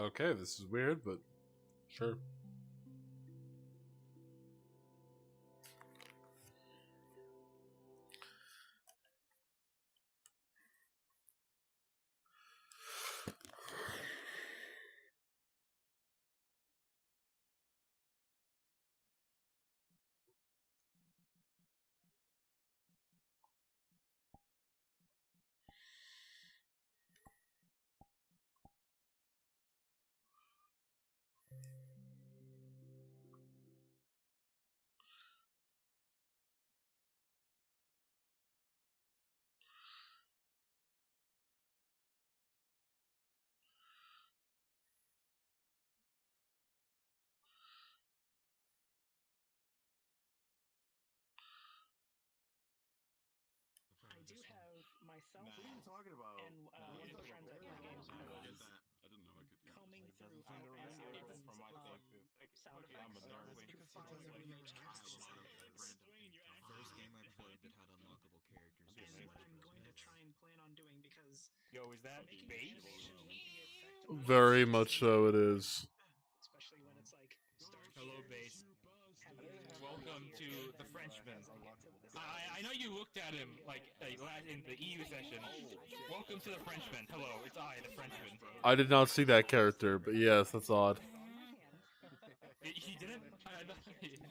Okay, this is weird, but sure. I do have myself What are you talking about? and one of the friends I play games with I get that. I didn't know I could do combing Like, through doesn't Final seem to Fantasy remember 7's from my thinking. sound I'm a effects nerd. to find the most casting candidates. First game I played that had unlockable characters was And Smash I'm Bros. going to Mix. try and plan on doing because Yo, is that making bait? animation be effective Very much so it is. especially when it's like start Hello, here, base. have the Welcome here, to and the then Frenchman. as I get to this I know you looked at him like in the EU session. Welcome to the Frenchman. Hello, it's I, the Frenchman. I did not see that character, but yes, that's odd. on my hand. He didn't.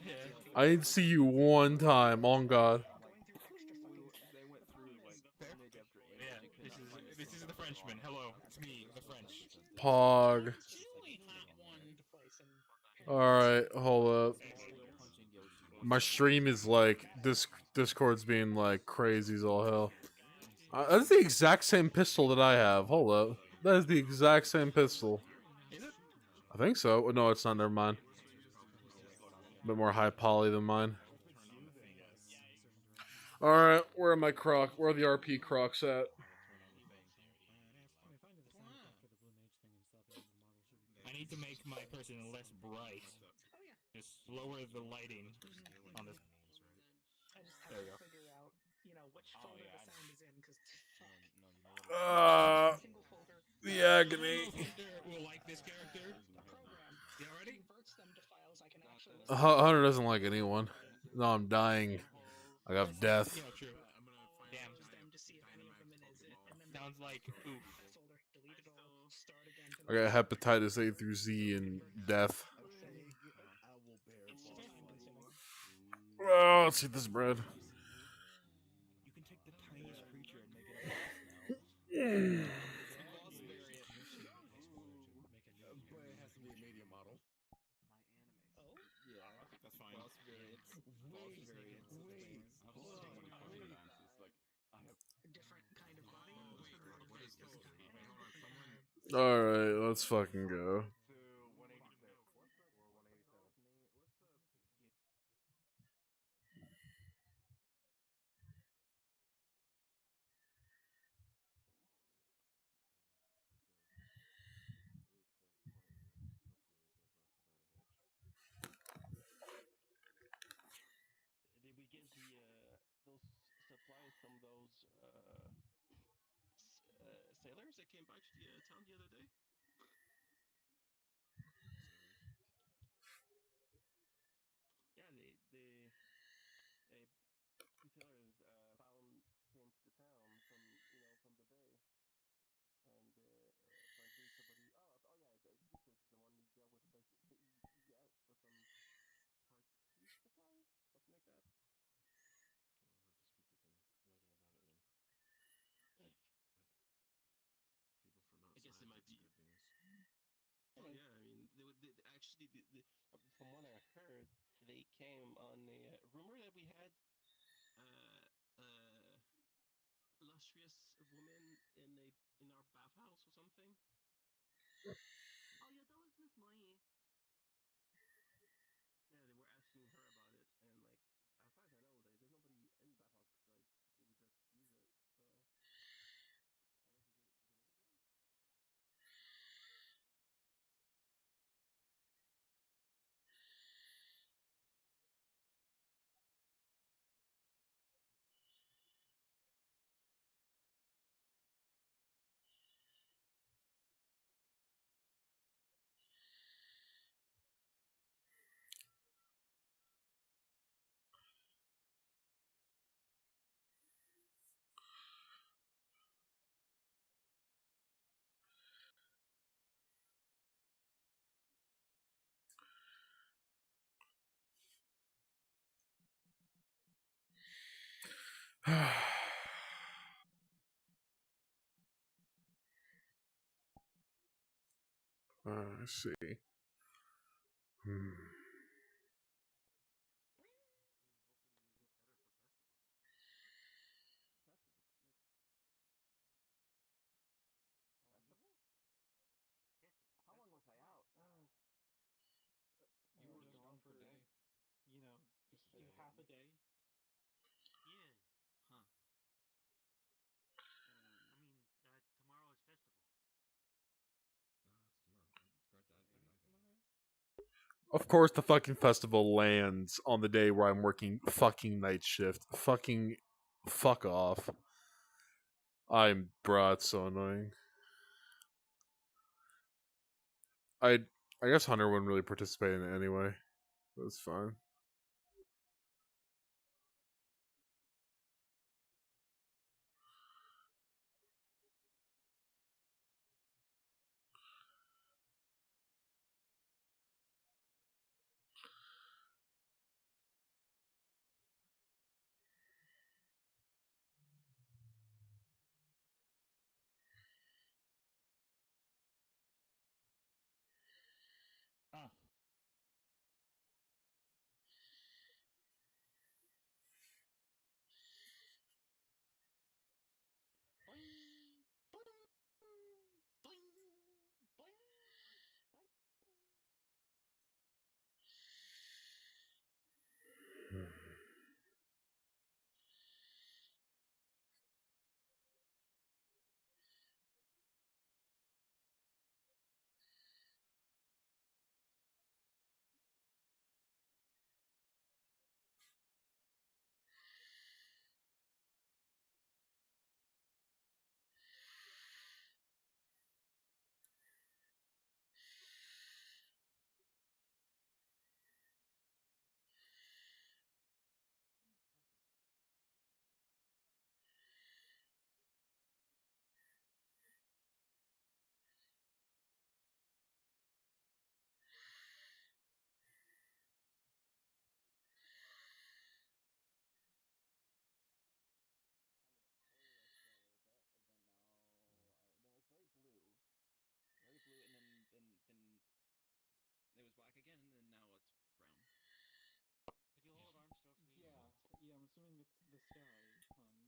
Yeah. I didn't see you one time, on God. Going through extra fucking They went through like Fair? image after image. Yeah, You could not find a this is single the Frenchman. Hello, it's me, the French. Pog. Alright, hold up. punching Yoshi. My stream is like, Discord's being like crazy as all hell. That's the exact same pistol that I have. Hold up. That is the exact same pistol. Is it? I think so. Oh, no, it's not. Never mind. A bit more high poly than mine. Alright, where are my croc? Where are the RP crocs at? I need to make my person less bright. Oh yeah. Just lower the lighting on this. I just have There to you go. figure out, which folder the sound is in, because single folder. The agony. Will like this character. A program You already? converts them to files I can actually listen to. Hunter doesn't like anyone. No, I'm dying. I got death. Yeah, true. Damn. Use them to see if any of them is it, and then Sounds like oof. that folder, delete it all, start again. To I got hepatitis A through Z and death. Instant time consuming. Oh, let's eat this bread. You can take the tiniest creature and make it a boss now. But it has to be a media model. Oh, Yeah, That's fine. boss variants. Boss variants. I have so many fucking dances. Like, I have. a different kind of body. What is this? Wait, hold on. Someone. Alright, let's fucking go. To 186 or 187. Did we get those supplies from those sailors that came back to the town the other day? Yeah, two sailors came to the town from from the bay, and apparently somebody Eustace is the one who dealt with the place. He asked for some party supplies, something like that. I guess it might be. Oh yeah, I mean, actually, from what I heard, they came on a rumor that we had illustrious woman in our bathhouse or something. Oh yeah, that was Miss Moy. Yeah, they were asking her about it, and like, as far as I know, there's nobody in the bathhouse. Like, people just use it. So. I see. Hmm. How long was I out? You were gone for a day. You know, just half a day. Yeah. Huh. I mean, tomorrow is festival. Nah, it's tomorrow. It starts at midnight. Of course, the fucking festival lands on the day where I'm working fucking night shift. Fucking fuck off. Bruh, it's so annoying. I I guess Hunter wouldn't really participate in it anyway. That's fine. Ah. Very blue, and then it was black again, and then now it's brown. Could you hold arm still, please? Yeah, yeah. I'm assuming it's the sky, hun.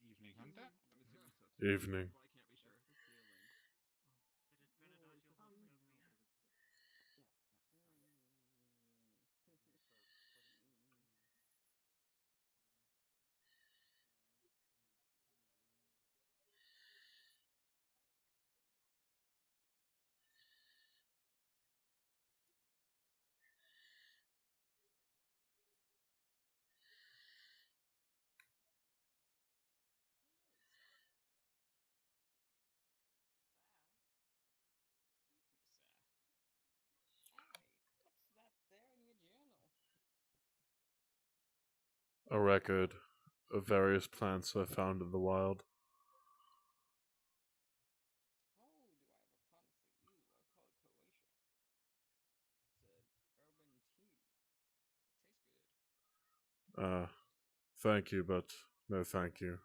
Evening, Hunter. I'm assuming so too. Evening. But I can't be sure. That's The ceiling. Did it finish No, as it's you the hoped season it would? now, but it's Yes, yes. Excuse me, sir. Hey, what's that there in your journal? A record of various plants I found in the wild. Oh, do I have a plant for you? I call it Croatia. It's a urban tea. It tastes good. Thank you, but no thank you.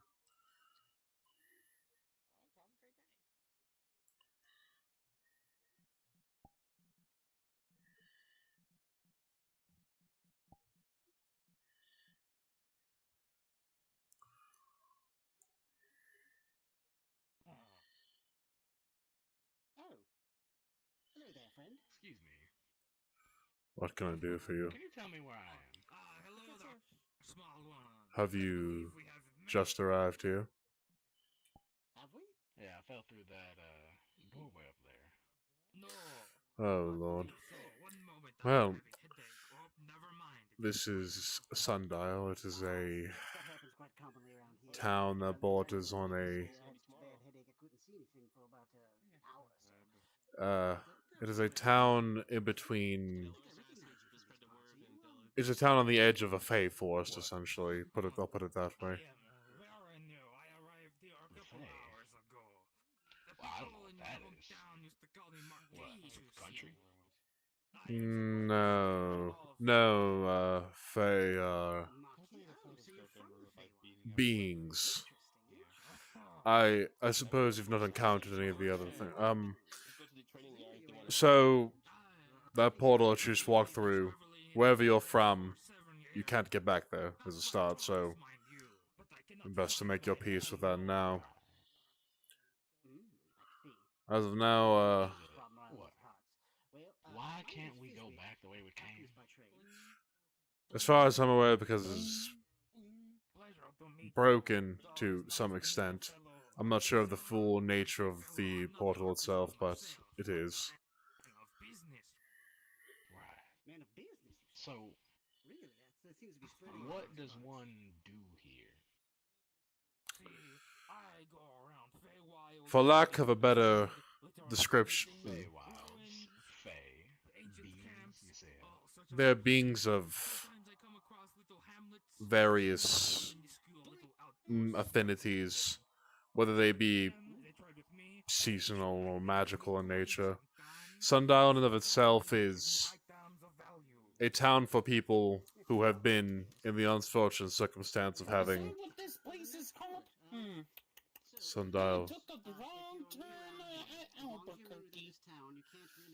Alright, have a great day. Oh, hello there, friend. Excuse me. What can I do for you? Can you tell me where I am? Hello there, small one. Have I you believe we have just mail. arrived here? Have we? Yeah, I fell through that doorway up there. No. Oh, Not Lord. think so. One moment, I'm Well, having headache. Oh, never mind. this is Sundial. It is a That happens quite commonly around here. town that borders on a Bad headache. I couldn't see anything for about an hour or so. it is a town in between. I think I recognize you from these parts. Are you, It's a town on the edge of a Fey forest, essentially. I'll put it that way. I am very new. I arrived here a couple Hey. hours ago. The Well, I don't know people what in that your is. hometown used to call me What? Marquis. You Country? see. I am supposed to No, all of no, Fey Marquis? Oh, so you're from Feywild. beings. Interesting. I suppose you've not encountered any of the other things. Just go to the training yard if they want to. So that portal that you just walked through, wherever you're from, you can't get back there as a start. So best to make your peace with that now. I see. As of now, Problem around What? these parts. Well, Why my can't name's we go Fizzy. back the way we came? Alchemist by trade. as far as I'm aware, because it's Pleasure to meet broken to some extent. I'm not sure of the full nature of the portal itself, but it is. Right. Man of business, you say? So, Really? That seems to be spreading. in what these does parts. one do here? For lack of a better description, Feywilds, Fey, beings, you said. they're beings of various affinities, whether they be seasonal or magical in nature. Sundial in and of itself is a town for people who have been in the unfortunate circumstance of having what this place is called? sundial. Took a wrong turn at Albuquerque.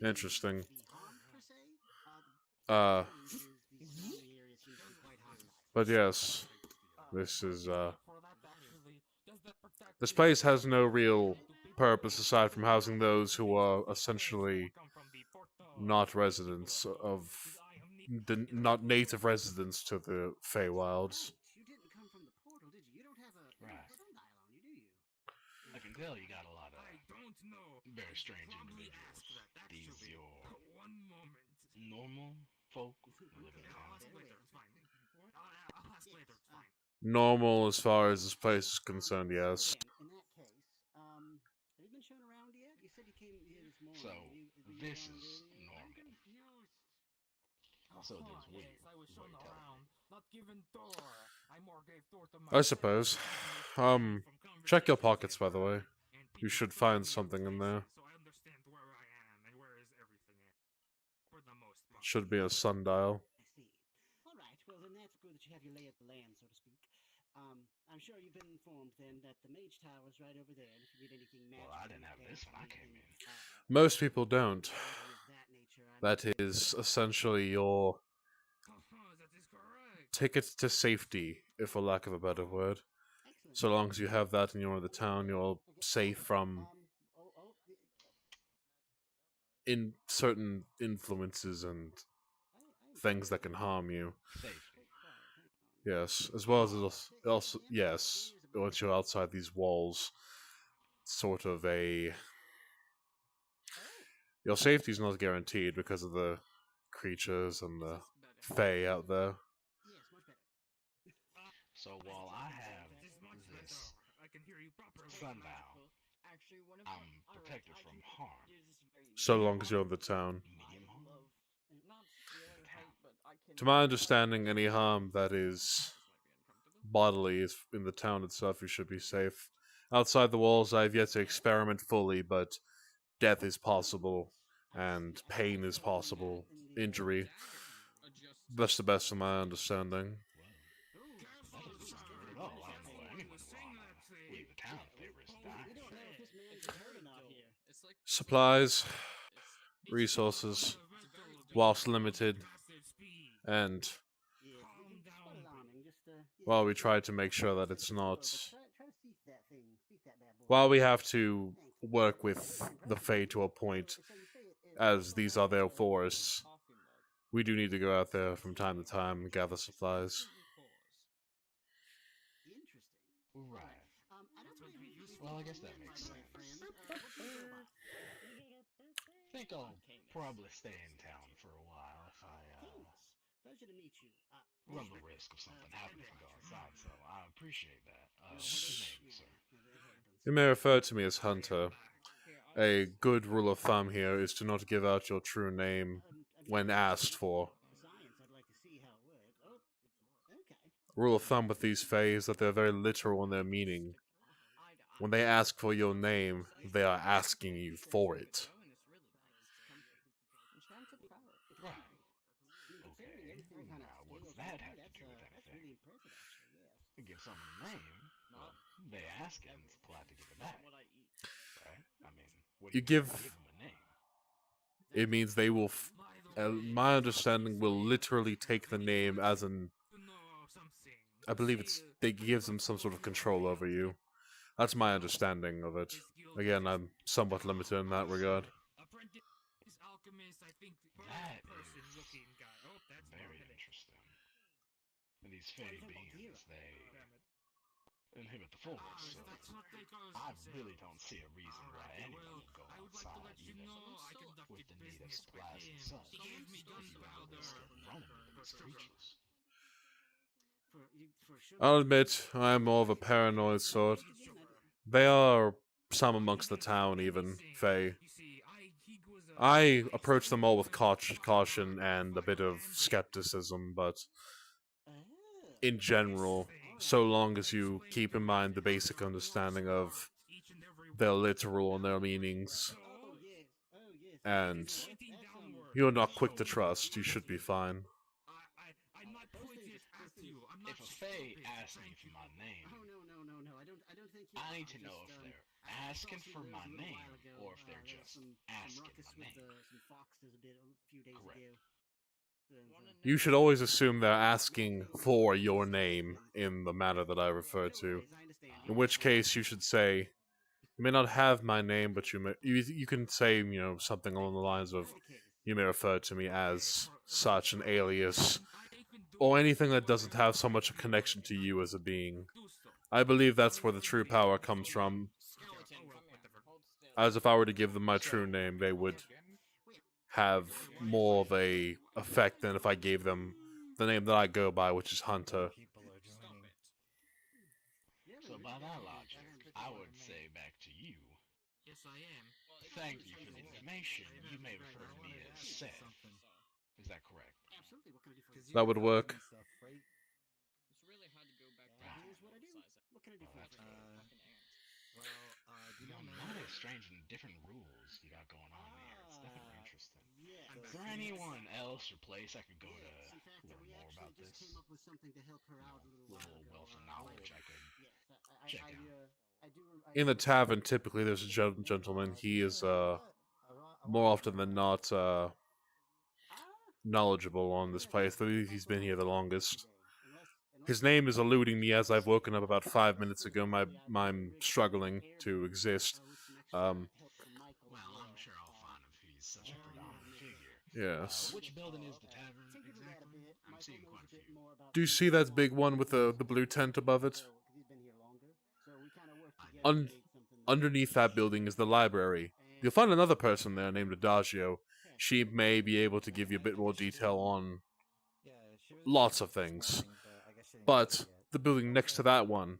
Interesting. Be harmed, per se. The challenge is the surrounding area seems to be quite hostile. But yes, this is For that actually, does that protect this the place has no people real to people purpose who aside from housing are those who are people essentially come from the portal? not residents of not native residents to the Feywilds. You didn't come from the portal, did you? You don't have a Right. sundial on you, do you? I can tell you got a lot of very strange individuals. These your normal folk who live in town. Normal as far as this place is concerned, yes. In that case, have you been shown around yet? You said you came here this morning. So, Were you this around is earlier? normal. Oh, So does we. yes, I was is what shown you're telling around, me. not given tour. I more gave tour to I my suppose. friends, Check your pockets, by the way. You should find something in there. So I understand where I am and where is everything at. For the most part. Should be a sundial. I see. All right. Well, then that's good that you have your lay of the land, so to speak. I'm sure you've been informed then that the mage tower is right over there, and if you need anything magical, Well, I didn't have this when I came in. Most people don't. that nature. That is essentially your That is correct. ticket to safety, if for lack of a better word. Excellent. So long as you have that and you're in the town, you're safe from in certain influences and things that can harm you. Safety. Yes, as well as also yes, once you're outside these walls, sort of a your safety is not guaranteed because of the creatures and the fae out there. Yes, much better. So while I have this sundial, I'm protected from harm. So long as you're in the town. Medium harm. To my understanding, any harm that is bodily is in the town itself. You should be safe. Outside the walls, I've yet to experiment fully, but death is possible, and pain is possible. Injury. That's the best of my understanding. That doesn't sound good at all. I don't know why anyone would want to leave the town if they risk dying. This man is hurt or not here. Supplies, resources, whilst limited, and Yes, quite alarming. Just while we try to make sure that it's not. try to cease that thing. Cease that bad boy. While we have to work with the Fae to a point, So you say as these are their forests, we do need to go out there from time to time and gather supplies. interesting. Right. I don't believe you should Well, I be guess that my makes friend. sense. What do you know about? I think I'll probably stay in town for a while if I Pleasure to meet you. run the risk of something happening if I go outside. So I appreciate that. What's your name, sir? You may refer to me as Hunter. A good rule of thumb here is to not give out your true name when asked for. Science, I'd like to see how it works. Oh, okay. Rule of thumb with these Fae is that they're very literal in their meaning. When they ask for your name, they are asking you for it. Right. Okay. Now, what does that have to do with anything? Really impressive, actually. Yes. I give someone a name, they ask and it's polite to give it back, What I eat. right? I mean, what You do you give. give them a name? It means they will. My understanding will literally take the name as an. I believe it's. They gives them some sort of control over you. That's my understanding of it. Again, I'm somewhat limited in that regard. Apprentice alchemist, I think. That Person is looking guy. Oh, that's very interesting. And these fey beings, they inhibit the force, so I really don't see a reason why anyone would go outside, even with the need of supplies and such, if you run the risk of running into these creatures. I'll admit, I am more of a paranoid sort. They are some amongst the town, even, Fae. I approach them all with caution and a bit of skepticism, but in general, so long as you keep in mind the basic understanding of their literal and their meanings, and you're not quick to trust, you should be fine. If a fae asks me for my name, I need to know if they're asking for my name or if they're just asking my name. Correct. You should always assume they're asking for your name in the manner that I refer to. In which case, you should say, "You may not have my name, but you can say something along the lines of, you may refer to me as such an alias, or anything that doesn't have so much a connection to you as a being." I believe that's where the true power comes from. As if I were to give them my true name, they would have more of a effect than if I gave them the name that I go by, which is Hunter. So by that logic, I would say back to you, thank you for the information. You may refer to me as Seth. Is that correct? That would work. It's really hard to go back to Right. What can I do Well, for that's you? good. do You know, mighty strange and different rules you got going on here. It's definitely interesting. Is there anyone else or place I could go to learn more about this? Little wealth of knowledge I could check out. In the tavern, typically there's a gentleman. He is more often than not knowledgeable on this place. I believe he's been here the longest. His name is eluding me as I've woken up about 5 minutes ago. I'm struggling to exist. Well, I'm sure I'll find if he's such a predominant figure. Yes. Which building is the tavern exactly? I'm seeing quite a few. Do you see that big one with the blue tent above it? Underneath that building is the library. You'll find another person there named Adagio. She may be able to give you a bit more detail on lots of things. But the building next to that one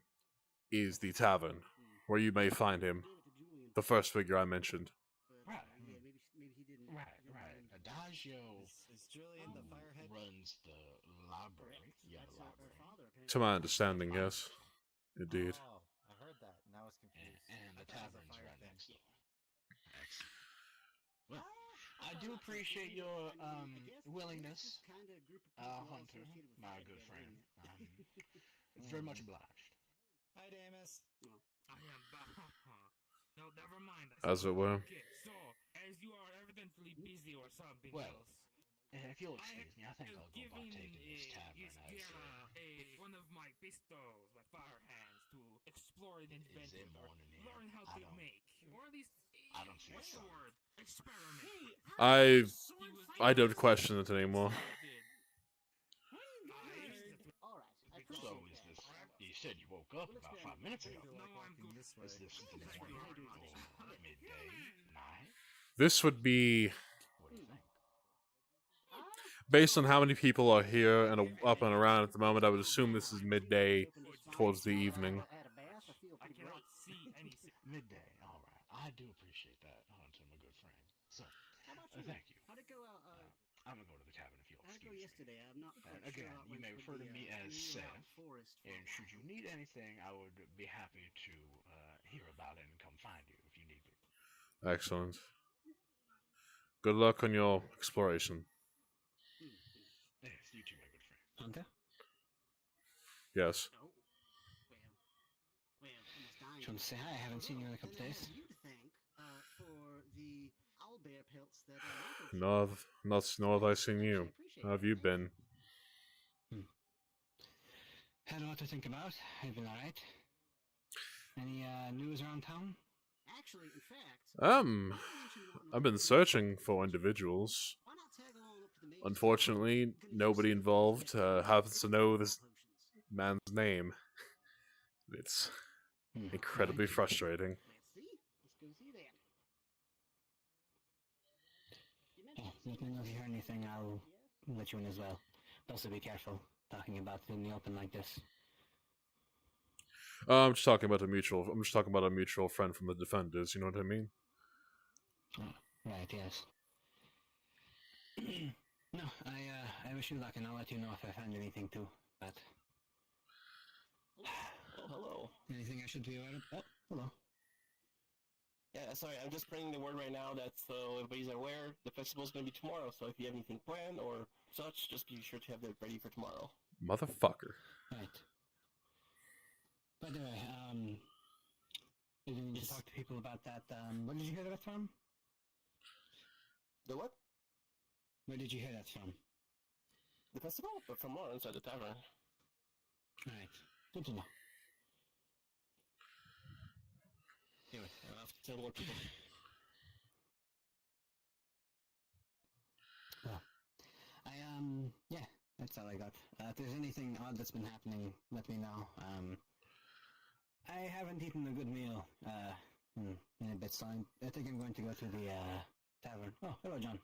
is the tavern, where you may find him, the first figure I mentioned. Right. Adagio runs the library. Yeah, the library. To my understanding, yes. Indeed. I heard that. Now it's confused. And the tavern's right next door. Excellent. Well, I do appreciate your willingness, Hunter, my good friend. It's very much obliged. Hi, Damus. I am back. No, never mind. As it were. Okay, so, as you are evidently busy or something Well, else, if you'll excuse me, I think I'll go about taking this tavern as one of my pistols, my fire hands, to explore and invent is it or born in here? learn how to make, or at least, I don't see what's the some. word? Experiment. I don't question it anymore. So is this? You said you woke up about 5 minutes ago. No, I'm good. Is this the morning or midday, night? This would be, What do you think? based on how many people are here and up and around at the moment, I would assume this is midday towards the evening. I cannot see anything. Midday. All right. I do appreciate that, Hunter, my good friend. So, thank you. How'd it go out? I'm gonna go to the cabin if you'll How'd it go excuse me. yesterday? I'm not quite Again, sure how it you went may with refer to the, me as New Seth, Route Forest and should you farm. need anything, I would be happy to hear about it and come find you if you need me. Excellent. Good luck on your exploration. Yes, you too, my good friend. Hunter? Yes. Oh, well, come on. Just want to say hi. I haven't seen you in a couple days. You to thank for the owlbear pelts that Nor have I seen you. How have you been? Had a lot to think about. I've been alright. Any news around town? Actually, in fact, I've been searching for individuals. Unfortunately, nobody involved happens to know this man's name. It's incredibly frustrating. Let me know if you hear anything. I'll let you in as well. But also be careful talking about it in the open like this. I'm just talking about a mutual friend from the defenders. You know what I mean? Oh, right. Yes. No, I wish you luck, and I'll let you know if I find anything too. But Oh, hello. anything I should be aware of? Oh, hello. Yeah, sorry, I'm just spreading the word right now that so everybody's aware the festival's going to be tomorrow, so if you have anything planned or such, just be sure to have that ready for tomorrow. Motherfucker. Right. By the way, you need to talk to people about that, where did you hear that from? The what? Where did you hear that from? The festival? But from more inside the tavern. Right. Good to know. Anyway, I'll have to tell more people. Well, yeah, that's all I got. If there's anything odd that's been happening, let me know. I haven't eaten a good meal, in a bit, so I think I'm going to go to the, tavern. Oh, hello, John.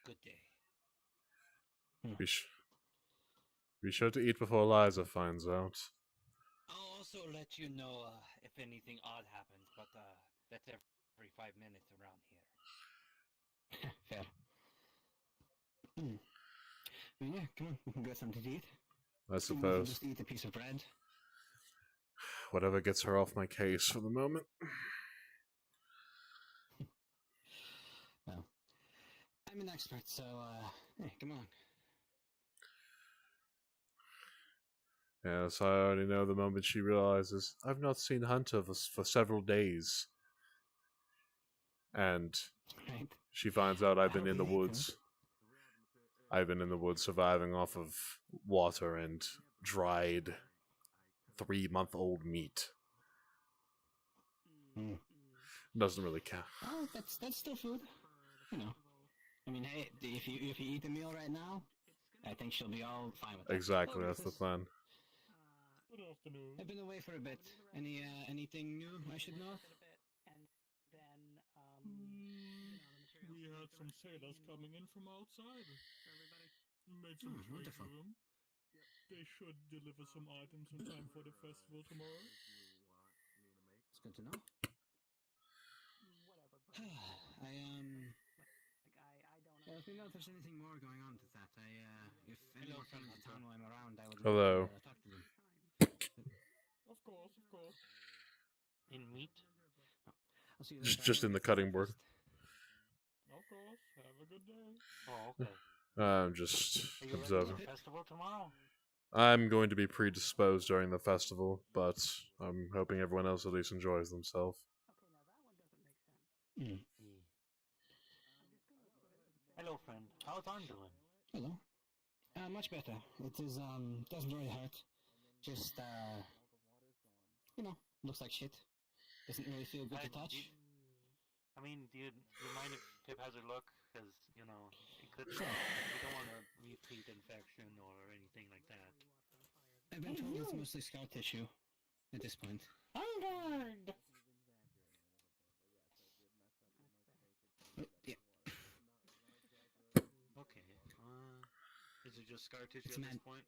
Good day. Be sure to eat before Liza finds out. I'll also let you know if anything odd happens, but that's every 5 minutes around here. Fair. Well, yeah, come on, we can get something to eat. I suppose. Just eat a piece of bread. Whatever gets her off my case for the moment. Well, I'm an expert, so, hey, come on. Yes, I already know the moment she realizes I've not seen Hunter for several days. And Right. she finds out I've been in the woods. I've been in the woods surviving off of water and dried 3-month-old meat. Doesn't really count. Oh, that's still food. You know. I mean, hey, if you eat a meal right now, I think she'll be all fine with that. Exactly, Oh, that's the plan. Good afternoon. I've been away for a bit. Anything new I should know? We had some sailors coming in from outside. We made some trade wonderful. with them. They should deliver some items in time for the festival tomorrow. It's good to know. Let me know if there's anything more going on with that. If anyone comes to town while I'm around, I would Hello. love to talk to them. Of course, of course. In meat? I'll see you later. Just in the cutting board. Of course. Have a good day. Oh, okay. I'm just Are you ready observing. for the festival tomorrow? I'm going to be predisposed during the festival, but I'm hoping everyone else at least enjoys themselves. Hello, friend. How's Arn doing? Hello. Much better. It is, doesn't really hurt. Just, looks like shit. Doesn't really feel good to touch. Do you mind if Pip has a look? Because, it could... Sure. We don't want a repeat infection or anything like that. I've been told it's mostly scar tissue at this point. Onward! Yeah. Okay. Is it just scar tissue It's at this point?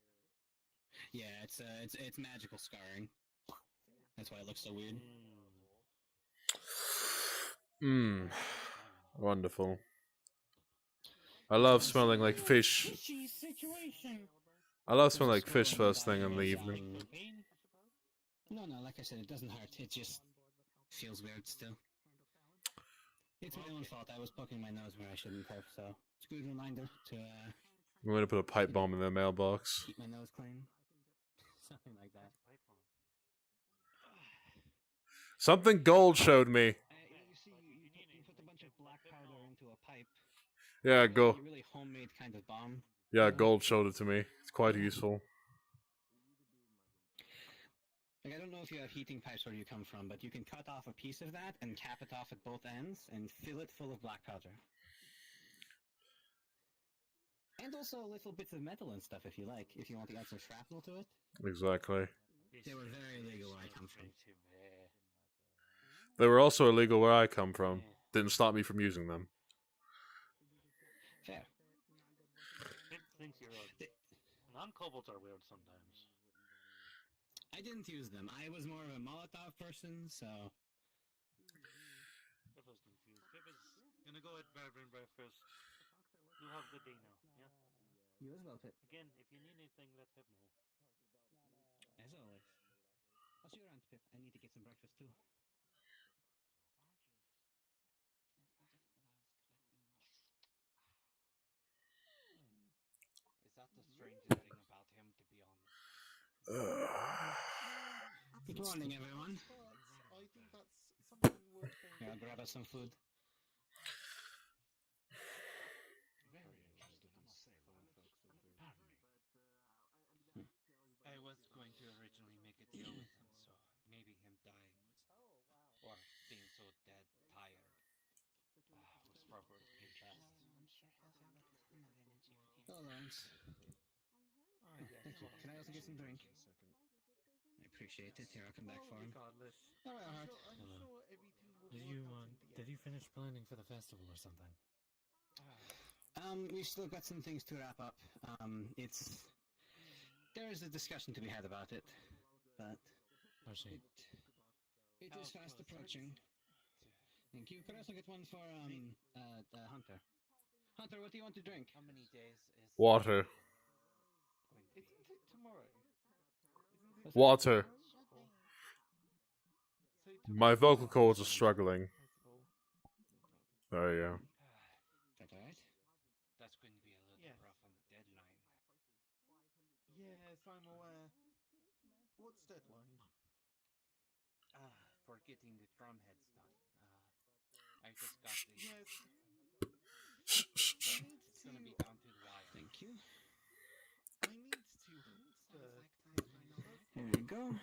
Yeah, it's magical scarring. That's why it looks so weird. Wonderful. I love smelling like fish. I love smelling like fish first thing in the evening. No, like I said, it doesn't hurt. It just feels weird still. It's my own fault. I was poking my nose where I shouldn't have, so it's a good reminder to, I'm going to put a pipe bomb in their mailbox. keep my nose clean. Something like that. Something gold showed me. You see, you put a bunch of black powder into a pipe. Yeah, Really, go. really homemade kind of bomb. Yeah, gold showed it to me. It's quite useful. Like, I don't know if you have heating pipes where you come from, but you can cut off a piece of that and cap it off at both ends and fill it full of black powder. And also little bits of metal and stuff if you like, if you want to add some shrapnel to it. Exactly. They were very illegal where I come from. They were also illegal where I come from. Didn't stop me from using them. Fair. Pip thinks you're odd. Non-kobolds are weird sometimes. I didn't use them. I was more of a Molotov person, so... Pip was confused. Pip is gonna go at bed and breakfast. You have a good day now, yeah? You as well, Pip. Again, if you need anything, let Pip know. As always. I'll see you around, Pip. I need to get some breakfast, too. Is that the strangest thing about him, to be honest? Good morning, everyone. I think that's something worth bearing Here, I'll grab us some food. Very interested in Salem folk something. Pardon me. I was going to originally make a deal with him, so maybe him dying was... Or being so dead tired. Was probably best. I'm sure he'll have a ton of energy for you. Hello, Lawrence. Thank you. Can I also get some drink? I appreciate it. Here, I'll come back for him. regardless. All right, Hart. I'm sure everything will Did work you out in the did end. you finish planning for the festival or something? We've still got some things to wrap up. There is a discussion to be had about it, but I see. it is fast approaching. Thank you. Could I also get one for Hunter? Hunter, what do you want to drink? How many days is... Water. Isn't it tomorrow? Isn't it Water. tomorrow? So My tomorrow's vocal the cords are festival. struggling. There you go. That alright? That's going to be a little Yes. rough on the deadline. Yes, I'm aware. What's deadline? For getting the drum heads done. I just got the... Yes. It's gonna be down to the wire. Thank you. I need to hunt the... Here you go.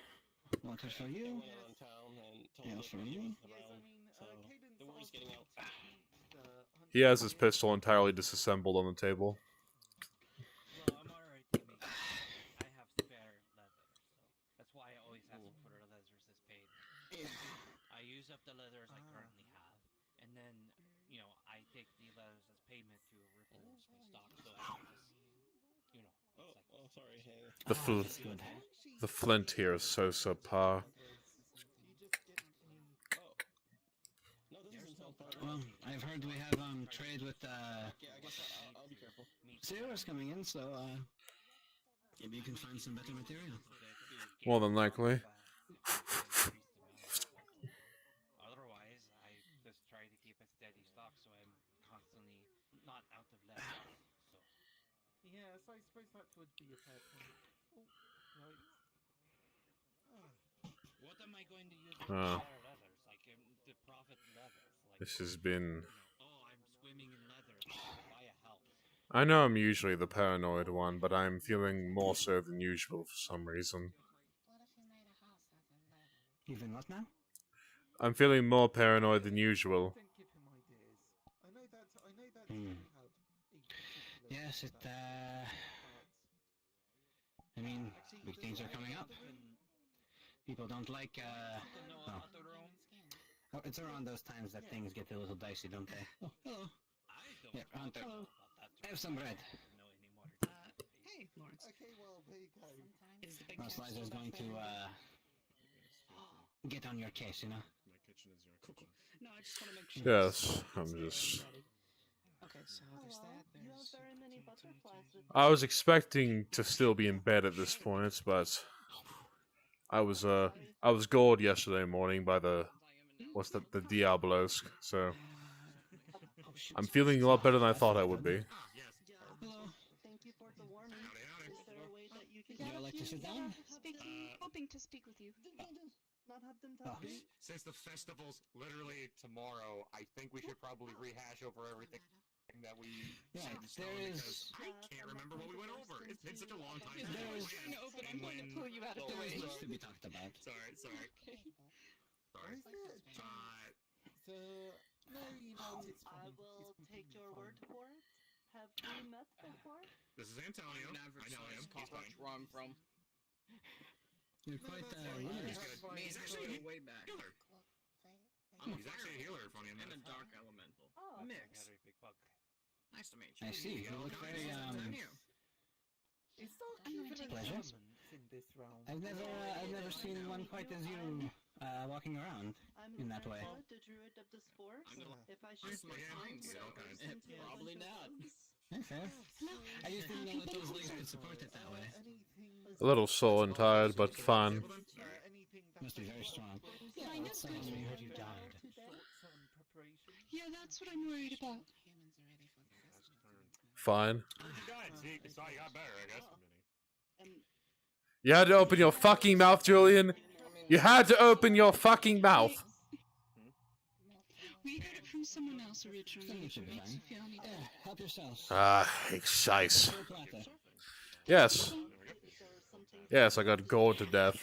Water for you. around town and told Yeah, the for locals me. around, so Cadence the word's asked getting me out. to hunt the hunt He has the his deer. pistol entirely disassembled on the table. Well, I'm alright, Timmy. I have spare leather, so that's why I always ask for the leathers as payment. I use up the leathers I currently have, and then, you know, I take the leathers as payment to replenish my stock, so I can just, you know, it's like... Oh, sorry. Hey. The fl- That's good. the flint here is so subpar. Do you just get any... Oh. No, this isn't so far. Well, I've heard we have trade with Okay, I guess I'll be careful. sailors coming in, so maybe you can find some better material. More than likely. Otherwise, I just try to keep a steady stock so I'm constantly not out of leather. So Yes, I suppose that would be a fair point. Oh, right. what am I going to use Oh. for spare leathers? Like the profit leathers. Like, This has been... you know, oh, I'm swimming in leather. So buy a house. I know I'm usually the paranoid one, but I'm feeling more so than usual for some reason. What if you made a house out of leather? Even what now? I'm feeling more paranoid than usual. Don't give him ideas. I know that you have a particular Yes, it, reason for that, I mean, Actually, big does things are that coming have up. the room? People don't like, No, oh. out the room. Oh, it's around those times that things get a little dicey, don't they? Oh, hello. I don't Yeah, Hunter. know about that. Have some bread. Know any more Hey, Lawrence. Okay, well, there you go. Is the big Well, cat Slicer's still going back to, there? get on your case, you know? My kitchen is your kitchen. No, I just want to make sure. Yes, I'm it's there just... and ready. Okay, so there's Hello. that. You have There's very many butterflies with I was expecting to still be in bed at this point, but I was gored yesterday morning by the the Diablos, so Oh, shoot. I'm feeling a lot better than I thought I would be. Hello. Thank you for the warning. Is there a way that you can Would you like to sit down? hoping to speak with you? not have them Oh, touch me. Since the festival's literally tomorrow, I think we should probably rehash over everything that we Yeah, set in stone there because is- I can't remember what we went over. It's been such a long time If since I we was planned. trying to open, I'm And going to when- pull you out of the there way. is much to be talked about. Sorry. Sorry. So, no, you know, it's I fine. will It's take your completely word fine. for it. Have we met before? This is Antonio. I'm an I average know him. sized He's cockroach fine. where I'm from. You're No, quite that's a fine. winner. He's That's good. fine. He's Go actually way back. a healer. He's actually a healer, funny And a enough. dark elemental. Oh. Mix. Big bug. Nice to meet you. I see. You look very It's not I'm gonna even take a Pleasure. diamond in this realm. I've never seen one quite as you walking around I'm in that way. Santa, the druid of this forest. I'm gonna- If I I'm should smart. respond, Yeah, would I all kinds. burst into a Probably bunch of not. bugs? Yeah, fair. I just didn't know that those legs could support it that way. Anything, A little sore and tired, but fun. anything that Must be very strong. Yeah, I know. It sounds we heard you died. short-term preparation. Yeah, that's what I'm worried about. Fine. You died. See, you got better, I guess. And You had to open your fucking mouth, Julian. You had to open your fucking mouth. We heard it from someone else originally. You should be Makes fine. you feel any better. Yeah, help yourselves. Excise. Full platter. Yes. is there something Yes, I got gored to death.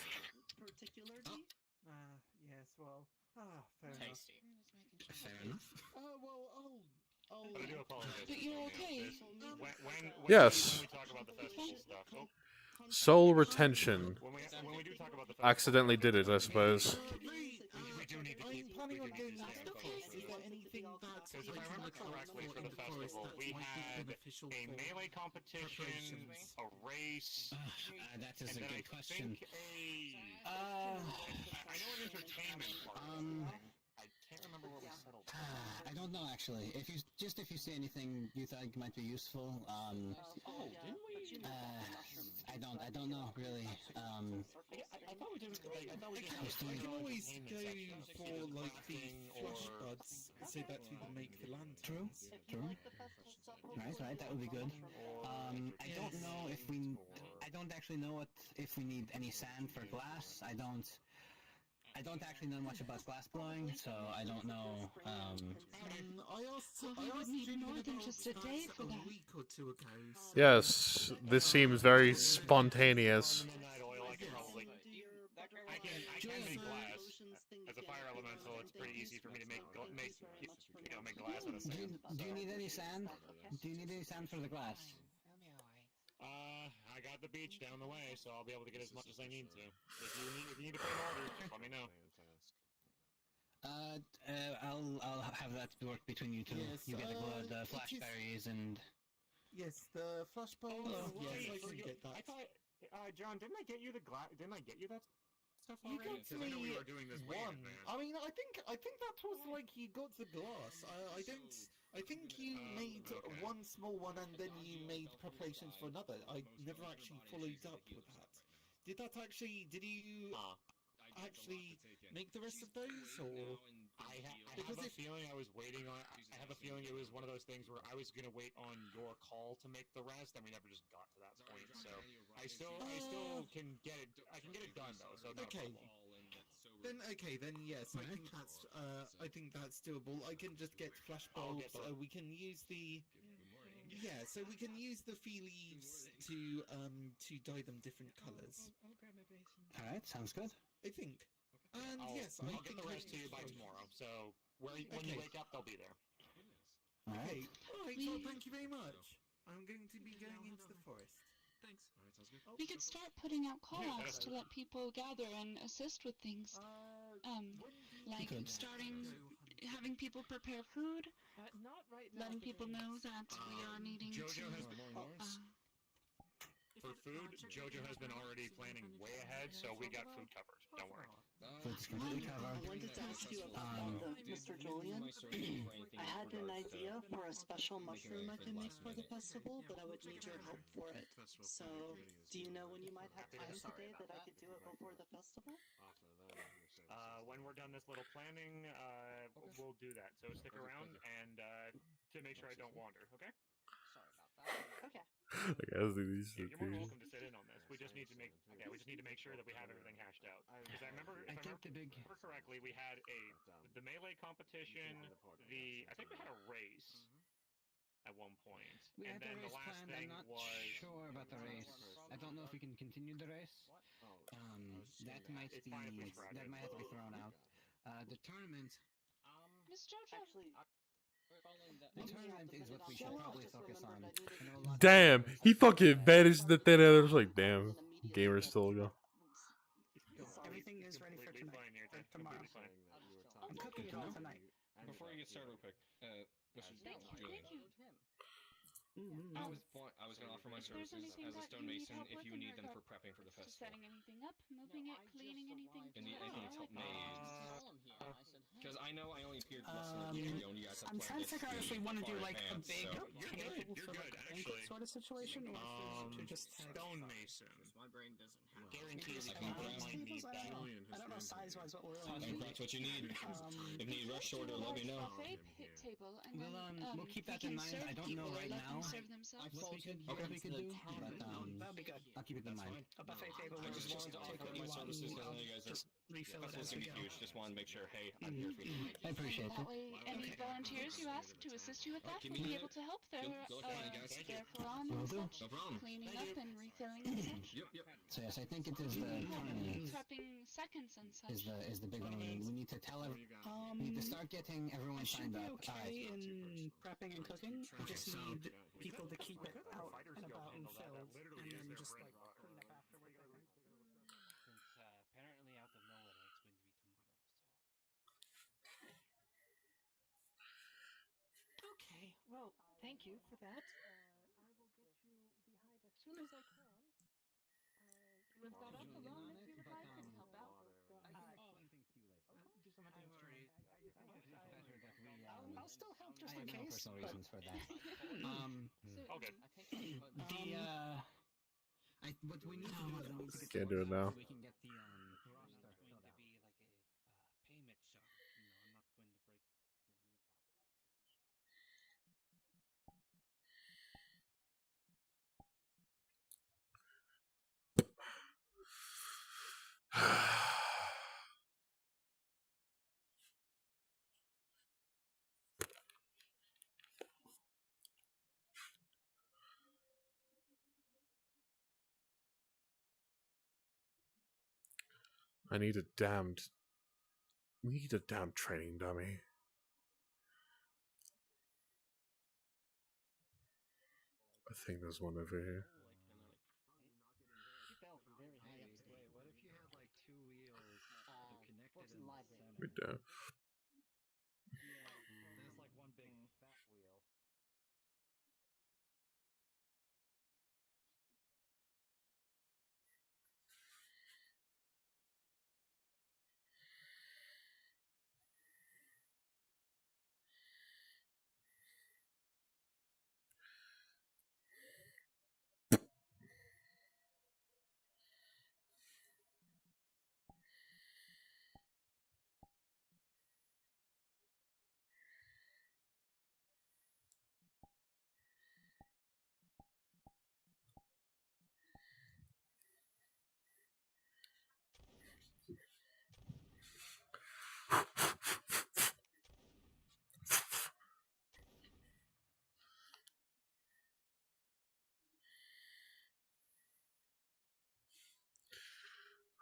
particularly? Yes, well, fair enough. Tasty. Fair enough. Well, But I do apologize. But you're okay. When Yes. we talk about the festival stuff. Soul retention. When we do talk about the festival, Accidentally did it, I suppose. we do need to I'm keep. planning on we do going need to after stay the close forest. to Is it. there anything that's Because if I remember correctly, for the festival, we had a melee competition, a race, That is and a then I good question. think I know an entertainment part. I can't remember where we settled. I don't know actually. If you see anything you think might be useful, didn't we? I don't know really. I thought we did. I thought we did. I can always go for like the flush buds, so that we can make the lanterns. True. Right. That would be good. I don't know if we. I don't actually know if we need any sand for glass. I don't actually know much about glass blowing, so I don't know. I asked we would need Julian more than about just a day that for that. week or two ago. So Yes, this seems very spontaneous. Midnight oil. I can probably. I can make glass. As a fire elemental, it's pretty easy for me to make make glass out of sand. Do you need any sand? Do you need any sand for the glass? I got the beach down the way, so I'll be able to get as much as I need to. If you need to put an order, just let me know. I'll have that work between you two. Yes, You get the flash it is- berries and. yes, the flash bulbs. Yes, I can get that. I thought, John, didn't I get you the glass? Didn't I get you that stuff You already? got Because I know we me were doing this way in one. advance. I mean, I think that was like you got the glass. I don't. I think you made okay. one small one and then you made preparations for another. I never actually followed up with that. Did you actually make the rest of those, or? I have a feeling I was waiting on. I have a feeling it was one of those things where I was gonna wait on your call to make the rest, and we never just got to that point. So I still can get it. I can get it done though. So not a Okay. problem. Then yes, I think that's doable. I can just get flash bulbs. We can use the so we can use the fee leaves to dye them different colors. All right, sounds good. I think. And I'll yes, get the rest to you by tomorrow. So when you wake up, they'll be there. All right. Okay. All right. Well, thank you very much. I'm going to be going into the forest. Thanks. Alright, sounds good. We could start putting out call-outs to let people gather and assist with things. Like having people prepare food, Not right now. letting people know that we are needing Jojo to. has for food. Jojo has been already planning way ahead, so we got food covered. Don't worry. Food's completely I covered. wanted to ask you about Mr. Julian. I had an idea for a special mushroom I can make for the festival, but I would need your help for it. So, do you know when you might have time today that I could do it before the festival? When we're done this little planning, we'll do that. So stick around and to make sure I don't wander. Okay? Okay. I guess these You're more than welcome to sit in on this. we just need to make sure that we have everything hashed out. Because I remember, if I remember correctly, we had the melee competition. I think we had a race at one point. We and had then a race the last planned. thing I'm not was sure about the race. I don't know if we can continue the race. That might It's fine if we be scrap that it. might have to be thrown out. The tournament. Miss Jojo. Actually, The tournament is what we should probably focus on. I know a lot of Damn, people he have fucking said vanished in the thin air. I was like, damn, gamer's still go. Everything is ready for completely tonight. fine, Nathan. For tomorrow. Completely fine. I'm cooking it all tonight. Before you get started, real quick, Mr. Julian. Thank you. I was going to offer my If there's services anything as a that you need stonemason help if with you in need them for regards prepping for the to festival. setting anything up, moving it, cleaning anything. Anything Yeah, to help me. Because I know I only appeared less than a week ago, and you guys have I'm trying to figure out if we want to do like a big You're good, table you're for good, like a actually. banquet sort of situation, or to just have Stonemason. My brain doesn't have Guarantee just you have might tables? need I that. don't know. I don't know size-wise what we're I on. think that's what you need. If you need rush do order, a let me large know. buffet table, and We'll then we'll keep we that in can mind. serve I don't know people or right let now them serve themselves. what we could do, but That'd be good. I'll keep it in That's mind. fine. A buffet table I where just we wanted to take offer what you my want services and because I know I'll you guys just refill it festivals as can we be go. huge. Just wanted to make sure, hey, I'm here for you. I appreciate That it. way, any volunteers you ask to assist you with that give will me be a- able to help their go ahead, guys. their salon Will and do. such, No problem. cleaning up and refilling and such. Yep. So yes, I think it is the tournament Prepping seconds and such. is the big one. We need to tell we need to start getting I everyone should signed be up. okay in prepping and cooking. I just need people to keep it out and about and filled, and then just like clean up afterwards. I think. Since apparently out of nowhere it's going to be tomorrow. Okay, well, thank you for that. I will get you the hide as soon as I can. Lift that up alone if you would like and help out. I'll still help just I in have no case. personal But reasons for that. All good. What we need to do is we need to get Can't do it now. so we can get the roster It's going filled to out. be like a payment shop. I'm not going to break your meat. I need a damn training dummy. I think there's one over here. What if you had like two wheels connected in the center? Right there. There's like one big fat wheel.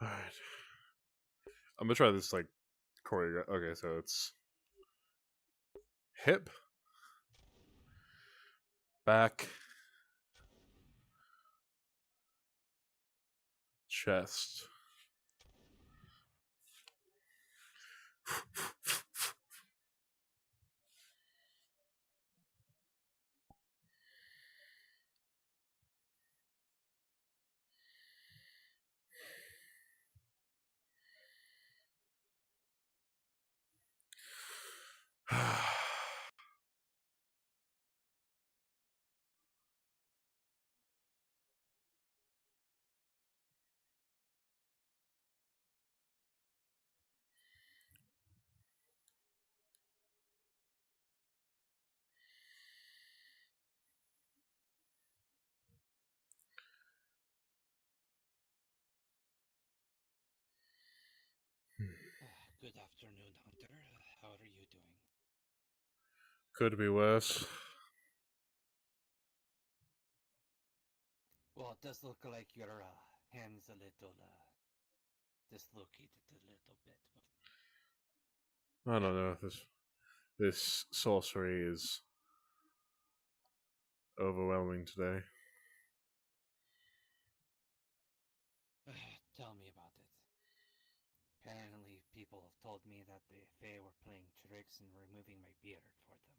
Alright. I'm gonna try this like choreo. Okay, so it's hip, back, chest. Good afternoon, Hunter. How are you doing? Could be worse. Well, it does look like your hand's a little dislocated a little bit. But I don't know if this sorcery is overwhelming today. tell me about it. Apparently, people have told me that the Fae were playing tricks and removing my beard for them.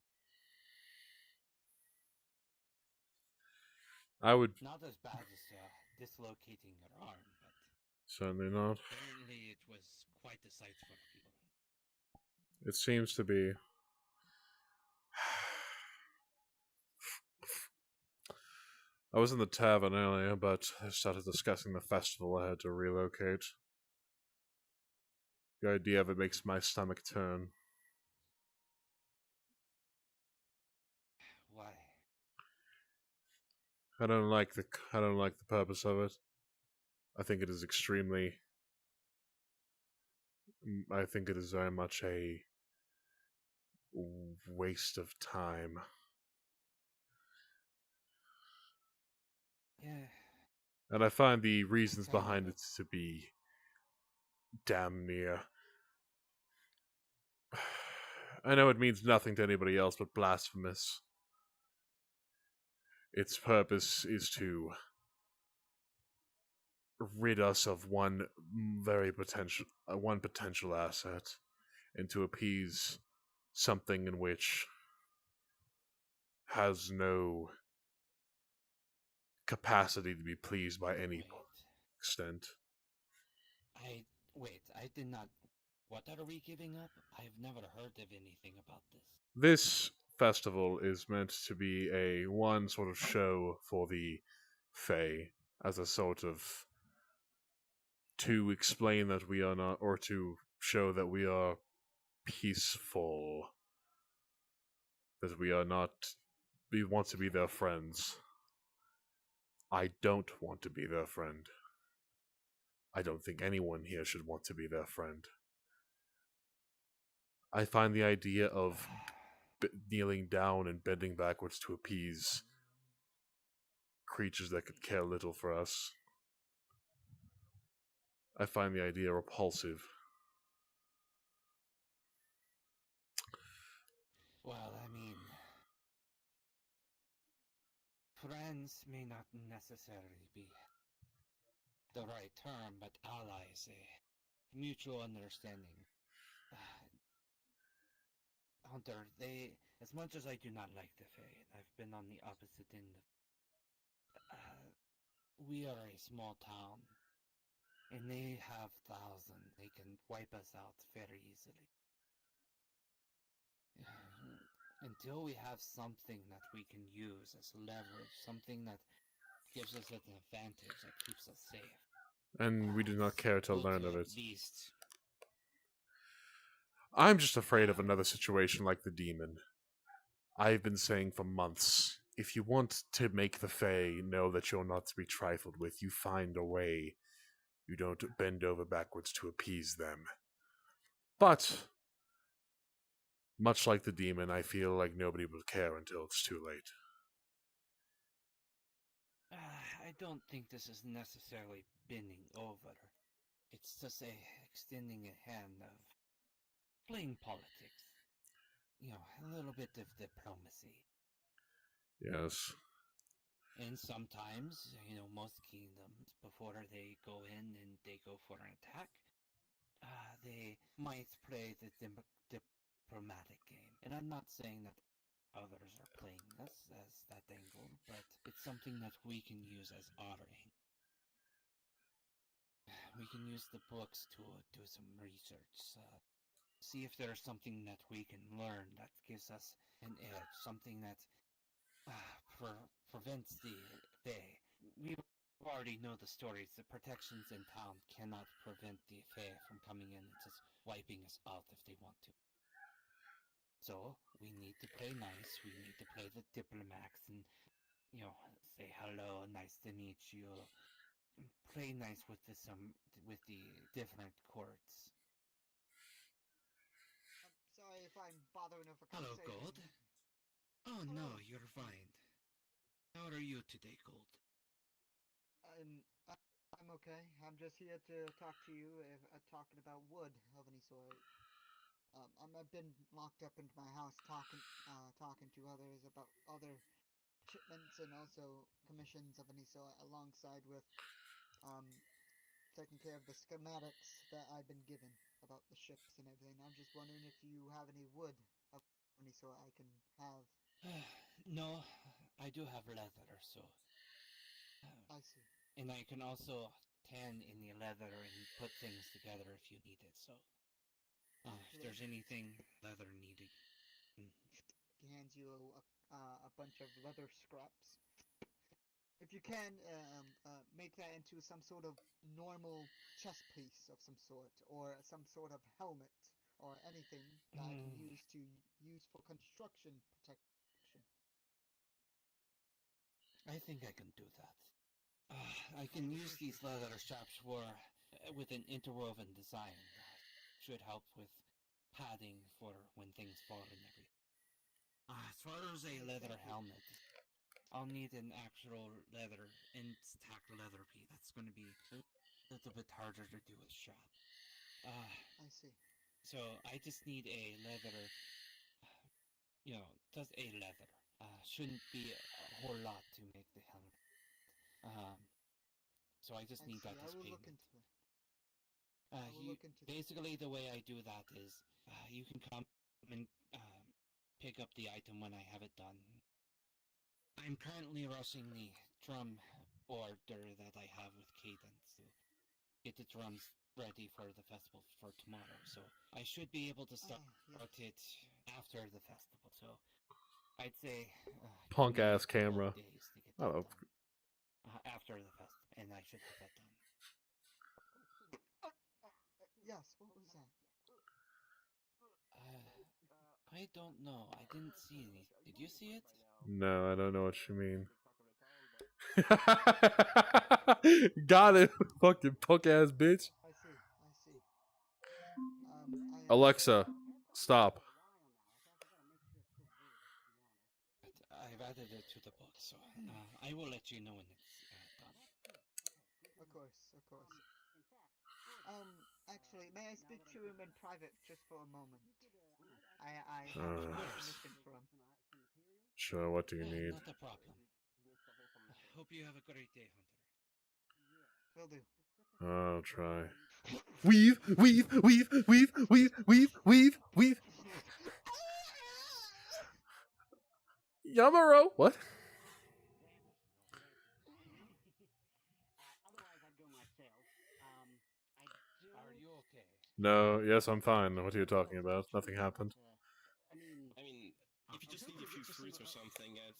I would Not as bad as dislocating your arm, but certainly not. apparently it was quite a sight for people. It seems to be. I was in the tavern earlier, but I started discussing the festival. I had to relocate. The idea of it makes my stomach turn. Why? I don't like the purpose of it. I think it is extremely. I think it is very much a waste of time. Yeah. And I find the reasons behind it to be damn near. I know it means nothing to anybody else but blasphemous. Its purpose is to rid us of one potential asset, and to appease something in which has no capacity to be pleased by any extent. I did not. What are we giving up? I've never heard of anything about this. This festival is meant to be a one sort of show for the Fae, as a sort of to explain that we are not, or to show that we are peaceful, that we are not, we want to be their friends. I don't want to be their friend. I don't think anyone here should want to be their friend. I find the idea of kneeling down and bending backwards to appease creatures that could care little for us. I find the idea repulsive. Well, I mean, friends may not necessarily be the right term, but allies, a mutual understanding. Hunter, as much as I do not like the Fae, I've been on the opposite end of. We are a small town, and they have thousands. They can wipe us out very easily. Until we have something that we can use as leverage, something that gives us an advantage, that keeps us safe. And we do not care to learn of it. Least. I'm just afraid of another situation like the demon. I've been saying for months, if you want to make the Fae know that you're not to be trifled with, you find a way. You don't bend over backwards to appease them. But, much like the demon, I feel like nobody will care until it's too late. I don't think this is necessarily bending over. It's just extending a hand of playing politics. You know, a little bit of diplomacy. Yes. And sometimes, most kingdoms, before they go in and they go for an attack, they might play the diplomatic game. And I'm not saying that others are playing this as that angle, but it's something that we can use as our angle. We can use the books to do some research, see if there's something that we can learn that gives us an edge, something that prevents the Fae. We already know the stories. The protections in town cannot prevent the Fae from coming in and just wiping us out if they want to. So, we need to play nice, we need to play the diplomats and, say hello, nice to meet you. Play nice with the different courts. time bothering of a Hello, conversation. Gold. Oh no, you're fine. How are you today, Gold? I'm okay. I'm just here to talk to you, talking about wood of any sort. I've been locked up into my house talking to others about other shipments and also commissions of any sort, alongside with taking care of the schematics that I've been given about the ships and everything. I'm just wondering if you have any wood of any sort I can have. No, I do have leather, so... I see. And I can also tan in the leather and put things together if you need it, so... if there's anything leather needed... He hands you a bunch of leather scraps. If you can, make that into some sort of normal chest piece of some sort, or some sort of helmet, or anything that I can use for construction protection. I think I can do that. I can use these leather straps with an interwoven design that should help with padding for when things fall and everything. As far as a leather helmet, I'll need an actual leather intact leather piece. That's going to be a little bit harder to do with strap. I see. So I just need a leather, just a leather. Shouldn't be a whole lot to make the helmet. So I just need that as payment. Basically, the way I do that is, you can come and pick up the item when I have it done. I'm currently rushing the drum order that I have with Cadence to get the drums ready for the festival for tomorrow. So I should be able to start it after the festival. So I'd say punk ass camera. Days to get I that love. done. After the festival, and I should have that done. Yes, what was that? I don't know. I didn't see any. Did you see it? No, I don't know what you mean. Got it, fucking punk ass bitch. I see. Alexa, stop. I've added it to the book, so I will let you know when it's done. Of course. Actually, may I speak to him in private just for a moment? I have permission from. Sure, what do you need? Not a problem. Hope you have a great day, Hunter. Will do. I'll try. Weave. Yamaro. What? Are you okay? No, yes, I'm fine. What are you talking about? Nothing happened. I mean, if you just need a few fruits or something, if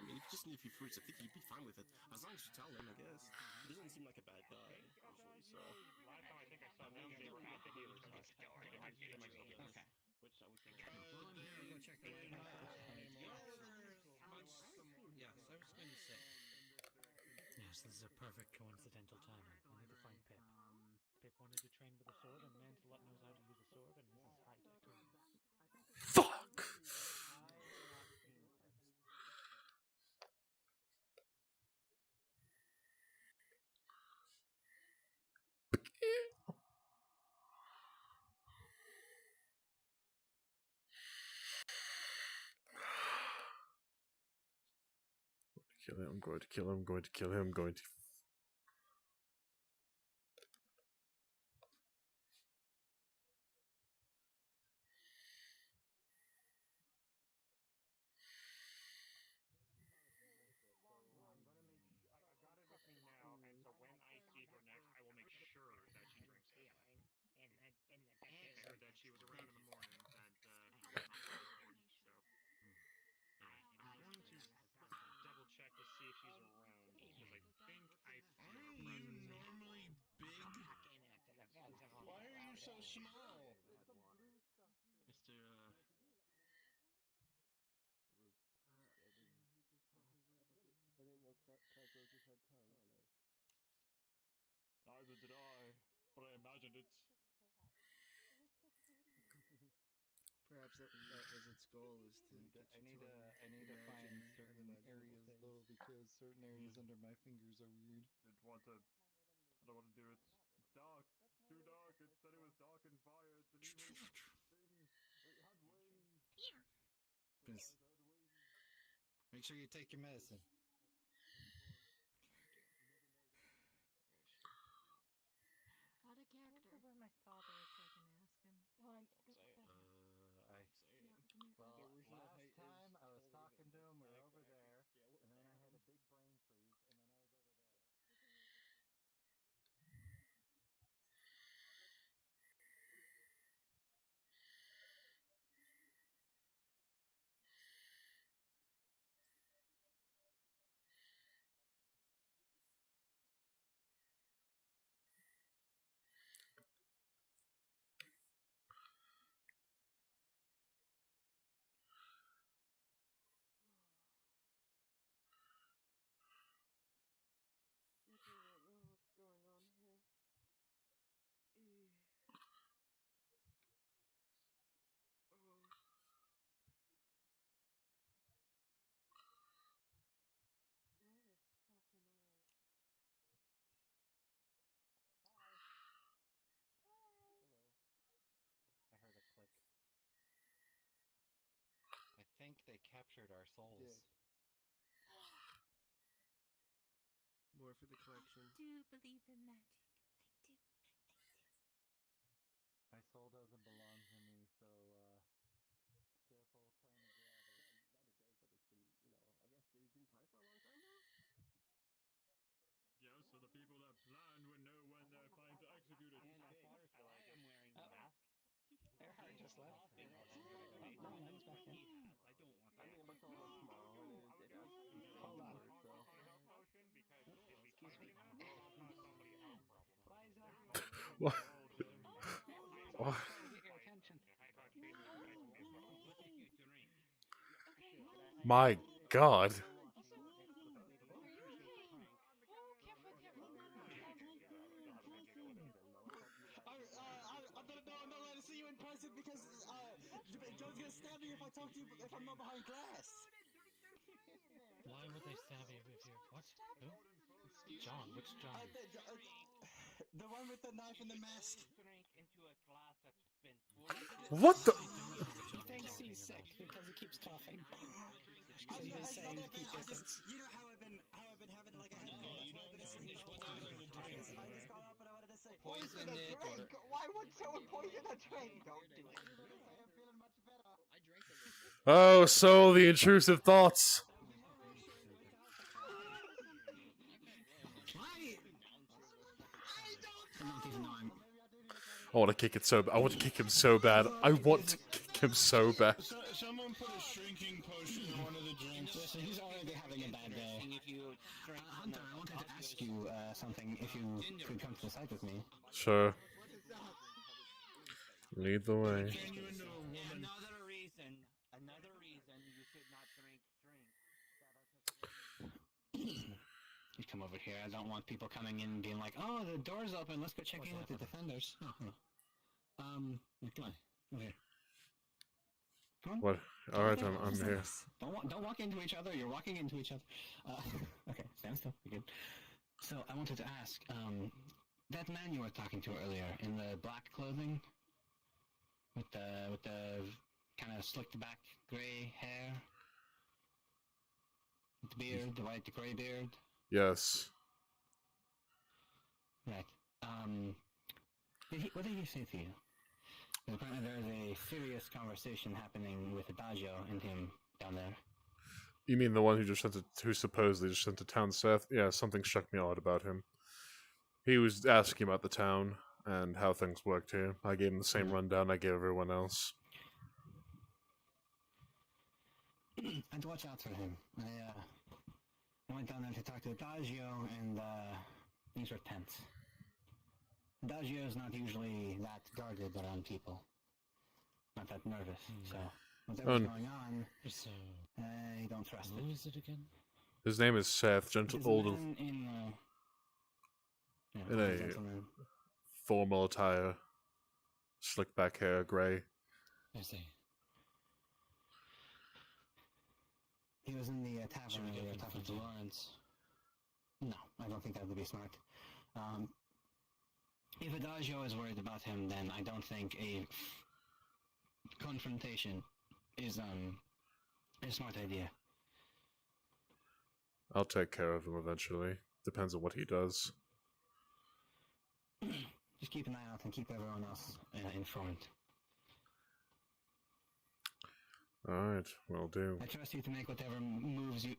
you just need a few fruits, I think you'd be fine with it. As long as you tell him, I guess. He doesn't seem like a bad guy, usually, so. Last time I think I saw them, they were at the dealer, so they might still be open. Okay. Which I would think. Yes, I was going to say. Yes, this is a perfect coincidental timing. I need to find Pip. Pip wanted to train with a sword, and Lancelot knows how to use a sword, and this is high-tech. Fuck! I'm going to kill him. That she was around in the morning. I'm going to double check to see if she's around, because I think Aren't you normally big? Why are you so small? Mr. Neither did I, but I imagined it. Perhaps that was its goal, is to get I you need to to find imagine certain unimaginable areas things. though, because certain areas under my fingers are weird. Didn't want to. I don't want to do it. It's dark. It's too dark. It said it was dark and fire. It's an evil thing. It had wings. Just make sure you take your medicine. Out of character. Where my father is so I can ask him. I Well, well, last time I was talking to him, we were over there, and then I had a big brain freeze, and then I was over there. I do not know what's going on here. Where the fuck am I at? I heard a click. I think they captured our souls. More for the collection. I do believe in magic. I do. My soul doesn't belong to me, so careful trying to grab it. Not a day, but it's been, I guess it's been planned for a long time now. Yeah, so the people that plan would know when they're time to execute it. And my father's I am wearing a mask. Earhart just left. No, Mine's back in. I don't want I that. mean, but it's a little small, and it has Hold on. So. Health potion because it'd be Excuse me. somebody else's problem. Why is that? What? Trying to get your attention. My God. I'm not allowed to see you in person because Joe's gonna stab me if I talk to you if I'm not behind glass. Why would they stab you if you're what? Who? John? Which John? The one with the knife and the mask. What the? He thinks he's sick because he keeps coughing. So he's saying to keep distance. You know how I've been having like a headache. I just got up and I wanted to say Poison a drink? Why would someone poison a drink? Don't do it. I'm feeling much better. I drank a little bit. Oh, so the intrusive thoughts. I want to kick it so bad. I want to kick him so bad. I want to kick him so bad. Someone put a shrinking potion in one of the drinks. Listen, he's already having a bad day. Hunter, I wanted to ask you something. If you could come to the site with me. Sure. Lead the way. Another reason you should not drink. You come over here. I don't want people coming in and being like, "Oh, the door's open. Let's go check in with the defenders." Oh, no. Come on, over here. Come on. What? All right, I'm here. Don't walk into each other. You're walking into each other. Okay, stand still. You're good. So I wanted to ask, that man you were talking to earlier in the black clothing, with the kind of slicked back gray hair, with the beard, the gray beard. Yes. Right. What did he say to you? Apparently there's a serious conversation happening with Adagio and him down there. You mean the one who supposedly just sent to town Seth? Yeah, something struck me odd about him. He was asking about the town and how things worked here. I gave him the same rundown I gave everyone else. And watch out for him. I went down there to talk to Adagio, and things were tense. Adagio is not usually that guarded around people. Not that nervous, so whatever's going on, you don't trust it. Who is it again? His name is Seth, old in a formal attire, slick back hair, grey. I see. He was in the Should tavern we go earlier talking confront to him? Lawrence. No, I don't think that would be smart. If Adagio is worried about him, then I don't think a confrontation is a smart idea. I'll take care of him eventually. Depends on what he does. Just keep an eye out and keep everyone else informed. Alright, will do. I trust you to make whatever moves you.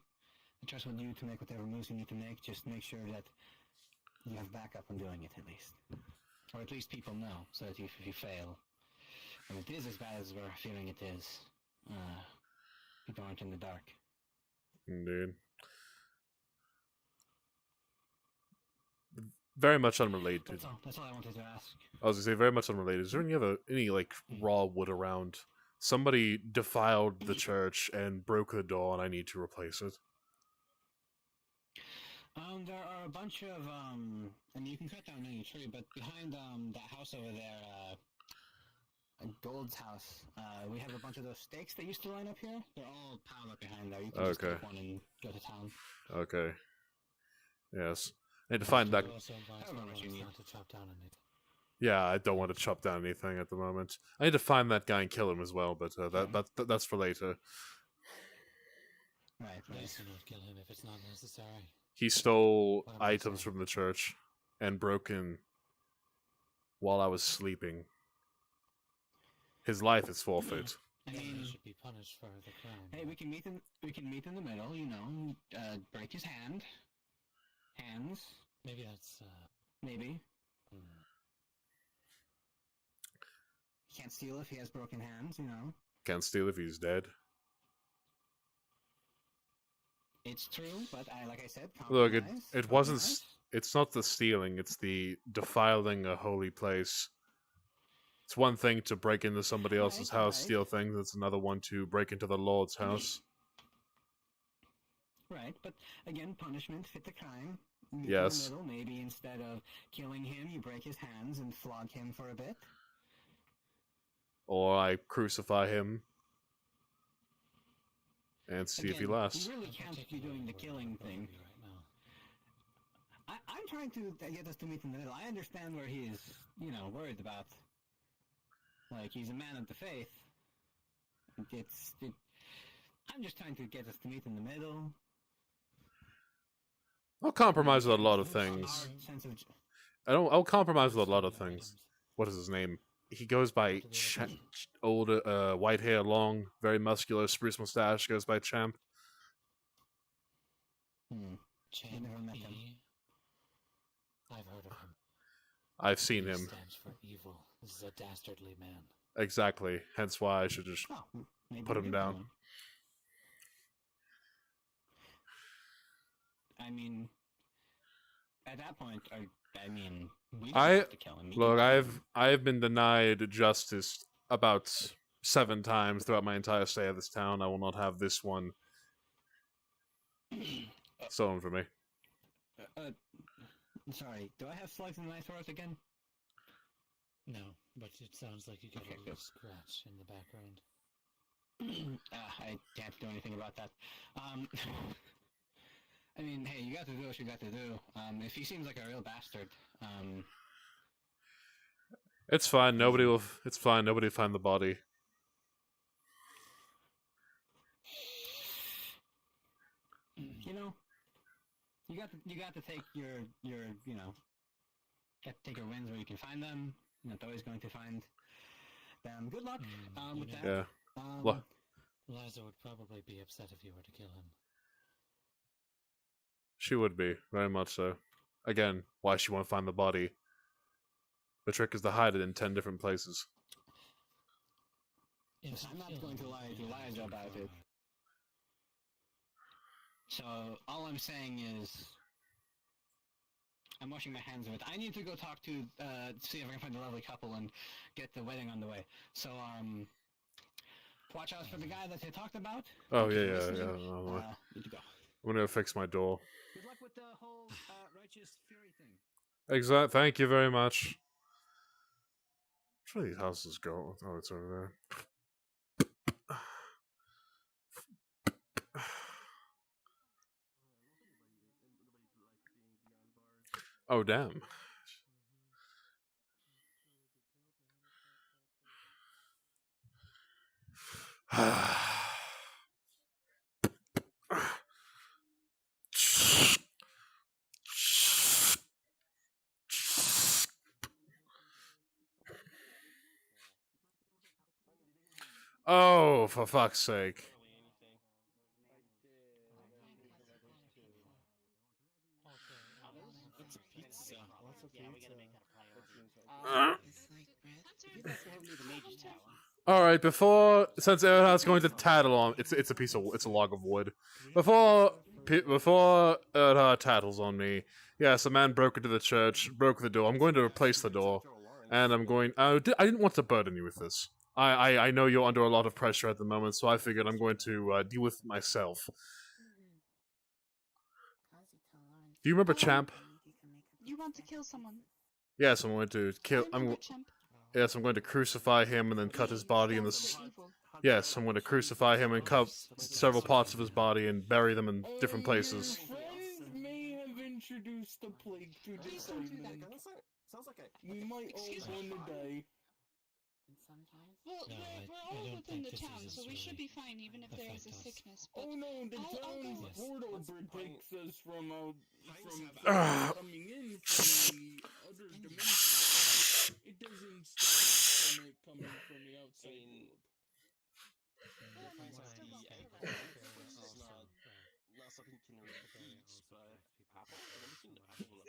I trust you to make whatever moves you need to make. Just make sure that you have backup on doing it at least, or at least people know, so that if you fail, and it is as bad as we're feeling it is, people aren't in the dark. Indeed. Very much unrelated. That's all I wanted to ask. I was gonna say very much unrelated. Is there any like raw wood around? Somebody defiled the church and broke the door, and I need to replace it. There are a bunch of I mean, you can cut down any tree, but behind that house over there, Gold's house, we have a bunch of those stakes that used to line up here. They're all piled up behind there. You can just take one and go to town. Okay. Yes. I need to find that. Also advise Lawrence not to chop down anything. Yeah, I don't want to chop down anything at the moment. I need to find that guy and kill him as well, but that's for later. Right. Best to not kill him if it's not necessary. He stole items from the church and broke in while I was sleeping. His life is forfeit. I mean, he should be punished for the crime. Hey, we can meet in the middle. You know, break his hands. Maybe that's maybe. He can't steal if he has broken hands. You know. Can't steal if he's dead. It's true, but like I said, Look, it wasn't. It's not the stealing. It's the defiling a holy place. It's one thing to break into somebody else's house, steal things. It's another one to break into the Lord's house. Right, but again, punishment fit the crime. Meet Yes. in the middle. Maybe instead of killing him, you break his hands and flog him for a bit. Or I crucify him and see if he lasts. You really can't be doing the killing thing. I'm trying to get us to meet in the middle. I understand where he is, worried about. Like, he's a man of the faith. I'm just trying to get us to meet in the middle. I'll compromise with a lot of things. I'll compromise with a lot of things. What is his name? He goes by old, white hair, long, very muscular, spruce mustache. Goes by Champ. Champ. Never met him. I've heard of him. I've seen He him. stands for evil. This is a dastardly man. Exactly. Hence why I should just put him down. I mean, at that point, we just I have to kill him. look. I've been denied justice about 7 times throughout my entire stay at this town. I will not have this one stolen from me. Sorry, do I have slugs in my throat again? No, but it sounds like you got a little scratch in the background. I can't do anything about that. I mean, hey, you got to do what you got to do. If he seems like a real bastard, It's fine. Nobody will. It's fine. Nobody will find the body. you got to take your got to take your wins where you can find them. You're not always going to find them. Good luck with that. Yeah. Liza would probably be upset if you were to kill him. She would be, very much so. Again, why she won't find the body. The trick is to hide it in 10 different places. Yes, I'm not going to lie to Liza about it. So, all I'm saying is, I'm washing my hands of it. I need to go talk to, see if I can find a lovely couple and get the wedding on the way. So, watch out for the guy that they talked about. Oh, yeah. Need to go. I'm gonna fix my door. Good luck with the whole righteous fury thing. Thank you very much. Where do these houses go? Oh, it's over there. Oh, damn. Oh, for fuck's sake. That's a pizza. Lots of Yeah, we gotta pizza. make that a priority. It's like bread. If you'd like to help me the Mage's Tower. All right, before since Erhard's going to tattle on, it's a log of wood. Before Erhard tattles on me, yes, a man broke into the church, broke the door. I'm going to replace the door, and I'm going. I didn't want to burden you with this. I know you're under a lot of pressure at the moment, so I figured I'm going to deal with it myself. Do you remember Champ? You want to kill someone? Yes, I'm going to kill. Yes, I'm going to crucify him and then cut his body in the. Yes, I'm going to crucify him and cut several parts of his body and bury them in different places. Friends may have introduced the plague to discernment. Sounds like a. We might all want to die. Well, No, we're all I don't within think the this town, is so we should really be fine even if there is a affect us. sickness. But Oh no, the I'll town's go. portal protects us from Ah. coming in from the other dimension. It doesn't stop us from it coming from the outside world. Not something you can really eat, but apple? I've never seen an apple.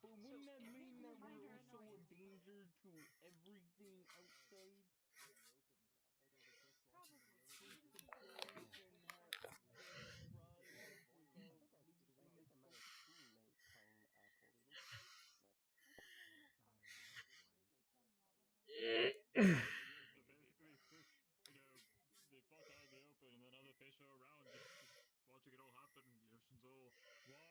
But wouldn't that mean that we're also a danger to everything outside? They fuck out in the open, and then other fish are around just watching it all happen. The ocean's all wide and free, and then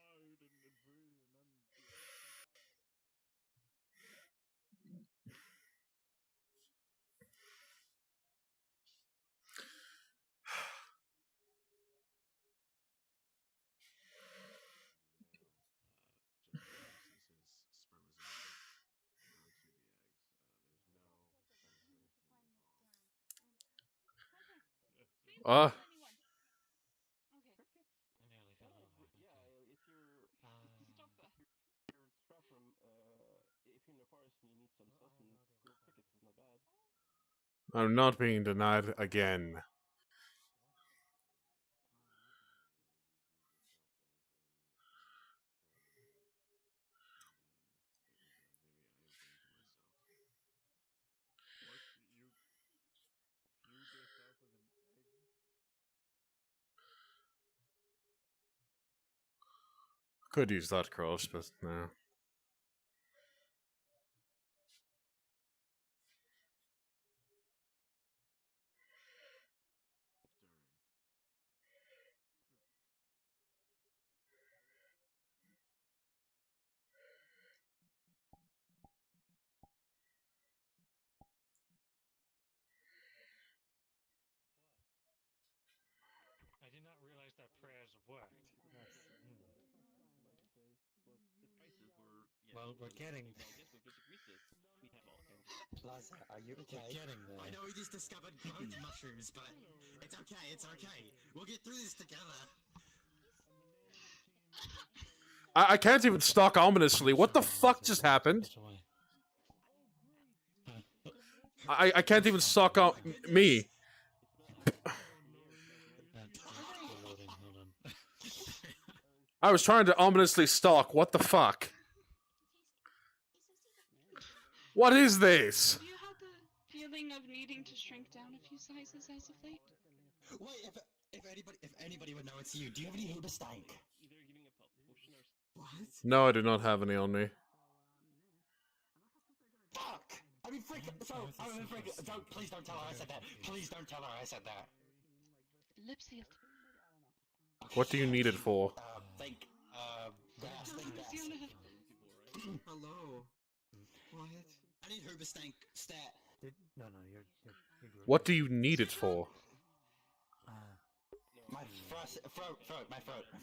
Ah. If you're in the forest and you need some sustenance, crickets is not bad. I'm not being denied again. Could use that cross, but no. I did not realize that prayers worked. That's. Well, we're getting. Plaza, are you okay? We're getting there. I know we just discovered growth mushrooms, but it's okay, it's okay. We'll get through this together. I can't even stalk ominously. What the fuck just happened? I can't even stalk me. I was trying to ominously stalk. What the fuck? What is this? Have you had the feeling of needing to shrink down a few sizes as of late? Wait, if anybody would know it's you, do you have any Hoobastank? What? No, I do not have any on me. Fuck! I mean, please don't tell her I said that. Please don't tell her I said that. Lip sealed. What do you need it for? Gas. Hello. What? I need Hoobastank stat. No, you're good. What do you need it for? My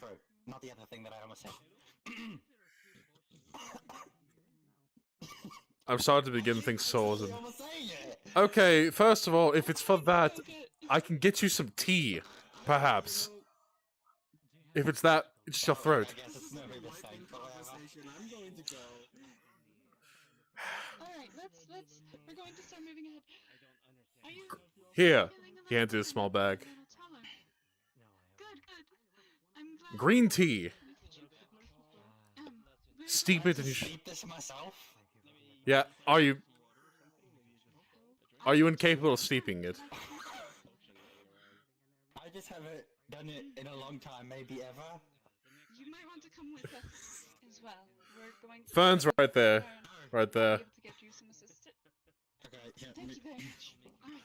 throat. Not the other thing that I almost said. I'm starting to begin to think sores. Okay, first of all, if it's for that, I can get you some tea, perhaps. If it's that, it's your throat. I guess it's no big mistake, but whatever. I'm going to go. Alright, we're going to start moving ahead. Are you Here, feeling a he little handed a better? small bag. A little taller? Good. I'm glad. Green tea. Let me touch you. We're Steep it in your. Steep this myself? Yeah. Are you incapable of steeping it? I just haven't done it in a long time, maybe ever. You might want to come with us as well. We're going to Fern's right there. Right there. be able to get you some assistance. Okay, yeah. Thank you very much. Alright.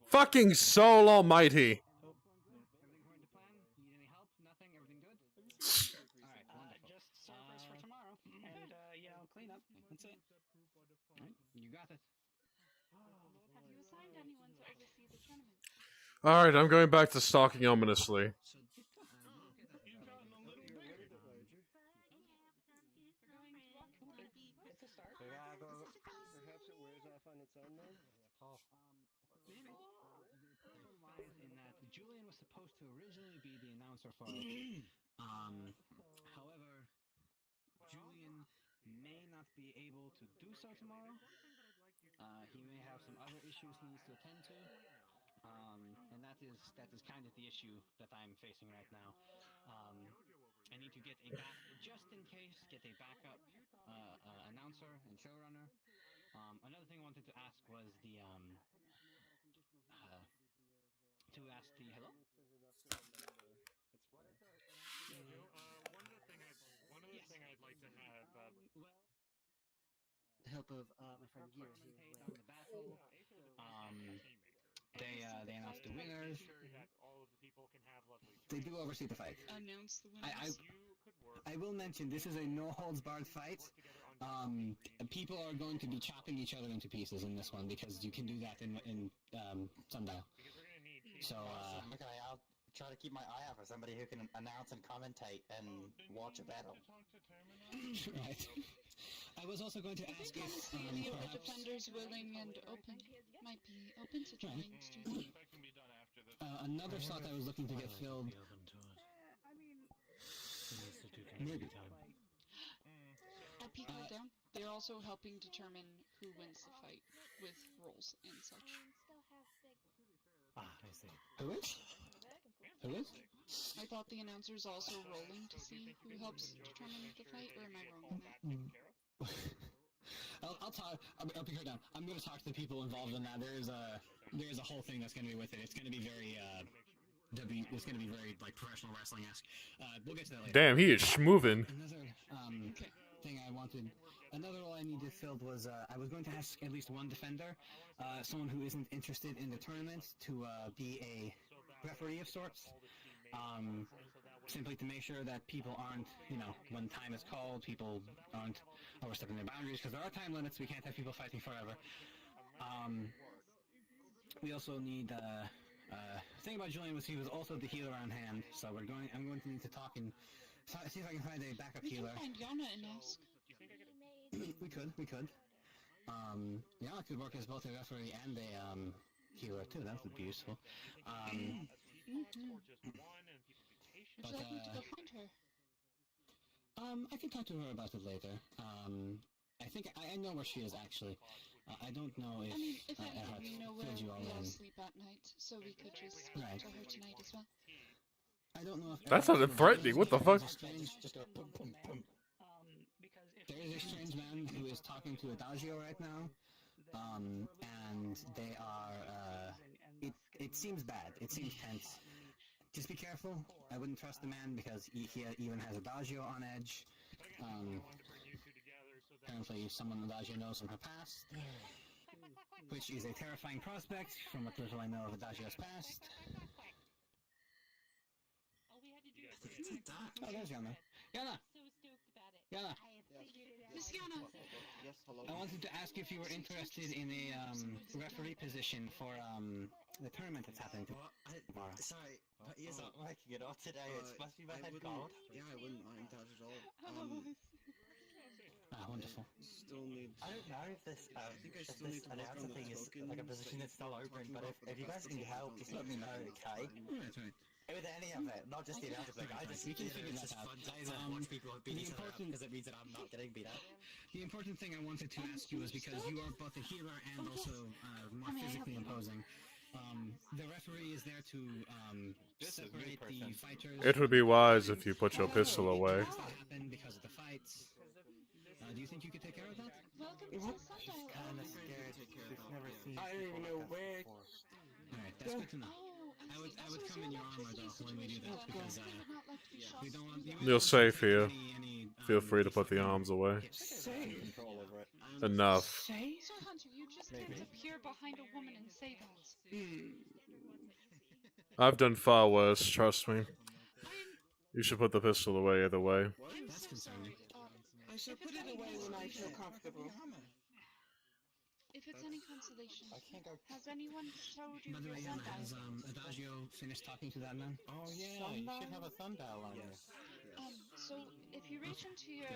Fucking Soul Almighty. Just surface for tomorrow, and clean up. That's it. Right, you got it. Have you assigned anyone to oversee the tournament? Alright, I'm going back to stalking ominously. Perhaps it wears off on its own then? Maybe. Problem lies in that Julian was supposed to originally be the announcer for it. However, Julian may not be able to do so tomorrow. He may have some other issues he needs to attend to. And that is kind of the issue that I'm facing right now. I need to get just in case, get a backup announcer and showrunner. Another thing I wanted to ask was hello? One other thing I'd like to have. The help of my friend Gears on the battle. They announced the winners. They do oversee the fight. Announce the winners. I will mention this is a no holds barred fight. People are going to be chopping each other into pieces in this one because you can do that in Sundial. So okay, I'll try to keep my eye out for somebody who can announce and commentate and watch a battle. Right. I was also going to ask if the defenders willing and open might be open to trying to do that. another slot I was looking to get filled. Maybe. Are people down? They're also helping determine who wins the fight with roles and such. I see. Who is? Who is? I thought the announcer's also rolling to see who helps determine the fight, or am I wrong on that? I'll talk. I'll be heard down. I'm going to talk to the people involved in that. There's a whole thing that's going to be with it. It's going to be very it's going to be very like professional wrestling-esque. We'll get to that later. Damn, he is schmovin'. Another thing I wanted. Another role I needed filled was I was going to ask at least one defender, someone who isn't interested in the tournament, to be a referee of sorts. Simply to make sure that people aren't, when time is called, people aren't overstepping their boundaries, because there are time limits. We can't have people fighting forever. We also need, the thing about Julian was he was also the healer on hand, so I'm going to need to talk and see if I can find a backup healer. We can find Yana and ask. we could. Yana could work as both a referee and a healer too. That would be useful. Would you like me to go find her? I can talk to her about it later. I think I know where she is actually. I don't know if. I mean, if anything, we know where you all we all in. sleep at night, so we could just speak to her tonight as well. I don't know if That sounded threatening. What the fuck? Just go boom, boom, boom. There is a strange man who is talking to Adagio right now, and they are. It seems bad. It seems tense. Just be careful. I wouldn't trust the man because he even has Adagio on edge. Apparently, someone Adagio knows from her past, which is a terrifying prospect from what little I know of Adagio's past. Oh, there's Yana. Yana! Yana! Miss Yana! Yes, hello. I wanted to ask you if you were interested in a referee position for the tournament that's happening tomorrow. Sorry, my ears aren't working at all today. It must be my head cold. Yeah, I wouldn't mind that at all. Wonderful. Still need. I don't know if this I think I still need to work on the thing is tokens like a position that's still open, but if you guys need help, just let me know, okay? That's right. With any of it, not just the announcer thing. I just We can figure it's that just out. fun to watch people beat each other up because it means that I'm not getting beat up. The important thing I wanted to ask you is because you are both a healer and also more physically imposing. The referee is there to separate the fighters. It would be wise if you put your pistol away. Because of the fights. Do you think you could take care of that? Welcome to Sundial. Kinda scared. She's never seen I don't even know where. Alright, that's good to know. I would come in your armor though when we do that because we don't want. You're safe here. Feel free to put the arms away. Control over it. Enough. Sir Hunter, you just can't appear behind a woman and say that. I've done far worse, trust me. You should put the pistol away either way. That's concerning. I shall put it away when I feel comfortable. If it's any consolation, has anyone showed you By the your way, Yana, sundial? has Adagio finished talking to that man? Oh yeah, you should have a sundial on you. So if you reach into your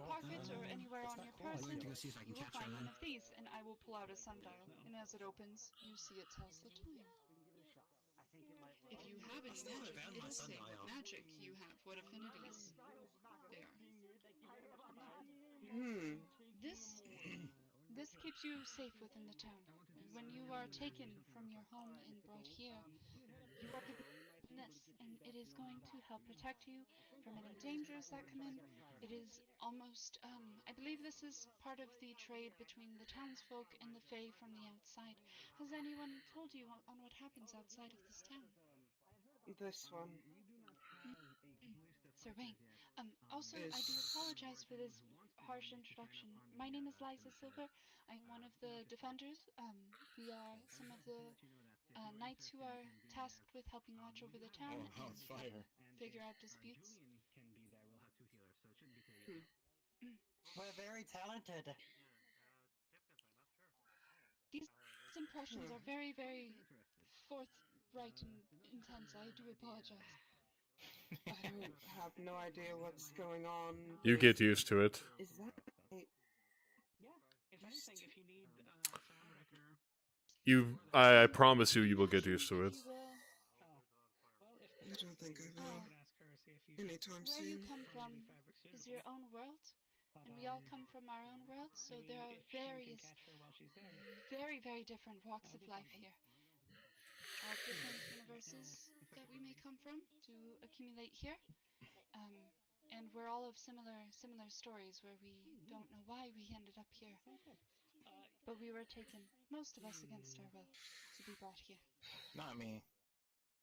pocket or anywhere on your person, I'm going to go see if I can you will catch her find then. one of these, and I will pull out a sundial. And as it opens, you see it tells the time. If you have any magic, it'll say what magic you have, what affinities they are. This keeps you safe within the town. When you are taken from your home and brought here, you are given this, and it is going to help protect you from any dangers that come in. It is almost, I believe this is part of the trade between the townsfolk and the Fae from the outside. Has anyone told you on what happens outside of this town? This one. Sir Wayne. Also, I do apologize for this harsh introduction. My name is Liza Silver. I'm one of the defenders. We are some of the knights who are tasked with helping watch over the town and figure out disputes. We're very talented. These impressions are very, very forthright and intense. I do apologize. I don't have no idea what's going on. You get used to it. Is that right? Yeah. If anything, if you need sound wrecker. I promise you will get used to it. I don't think I will. Anytime soon. Where you come from is your own world, and we all come from our own world, so there are various, very, very different walks of life here. All different universes that we may come from to accumulate here. And we're all of similar stories where we don't know why we ended up here. But we were taken, most of us against our will, to be brought here. Not me.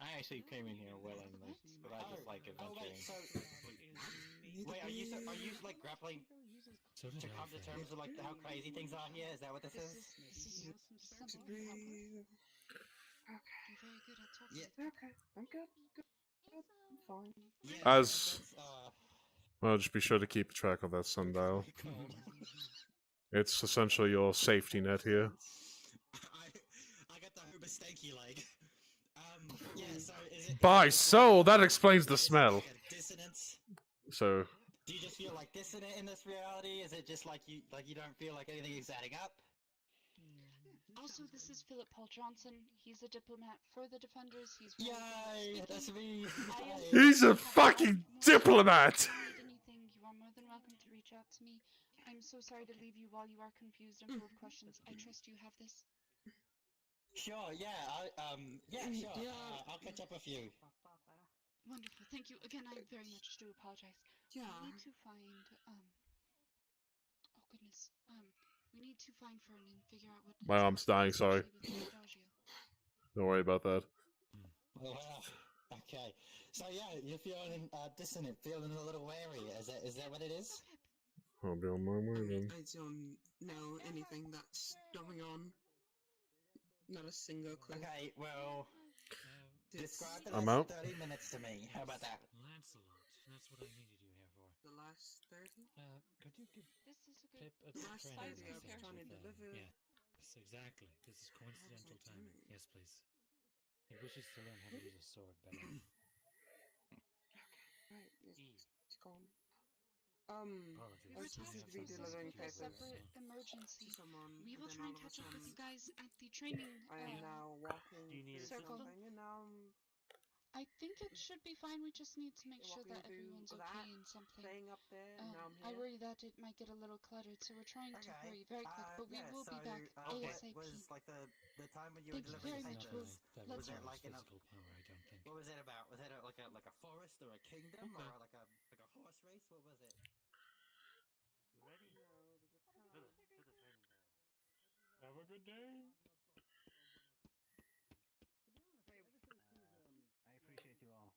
I actually came in here willingly, but I just like adventuring. Wait, are you like grappling to come to terms with like how crazy things are here? Is that what this is? This is something you Okay. You're very good at talking. Yeah. Okay. I'm good. I'm fine. As well, just be sure to keep track of that sundial. It's essentially your safety net here. I got the Hooba stanky leg. Yeah, so is it... By soul, that explains the smell. Dissonance? So... Do you just feel like dissonant in this reality? Is it just like you don't feel like anything is adding up? Also, this is Philip Paul Johnson. He's a diplomat for the Defenders. He's Yay, that's me. He's a fucking diplomat! If you need anything, you are more than welcome to reach out to me. I'm so sorry to leave you while you are confused and full of questions. I trust you have this. Sure, yeah, sure. I'll catch up with you. Wonderful, thank you. Again, I very much do apologize. Yeah. We need to find, oh goodness, we need to find Fern and figure out what... My arm's dying, sorry. Don't worry about that. Well, okay. So yeah, you're feeling dissonant, feeling a little wary. Is that what it is? I'll be on my way then. I don't know anything that's going on. Not a single clue. Okay, well, describe the I'm next out. 30 minutes to me. How about that? Lancelot, that's what I needed you here for. The last 30? Could you give This is a Pip good a Last training 30 I was session trying to with, deliver. yeah, yes, exactly. This is coincidental timing. timing. Yes, please. He wishes to learn how to use a sword better. Right, it's gone. Apologies. I was We were supposed to talking be about this delivering with a papers separate emergency. to someone, We but will then try all and of a catch up with sudden you guys at the training I am now walking Do you need through circle. something, and now I'm I think it should be fine. We just need to make sure walking that through everyone's that okay and something. thing up there, and now I'm I here. worry that it might get a little cluttered, so we're trying to hurry very quick. But we Yeah, will so, be back ASAP. was like the time when you were Thank you delivering very much, papers? Will. That Was it requires like in a physical power, I don't think. what was it about? Was it like a forest or a kingdom or like a horse race? What was it? You ready? No, there's a To the training ground. Have a good day. I appreciate you all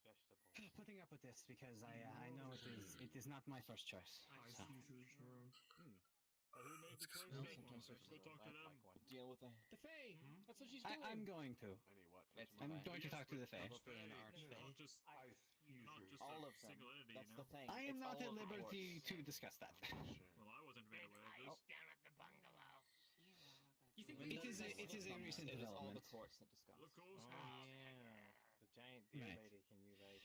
Vegetable. putting up with this because I know it is not my first choice. So. Who made the choice? Well, sometimes we Go talk to them. deal with The Fae! That's what she's doing! I'm going to. I'm going to talk to the Fae. Probably an archfey. Not just all a of them. single entity, That's you the know? thing. I am It's not all at of the liberty courts. to discuss that. Well, I wasn't made aware of this. Down at the bungalow. You think It is a recent It is all development. the courts that discuss. Look who's Oh yeah, the giant beer Right. lady. Can you like?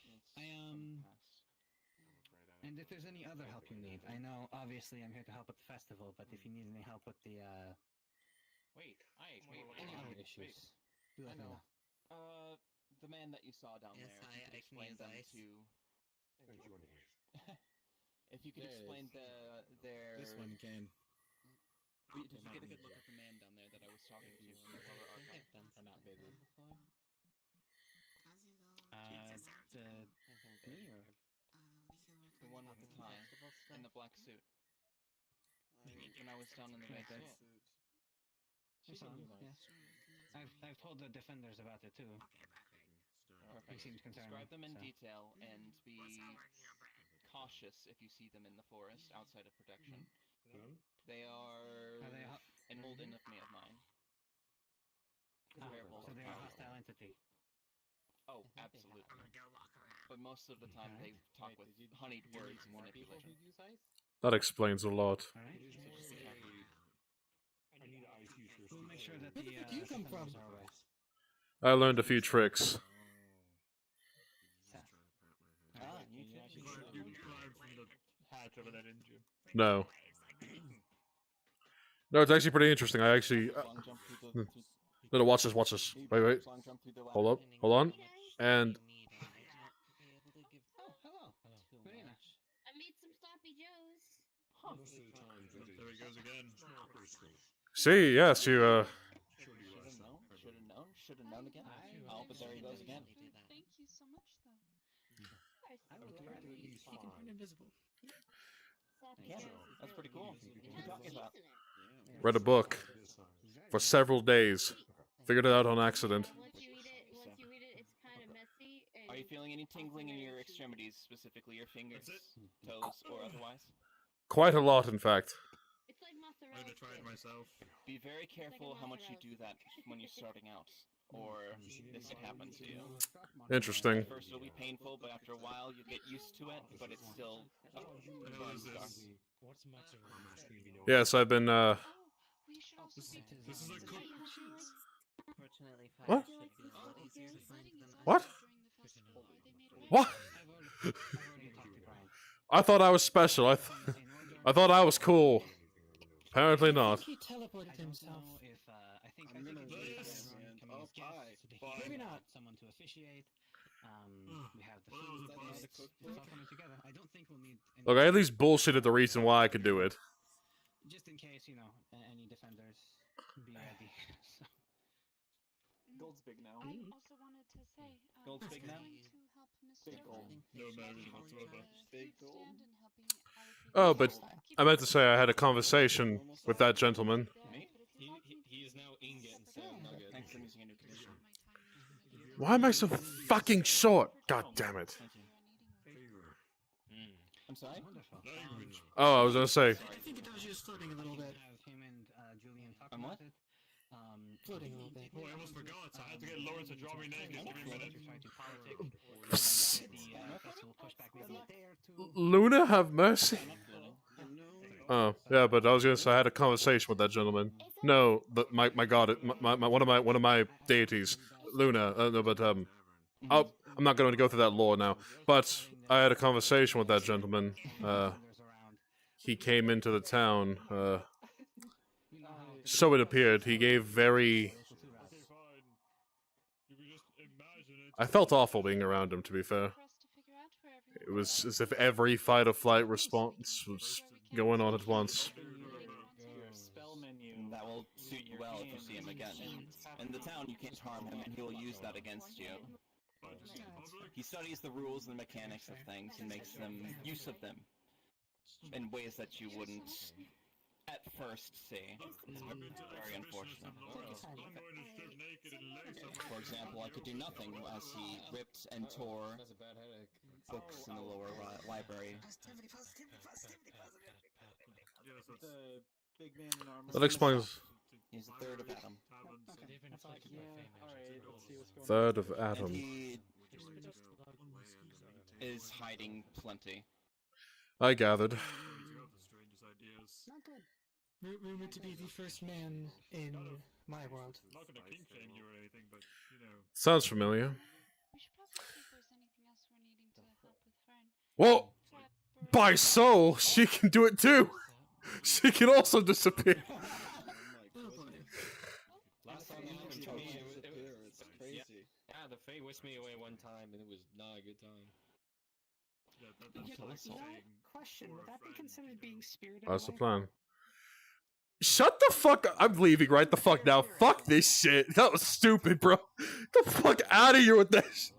And if there's any other help you need, I know obviously I'm here to help with the festival, but if you need any help with the Wait, any other issues, do let me know. The man that you saw down Yes, there. I If you can could explain use them ice. to. If you could explain their. This one can. Did you get a good look at the man down there that I was talking to in the lower archive? Or not busy? The one with the tie and the black suit. When I was down in the basement. I saw him, yes. I've told the defenders about it too. He seems concerned. Describe them in so. detail and be cautious if you see them in the forest outside of protection. They are an old enemy of mine. So they're a hostile entity. Oh, absolutely. But most of the time they talk with honeyed words and manipulation. That explains a lot. We'll make sure that Where the fuck do you come from? defenders are aware. I learned a few tricks. You climbed from the hatch over there, didn't you? No. No, it's actually pretty interesting. I actually... No, watch this, watch this. Wait. Hold up, hold on. And... Oh, hello. Very nice. I made some sloppy joes. There he goes again. See, yes, you, Should have known again. Oh, but there he goes again. Thank you so much, though. I will gladly he can turn invisible. Yeah, that's pretty cool. What are you talking about? read a book for several days. Figured it out on accident. Once you read it, it's kind of messy. Are you feeling any tingling in your extremities, specifically your fingers, toes, or otherwise? Quite a lot, in fact. It's like mozzarella. I'm gonna try it myself. Be very careful how much you do that when you're starting out, or this could happen to you. Interesting. At first it'll be painful, but after a while you get used to it, but it's still a burn scar. What's mozzarella? Yes, I've been, This is a cook. Fortunately, What? fire should be a lot easier to find than What? ice. What? I thought I was special. I thought I was cool. Apparently not. He teleported himself. I think everyone coming as guests. Maybe not someone to officiate. We have the food. It's all coming together. I don't think we'll need. Look, I at least bullshitted the reason why I could do it. Just in case, any defenders be ready. So. Gold's big now. I also wanted to say, Gold's big now. going to help Mr. Big gold. No memory whatsoever. Big gold. Oh, but I meant to say I had a conversation with that gentleman. Me? He is now Ingot instead of Nugget. Thanks for using a new condition. Why am I so fucking short? God damn it. I'm sorry? Oh, I was gonna say. I think it was just flirting a little bit. Have him and Julian talk I'm about what? it. floating a little bit. Oh, I almost forgot. I had to get Lauren to draw me naked. Give me a minute. Luna, have mercy. Oh yeah, but I was gonna say I had a conversation with that gentleman. No, my god, one of my deities, Luna. No, but oh, I'm not going to go through that lore now. But I had a conversation with that gentleman. He came into the town. So it appeared. He gave very. I felt awful being around him, to be fair. It was as if every fight or flight response was going on at once. Spell menu. That will suit you well if you see him again. In the town, you can't harm him, and he will use that against you. He studies the rules and the mechanics of things and makes them use of them in ways that you wouldn't at first see. It's very unfortunate. For example, I could do nothing as he ripped and tore books in the lower library. The big man in armor. That explains. He's a third of Adam. Third of Adam. And he is hiding plenty. I gathered. Not good. Rumored to be the first man in my world. I'm not gonna kink shame you or anything, but you know. Sounds familiar. We should probably see if there's anything else we're needing to help with Fern. Well, by soul, she can do it too. She can also disappear. Last time it happened to me, it's crazy. Yeah, the Fae whisked me away one time, and it was not a good time. Question: would that be considered being spirited? That's the plan. Shut the fuck up. I'm leaving right the fuck now. Fuck this shit. That was stupid, bro. Get the fuck out of here with this.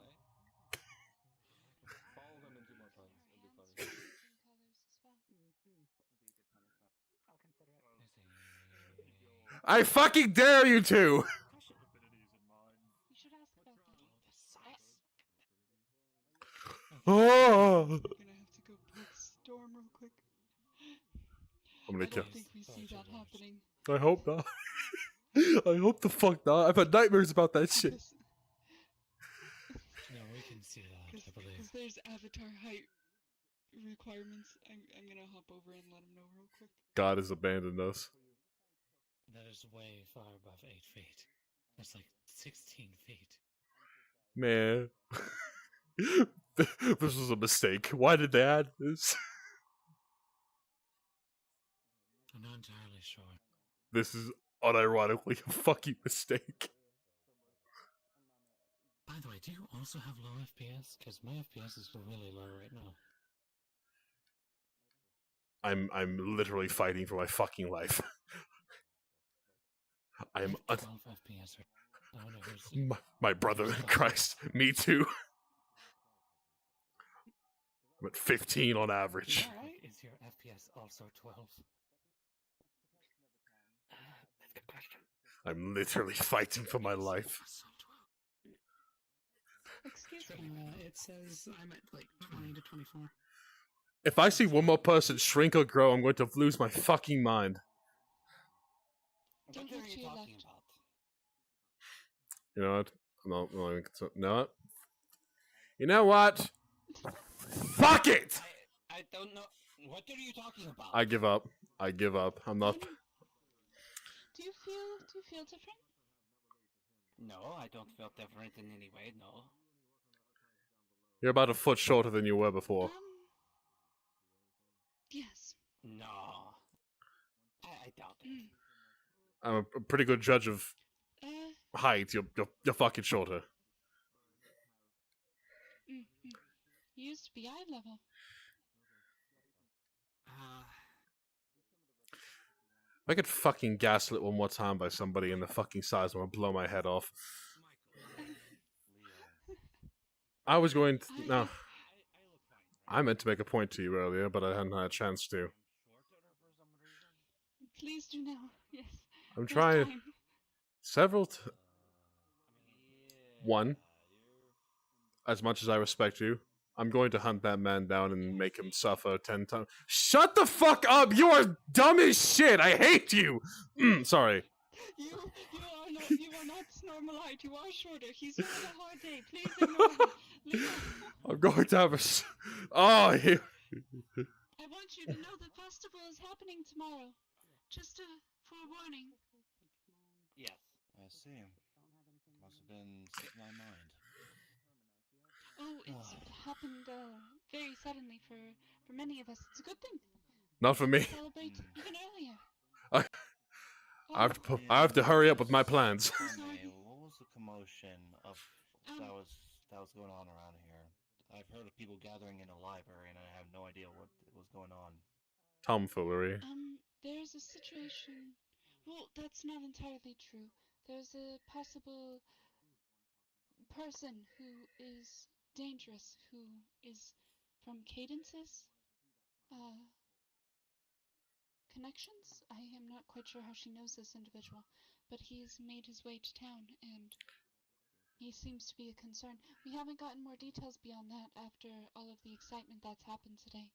I fucking dare you to. You should ask about that. Oh. I'm gonna have to go poke Storm real quick. I'm gonna kill. I don't think we see that happening. I hope not. I hope the fuck not. I've had nightmares about that shit. No, we can see that, I believe. Because there's avatar height requirements. I'm gonna hop over and let him know real quick. God has abandoned us. That is way far above 8 feet. That's like 16 feet. Man. This was a mistake. Why did they add this? I'm not entirely sure. This is unironically a fucking mistake. By the way, do you also have low FPS? Because my FPS is really low right now. I'm literally fighting for my fucking life. I'm 12 FPS. my brother in Christ. Me too. I'm at 15 on average. Is your FPS also 12? That's a good question. I'm literally fighting for my life. Excuse me. It says I'm at like 20 to 24. If I see one more person shrink or grow, I'm going to lose my fucking mind. Don't look to your left. You know what? No. You know what? Fuck it! I don't know. What are you talking about? I give up. I'm not. Do you feel different? No, I don't feel different in any way, no. You're about a foot shorter than you were before. Yes. No. I doubt it. I'm a pretty good judge of height. You're fucking shorter. You used to be eye level. If I get fucking gaslit one more time by somebody in the fucking size, I'm gonna blow my head off. I was going to... No. I meant to make a point to you earlier, but I hadn't had a chance to. Please do now. Yes. I'm trying... Time. Several... One. As much as I respect you, I'm going to hunt that man down and make him suffer 10 times. Shut the fuck up! You are dumb as shit! I hate you! Sorry. You are not You are not Snormalite. You are shorter. He's having a hard day. Please ignore him. Leave him alone. I'm going to have a. Oh, he... I want you to know the festival is happening tomorrow. Just a forewarning. Yes. I see. Must have been slipping my mind. Oh, it's happened very suddenly for many of us. It's a good thing. Not for me. Celebrate even earlier. I have to hurry up with my plans. What was the commotion of that was going on around here? I've heard of people gathering in a library, and I have no idea what was going on. Tomfoolery. There's a situation. Well, that's not entirely true. There's a possible person who is dangerous, who is from Cadence's connections. I am not quite sure how she knows this individual, but he's made his way to town, and he seems to be a concern. We haven't gotten more details beyond that after all of the excitement that's happened today,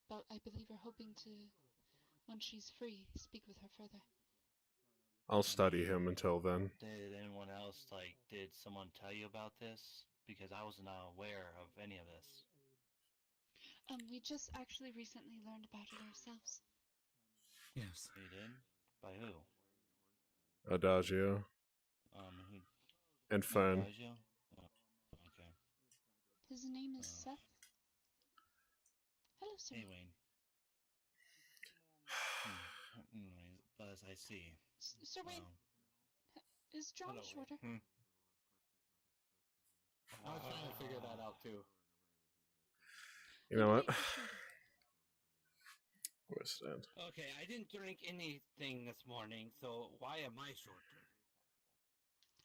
but I believe we're hoping to, once she's free, speak with her further. I'll study him until then. Did anyone else, did someone tell you about this? Because I was not aware of any of this. We just actually recently learned about it ourselves. Yes. You did? By who? Adagio. Who? And Fern. Adagio? Oh, okay. His name is Seth. Hello, sir. Hey, Wayne. But I see. Sir Wayne, is John shorter? I was trying to figure that out too. You know what? Where's that? Okay, I didn't drink anything this morning, so why am I shorter?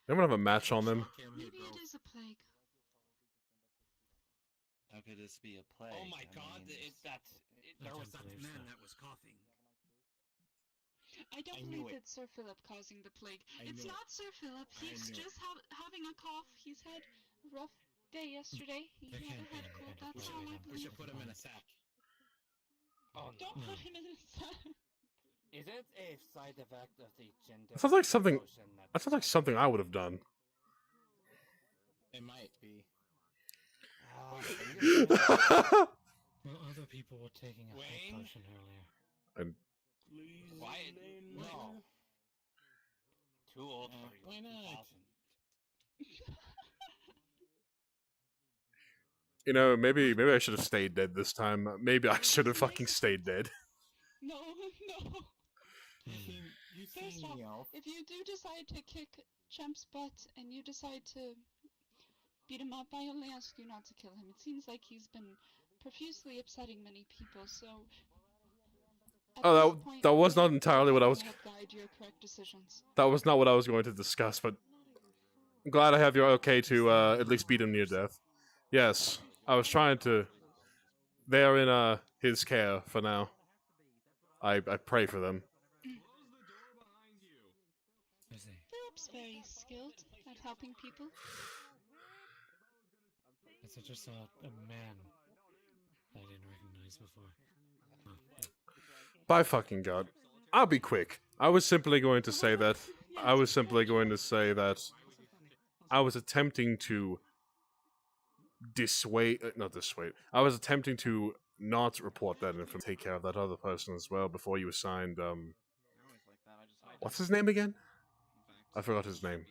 Anyone have a match on them? Maybe it is a plague. How could this be a plague? Oh my God! There was that man that was coughing. I don't believe it's Sir Philip causing the plague. It's not Sir Philip. He's just having a cough. He's had a rough day yesterday. He never had a cold. That's all I believe. We should put him in a sack. Oh no! Don't put him in a sack. Is it a side effect of the gender? That sounds like something. That sounds like something I would have done. It might be. Well, other people were taking a health potion earlier. Why? No. Too old for you. Why not? You know, maybe I should have stayed dead this time. Maybe I should have fucking stayed dead. No. First off, if you do decide to kick Champ's butt and you decide to beat him up, I only ask you not to kill him. It seems like he's been profusely upsetting many people, so... Oh, that was not entirely what I was... Guide your correct decisions. That was not what I was going to discuss, but... I'm glad I have your okay to at least beat him near death. Yes, I was trying to... They are in his care for now. I pray for them. Philip's very skilled at helping people. I just saw a man that I didn't recognize before. By fucking God. I'll be quick. I was simply going to say that... I was attempting to dissuade... not dissuade. I was attempting to not report that and take care of that other person as well before you assigned, what's his name again? I forgot his name.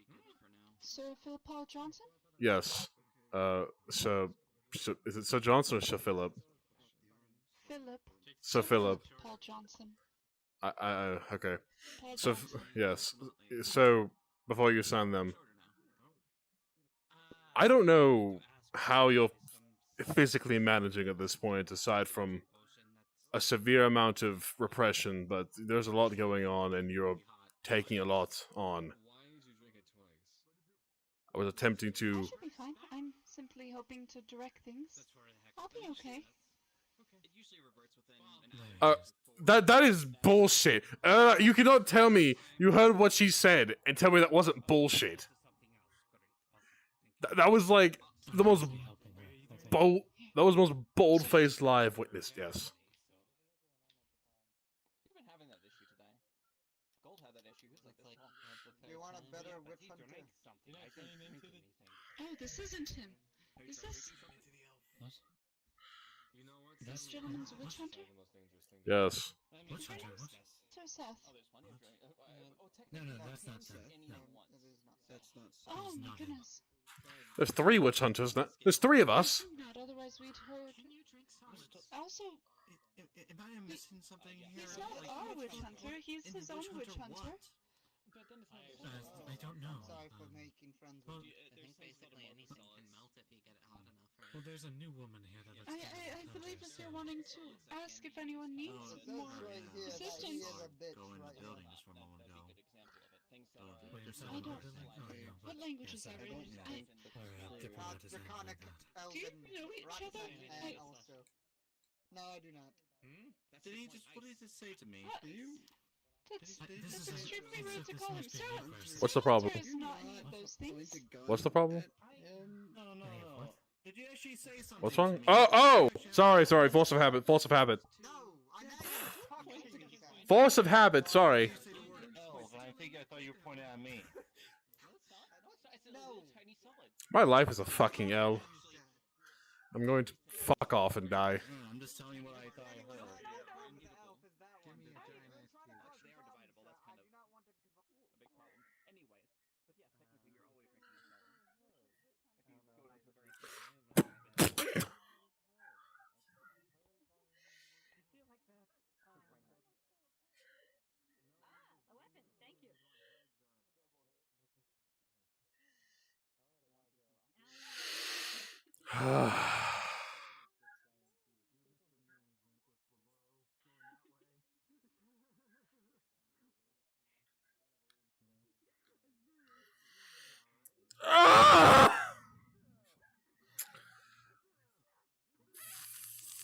Sir Philip Paul Johnson? Yes. Is it Sir Johnson or Sir Philip? Philip. Sir Philip. Paul Johnson. Okay. Paul So, Johnson. yes. So, before you assign them, I don't know how you're physically managing at this point, aside from a severe amount of repression, but there's a lot going on, and you're taking a lot on. I was attempting I to... should be fine. I'm simply hoping to direct things. I'll be okay. That is bullshit. You cannot tell me you heard what she said and tell me that wasn't bullshit. That was like the most bold... That was the most bold-faced lie I've witnessed, yes. Gold had that issue. He was like this small. Do you want a better witch hunter? Oh, this isn't him. Is this? What? This gentleman's a witch hunter? Yes. Witch hunter? What? So Seth. Oh, there's plenty of drink. No, that's not Seth. No. That's not. Oh my not him. goodness. There's 3 witch hunters now. There's 3 of us. Not otherwise we'd heard. Also, Am I missing something here? he's not our witch hunter. He's his own witch hunter. I don't know. Sorry for making friends well, with you. I think basically anything can melt if you get it hot enough, right? Well, there's a new woman here that looks I believe that they're wanting to ask if anyone needs more assistance. Go in the building just for a moment ago. I don't. What languages are we? Draconic, Do you Elven, know each other? and also. No, I do not. Did he just? What did he say to me? What? That's extremely rude to call him sir. What's the problem? Sir is not any of those things. What's the problem? No. Did you actually say something? What's wrong? Oh! Sorry. Force of habit. Force of habit. Force of habit. Sorry. I thought you were pointing at me. My life is a fucking L. I'm going to fuck off and die. I'm just telling you what I thought I heard.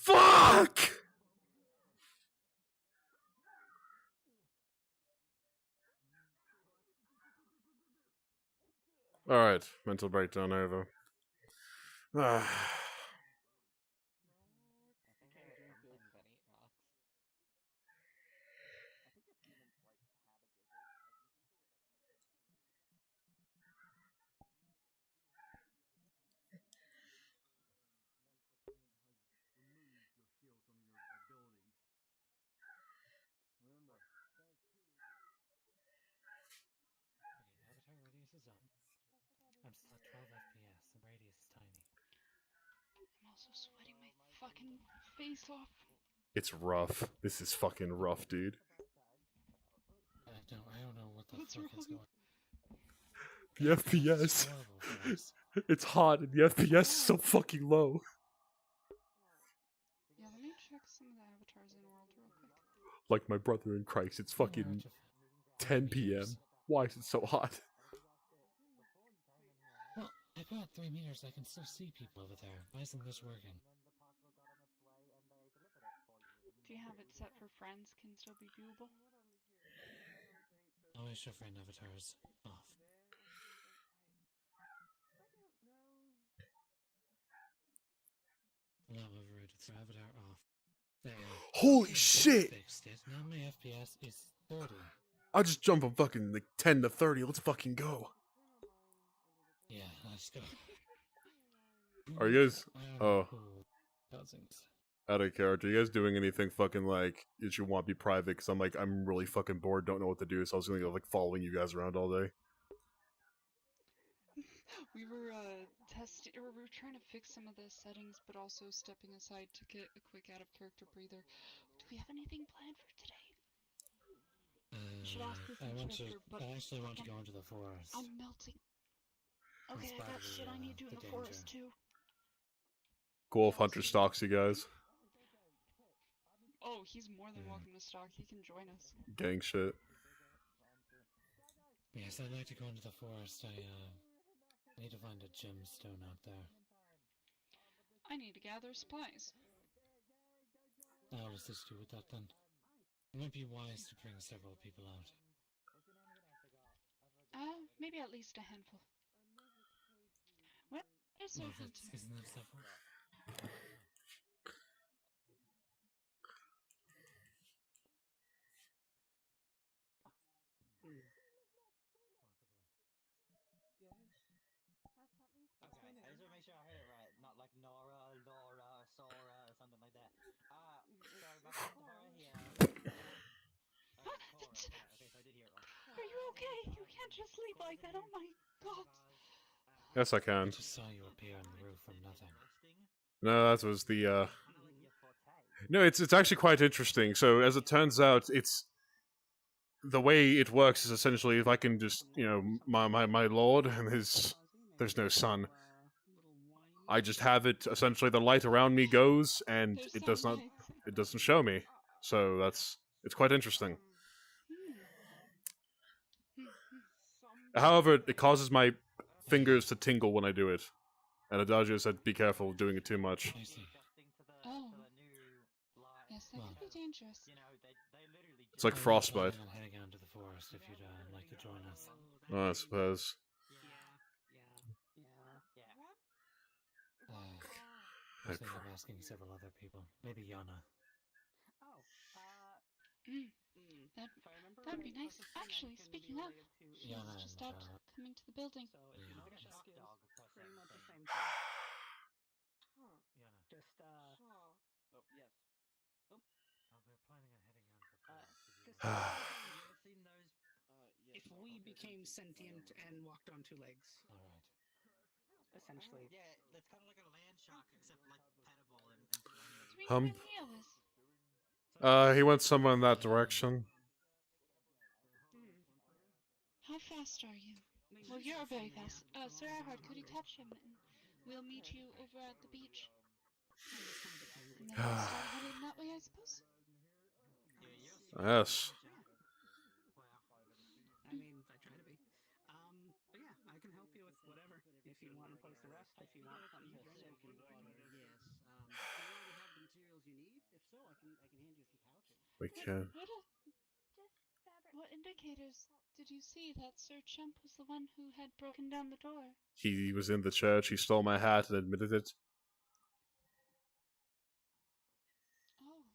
Fuck! Alright, mental breakdown over. Avatar radius is up. I'm still at 12 FPS. The radius is tiny. I'm also sweating my fucking face off. It's rough. This is fucking rough, dude. I don't know what the What's fuck is wrong? going. The FPS. It's hot and the FPS is so fucking low. Yeah, let me check some of the avatars in World real quick. Like my brother in Christ, it's fucking 10 PM. Why is it so hot? Well, I put out 3 meters. I can still see people over there. Why isn't this working? Do you have it set for friends can still be viewable? Always show friend avatars off. Allow overrated for avatar off. There you go. Holy shit! Fixed it. Now my FPS is 30. I'll just jump from fucking like 10 to 30. Let's fucking go. Yeah, let's go. Are you guys? Oh. Doesn't. Out of character. Are you guys doing anything fucking like that you want to be private? Because I'm really fucking bored, don't know what to do, so I was gonna go like following you guys around all day. We were testing, or we were trying to fix some of the settings, but also stepping aside to get a quick out of character breather. Do we have anything planned for today? Should ask this inspector, but I actually want to go into the forest. I'm melting. Okay, I got shit I need to do in the forest too. Cool if Hunter stalks you guys. Oh, he's more than welcome to stalk. He can join us. Gang shit. Yes, I'd like to go into the forest. I need to find a gemstone out there. I need to gather supplies. I'll assist you with that then. It might be wise to bring several people out. Maybe at least a handful. What is our hunter? Isn't that several? Are you okay? You can't just sleep like that. Oh my god. Yes, I can. I just saw you appear on the roof from nothing. No, that was the. No, it's actually quite interesting. So as it turns out, it's the way it works is essentially if I can just my lord and there's no sun. I just have it essentially the light around me goes and it doesn't show me. So it's quite interesting. However, it causes my fingers to tingle when I do it. And Adagio said be careful of doing it too much. Oh. Yes, that could be dangerous. It's like frostbite. I'm heading out into the forest if you'd like to join us. Oh, I suppose. I was thinking of asking several other people. Maybe Yana. That'd be nice. Actually, speaking of, she's Yana just and, stopped coming to the building. Pretty much the same thing. Just, oh, yes. Oh. We're planning on heading out into the forest. If we became sentient and walked on two legs. Alright. Essentially. Yeah, that's kind of like a land shark, except like petable and slimy. He went somewhere in that direction. How fast are you? Well, you're very fast. Sir Erhard, could you catch him and we'll meet you over at the beach? And then we'll start heading that way, I suppose? Yes. I mean, I try to be. But yeah, I can help you with whatever. If you want a place to rest, if you want something to drink. Yes. Do you already have the materials you need? If so, I can hand you some pouches. We can. What indicators did you see that Sir Chump was the one who had broken down the door? He was in the church, he stole my hat and admitted it. Oh.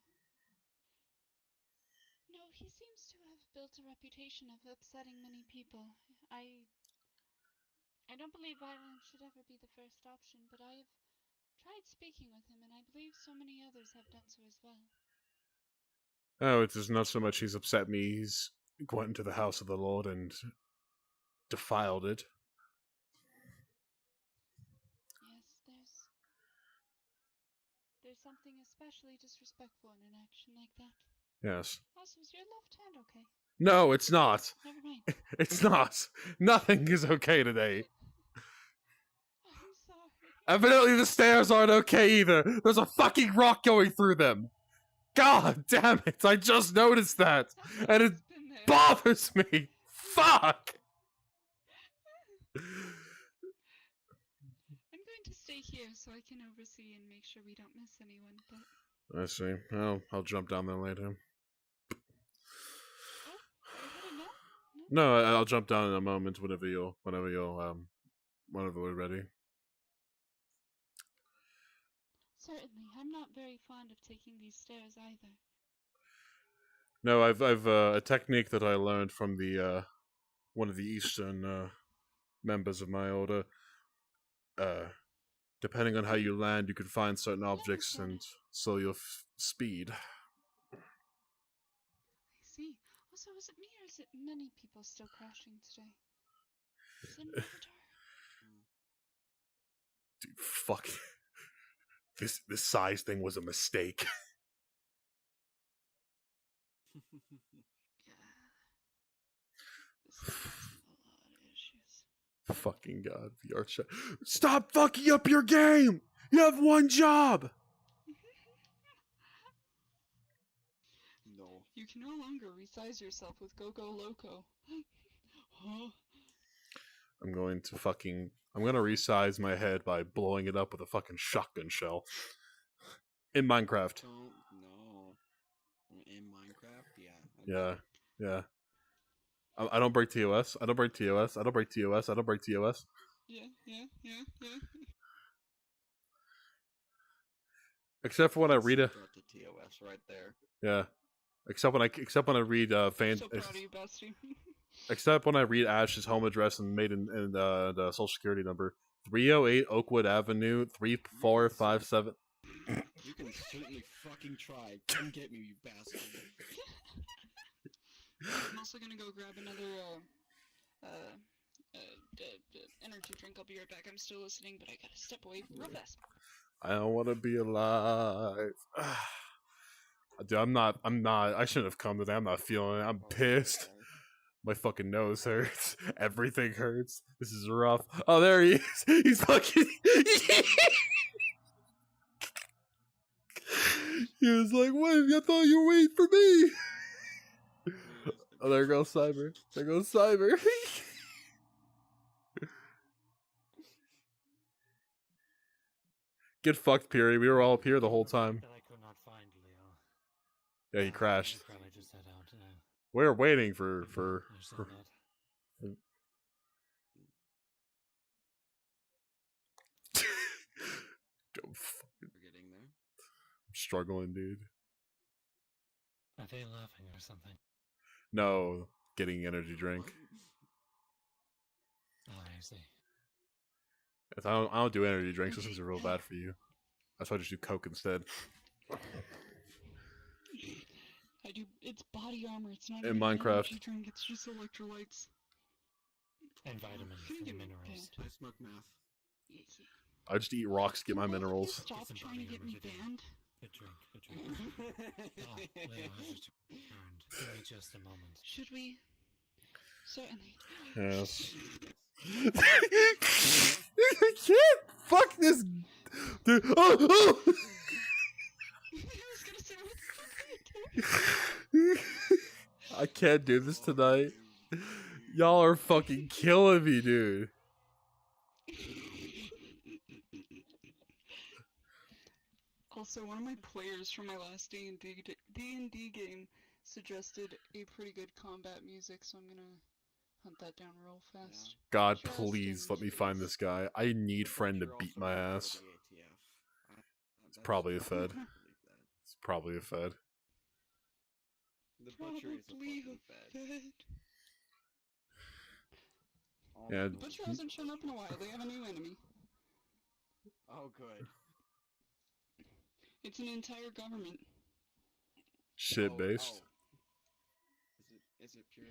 No, he seems to have built a reputation of upsetting many people. I don't believe violence should ever be the first option, but I have tried speaking with him, and I believe so many others have done so as well. Oh, it is not so much he's upset me, he's went into the house of the Lord and defiled it. Yes, there's something especially disrespectful in an action like that. Yes. Also, is your left hand okay? No, it's not. Never mind. It's not. Nothing is okay today. I'm sorry. Evidently the stairs aren't okay either. There's a fucking rock going through them. God damn it, I just noticed that. And it bothers me. Fuck. I'm going to stay here so I can oversee and make sure we don't miss anyone, but... I see. I'll jump down there later. Oh, are you headed now? No, I'll jump down in a moment whenever we're ready. Certainly. I'm not very fond of taking these stairs either. No, I've a technique that I learned from the one of the Eastern members of my order. Depending on how you land, you can find certain objects and slow your speed. I see. Also, is it me or is it many people still crashing today? Is it Dude, fuck. This size thing was a mistake. Fucking god, VR chat. Stop fucking up your game! You have one job! No. You can no longer resize yourself with Go-Go Loco. Huh? I'm gonna resize my head by blowing it up with a fucking shotgun shell. In Minecraft. No. In Minecraft? Yeah. I don't break TOS. I don't break TOS. Yeah. Except for when I read The TOS right there. Yeah. Except when I read So proud of you, bestie. Except when I read Ash's home address and the social security number. 308 Oakwood Avenue, 3457. You can certainly fucking try. Come get me, you bastard. also gonna go grab another energy drink. I'll be right back. I'm still listening, but I gotta step away real fast. I don't want to be alive. Dude, I'm not. I shouldn't have come today. I'm not feeling it. I'm pissed. My fucking nose hurts. Everything hurts. This is rough. Oh, there he is. He's fucking. He was like, "Wait, I thought you were waiting for me." Oh, there goes Cyber. There goes Cyber. Get fucked, Peary. We were all up here the whole time. That I could not find Leo. Yeah, he crashed. Probably just head out now. We're waiting for. Go fucking. We're getting there. I'm struggling, dude. Are they laughing or something? No, getting energy drink. Oh, I see. I don't do energy drinks. Those things are real bad for you. That's why I just do Coke instead. I do. It's body armor. It's not In even an Minecraft. energy drink. It's just electrolytes. And vitamins and minerals. I smoke meth. I just eat rocks to get my minerals. Stop trying to get me banned. Good drink, good drink. Oh, Leo has returned. Give me just a moment. Should we? Certainly. Yes. I can't. Fuck this. Dude. Oh. I can't do this tonight. Y'all are fucking killing me, dude. Also, one of my players from my last D&D game suggested a pretty good combat music, so I'm gonna hunt that down real fast. God, please let me find this guy. I need friend to beat my ass. It's probably a Fed. It's probably a Fed. The butcher is a fucking fed. Yeah. The butcher hasn't shown up in a while. They have a new enemy. Oh, good. It's an entire government. Shit based. Is it pure?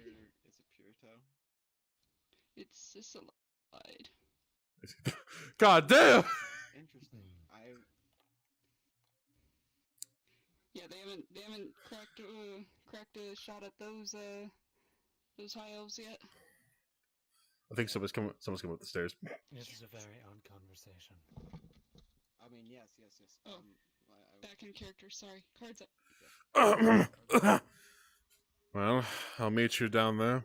Is it Purito? It's Sicilide. God damn! Interesting. Yeah, they haven't cracked a shot at those high elves yet. I think someone's coming up the stairs. This is a very odd conversation. I mean, yes. Oh, back in character. Sorry, cards up. Well, I'll meet you down there.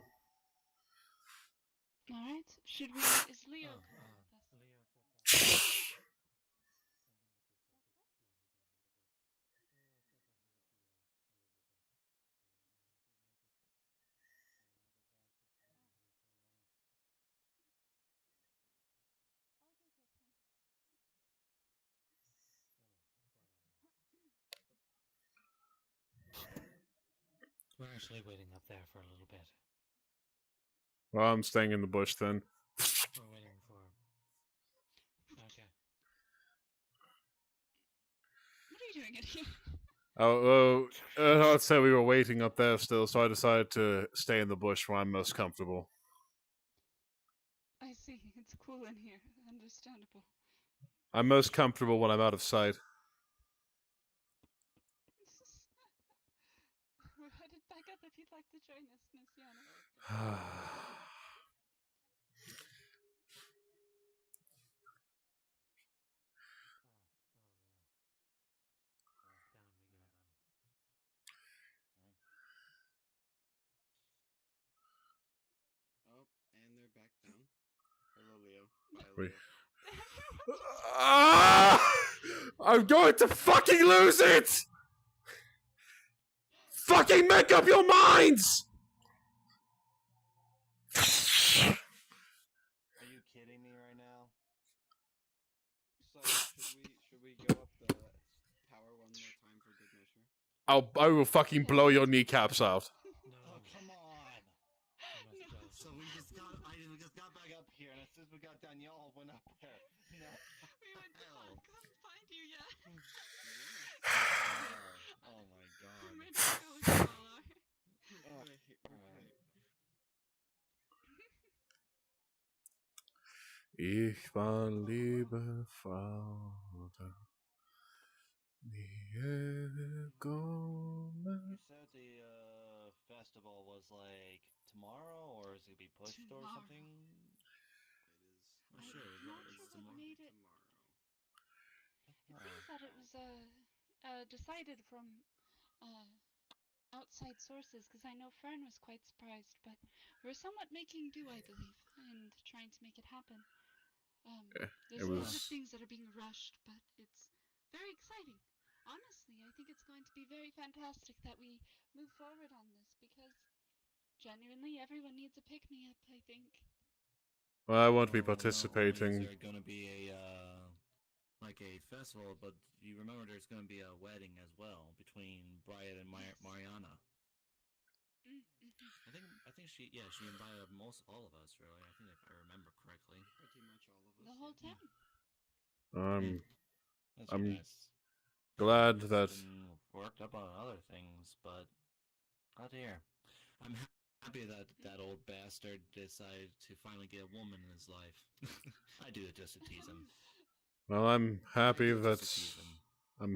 All right. Should we? Is Leo? We're actually waiting up there for a little bit. Well, I'm staying in the bush then. We're waiting for... Okay. What are you doing in here? I'd say we were waiting up there still, so I decided to stay in the bush where I'm most comfortable. I see. It's cool in here. Understandable. I'm most comfortable when I'm out of sight. We're headed back up if you'd like to join us, Miss Yana. Oh, and they're back down. Hello, Leo. Bye, Wait. Leo. I'm going to fucking lose it! Fucking make up your minds! Are you kidding me right now? So, should we go up the tower one more time for good measure? I will fucking blow your kneecaps out. Oh, come on! So we just got back up here, and as soon as we got down, y'all went up there. No. We went couldn't find you yet. Oh my god. Where'd you go, Scholar? Alright. Ich war liebe Vater. You said the festival was like tomorrow, or is it gonna be pushed or something? I'm not sure what made it. It seems that it was decided from outside sources, because I know Fern was quite surprised, but we're somewhat making do, I believe, and trying to make it happen. There's a lot of things that are being rushed, but it's very exciting. Honestly, I think it's going to be very fantastic that we move forward on this, because genuinely everyone needs a pick-me-up, I think. Well, I won't be participating. Is there gonna be a like a festival, but you remember there's gonna be a wedding as well between Brian and Mariana. I think she invited all of us, really. I think if I remember correctly. Pretty much all of us. The whole town. I'm nice. glad that Been worked up on other things, but glad to hear. I'm happy that that old bastard decided to finally get a woman in his life. I do it just to tease him. Well, I'm happy that I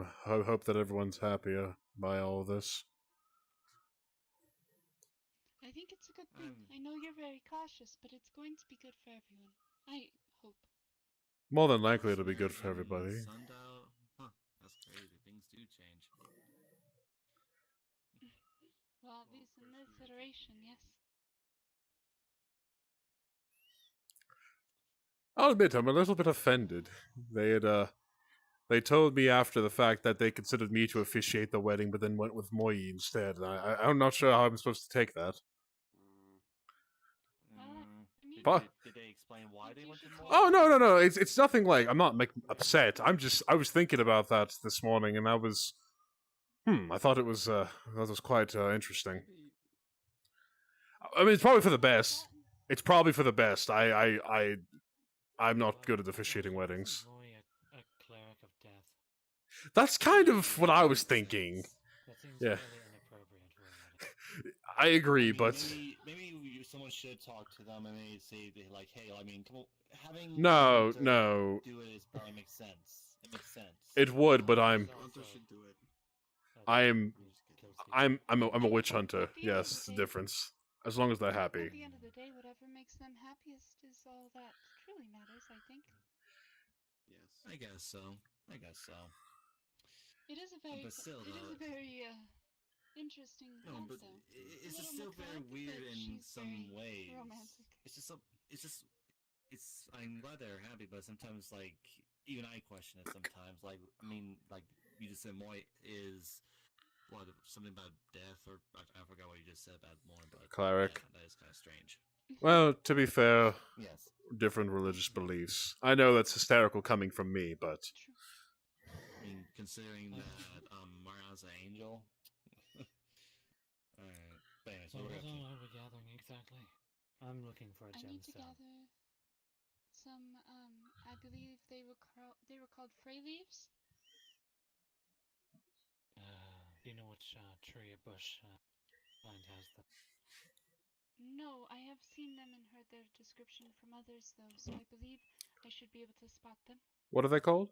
hope that everyone's happier by all of this. I think it's a good thing. I know you're very cautious, but it's going to be good for everyone. I hope. More than likely, it'll be good for everybody. Sundial? Huh, that's crazy. Things do change. Well, at least in this iteration, yes. I'll admit, I'm a little bit offended. They told me after the fact that they considered me to officiate the wedding, but then went with Moi instead. I'm not sure how I'm supposed to take that. Did they explain why they went to Moi? Oh no! It's nothing like I'm not upset. I was thinking about that this morning, and I thought it was quite interesting. I mean, it's probably for the best. It's probably for the best. I'm not good at officiating weddings. A cleric of death. That's kind of what I was thinking. That seems Yeah. fairly inappropriate for a wedding. I agree, but maybe someone should talk to them and maybe say like, hey, I mean, come on, having No. do it probably makes sense. It makes sense. It would, but I'm a witch hunter. Yes, it's the difference. As long as they're happy. At the end of the day, whatever makes them happiest is all that truly matters, I think. Yes. I guess so. It is a very, interesting thought, but though. It's just still very weird in some ways. Romantic. I'm glad they're happy, but sometimes, like, even I question it sometimes. Like, I mean, like, you just said Moi is, something about death, or I forgot what you just said about Moi, but Cleric. yeah, that is kind of strange. Well, to be fair, Yes. different religious beliefs. I know that's hysterical coming from me, but I mean, considering that Mariana's an angel. Alright. But anyways, So what what are we up to? are we gathering exactly? I'm looking for a I need to gemstone. gather some, I believe they were called Frey leaves? Do you know which tree or bush plant has them? No, I have seen them and heard their description from others, though, so I believe I should be able to spot them. what are they called?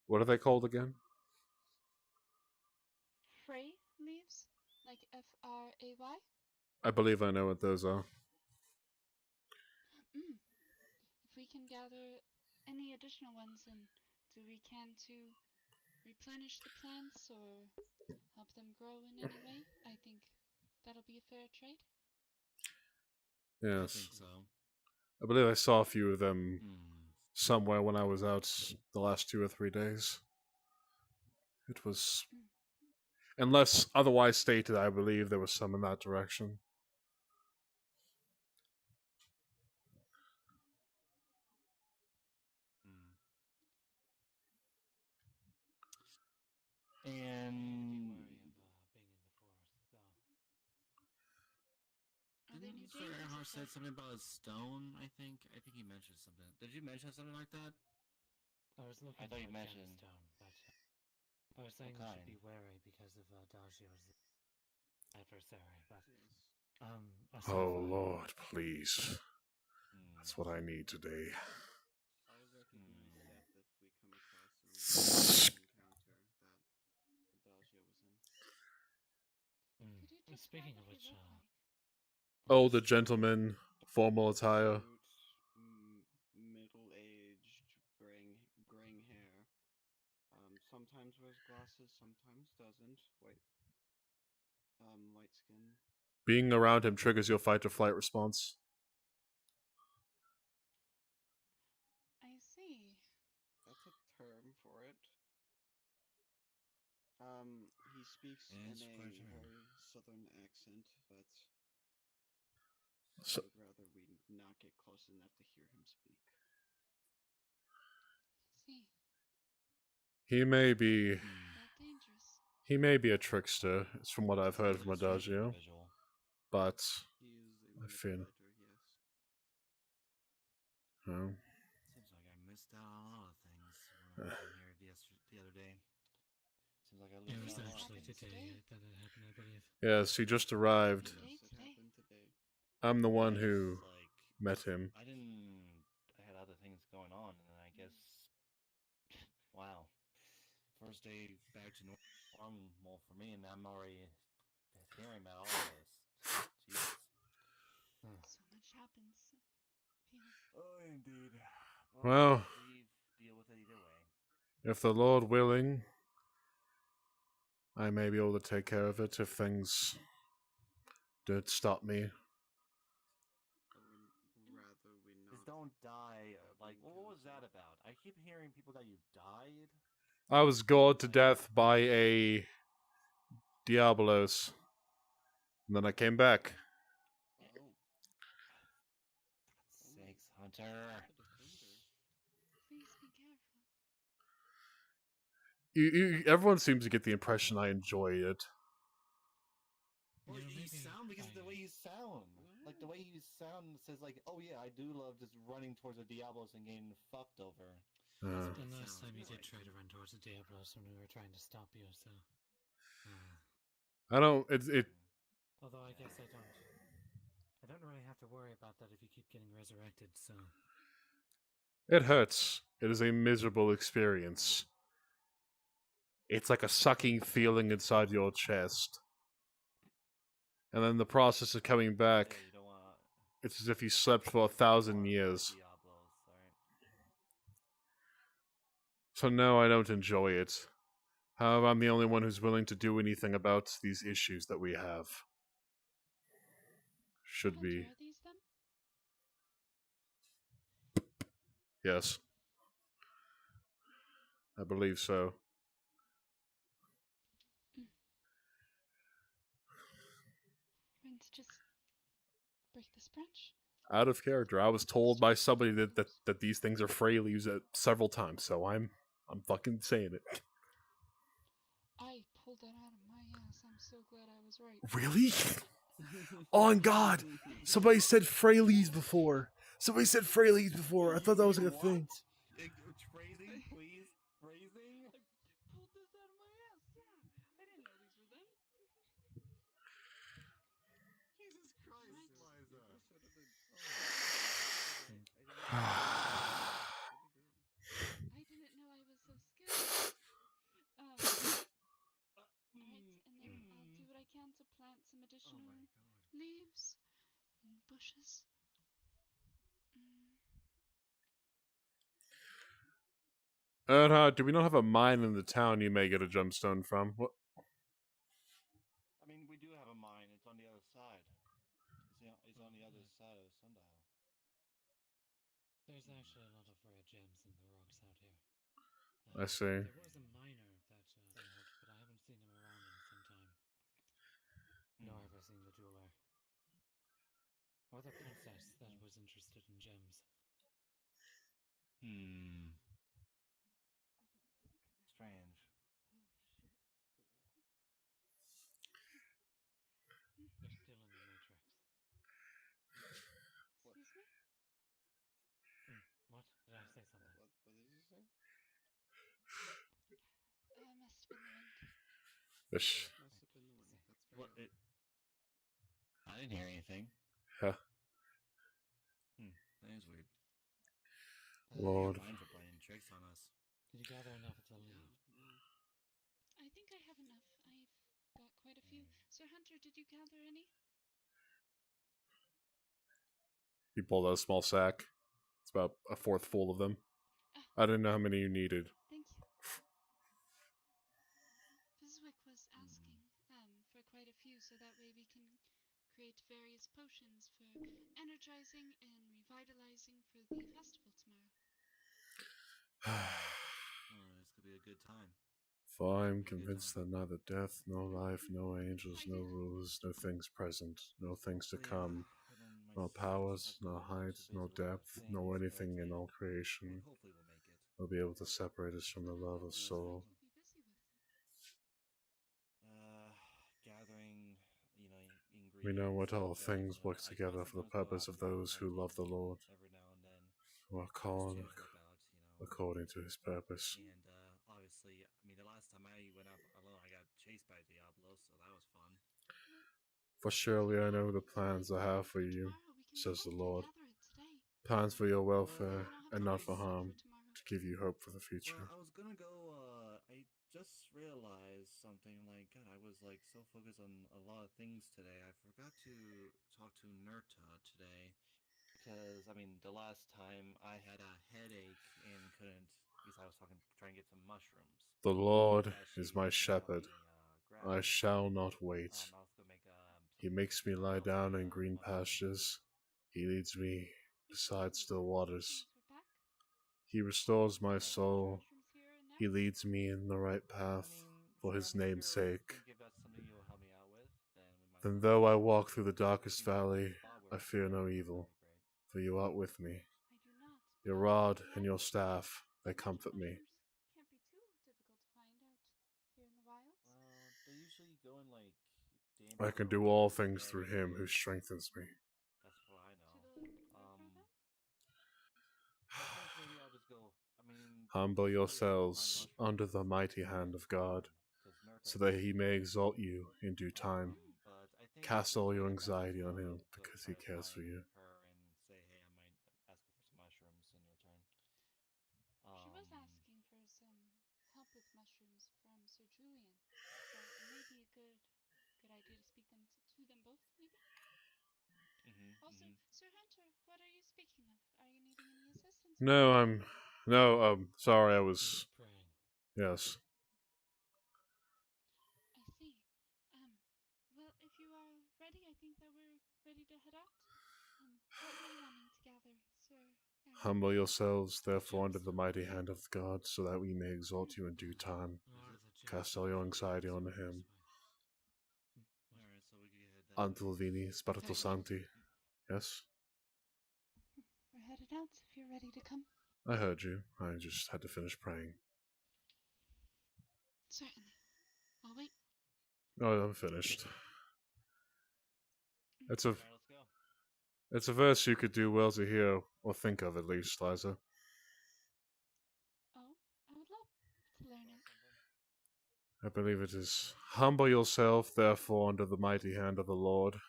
What are they called again? Frey leaves? Like F-R-A-Y? I believe I know what those are. If we can gather any additional ones and do we can to replenish the plants or help them grow in any way, I think that'll be a fair trade. Yes. I think so. I believe I saw a few of them somewhere when I was out the last 2 or 3 days. It was... Unless otherwise stated, I believe there was some in that direction. And Didn't Sir Earhart said something about a stone, I think he mentioned something. Did you mention something like that? I was looking thought for you a mentioned gemstone, but I was saying we should be wary because of Dagio's adversary, but Oh Lord, please. That's what I need today. I'll recognize death if we come across him in the encounter that Adagio was in. Speaking of which, Oh, the gentleman, formal attire. Middle-aged, graying hair. Sometimes wears glasses, sometimes doesn't. Light skin. Being around him triggers your fight or flight response. I see. That's a term for it. He speaks in a very southern accent, but I would rather we not get close enough to hear him speak. See. He may be. Not dangerous. He may be a trickster. It's from what I've heard from Adagio. But I fear. Oh. Seems like I missed out on a lot of things when I was in here the other day. Seems like I it missed was out on a lot actually of things. today that it happened, I believe. Yes, he just arrived. Yes, it happened today. I'm the one who met him. I had other things going on, and then I guess, wow. First day back to normal for me, and I'm already hearing about all this. Jesus. So much happens. Oh, indeed. Well, we deal with it either way. if the Lord willing, I may be able to take care of it if things don't stop me. Just don't die. Like, what was that about? I keep hearing people that you died. I was gored to death by a Diabolos. And then I came back. Sakes, Hunter. Please be careful. Everyone seems to get the impression I enjoy it. Well, you sound because of the way you sound. Like, the way you sound says, like, oh yeah, I do love just running towards the Diablos and getting fucked over. The last time you did try to run towards the Diablos when we were trying to stop you, so... I don't... Although I guess I don't really have to worry about that if you keep getting resurrected, so... It hurts. It is a miserable experience. It's like a sucking feeling inside your chest. And then the process of coming back, it's as if you slept for 1,000 years. So no, I don't enjoy it. However, I'm the only one who's willing to do anything about these issues that we have. Should be. Are these them? Yes. I believe so. Let's just break this branch. Out of character, I was told by somebody that these things are Freyleaves several times, so I'm fucking saying it. I pulled that out of my ass. I'm so glad I was right. Really? On God! Somebody said Freyleaves before. I thought that was like a thing. Phrasing, please. Phrasing? I pulled this out of my ass. Yeah. I didn't know these were them. Jesus Christ, Liza. I didn't know I was so skilled. Alright, and then I'll do what I can to plant some additional leaves and bushes. Do we not have a mine in the town you may get a gemstone from? What? I mean, we do have a mine. It's on the other side. It's on the other side of Sundial. There's actually a lot of rare gems in the rocks out here. I see. There was a miner that they had, but I haven't seen him around in some time. Nor have I seen the jeweler. Or the princess that was interested in gems. Strange. They're still in the Matrix. Excuse me? What? Did I say something? What did you say? Must have been the wind. Ish. Must have been the wind. That's What? fair. I didn't hear anything. Huh. That is weird. Lord. Your minds are playing tricks on us. Did you gather enough to leave? I think I have enough. I've got quite a few. Sir Hunter, did you gather any? He pulled out a small sack. It's about a fourth full of them. I didn't know how many you needed. Thank you. Fizwick was asking for quite a few, so that way we can create various potions for energizing and revitalizing for the festival tomorrow. This could be a good time. For I am convinced that neither death, nor life, no angels, no rulers, no things present, no things to come, no powers, no height, no depth, no anything in all creation will be able to separate us from the love of soul. Gathering, ingredients. We know what all things work together for the purpose of those who love the Lord, Every now and then. who are called according to his purpose. And obviously, the last time I went up alone, I got chased by Diablo, so that was fun. For surely I know the plans I have for you, says the Lord. Plans for your welfare and not for harm, to give you hope for the future. Well, I was gonna go, I just realized something, God, I was, so focused on a lot of things today. I forgot to talk to Nerta today, because, the last time I had a headache and couldn't, because I was trying to get some mushrooms. The Lord is my shepherd. I shall not wait. He makes me lie down in green pastures. He leads me beside still waters. He restores my soul. He leads me in the right path for his name's sake. Then though I walk through the darkest valley, I fear no evil, for you are with me. Your rod and your staff, they comfort me. Can't be too difficult to find out here in the wilds. They usually go in, I can do all things through him who strengthens me. That's what I know. I think maybe I'll just go, Humble yourselves under the mighty hand of God, so that he may exalt you in due time. Cast all your anxiety on him, because he cares for you. say, hey, I might ask her for some mushrooms in return. She was asking for some help with mushrooms from Sir Julian, so it may be a good idea to speak to them both, maybe? Also, Sir Hunter, what are you speaking of? Are you needing any assistance? Sorry, I was... Yes. I see. Well, if you are ready, I think that we're ready to head out. What were you wanting to gather, sir? Humble yourselves, therefore, under the mighty hand of God, so that we may exalt you in due time. Cast all your anxiety on him. Alright, so we can head Antul Vini, Spiritus Sancti. Yes? We're headed out if you're ready to come. I heard you. I just had to finish praying. Certainly. I'll wait. Oh, I'm finished. It's let's go. It's a verse you could do well to hear, or think of at least, Liza. Oh, I would love to learn it. I believe it is, humble yourself, therefore, under the mighty hand of the Lord,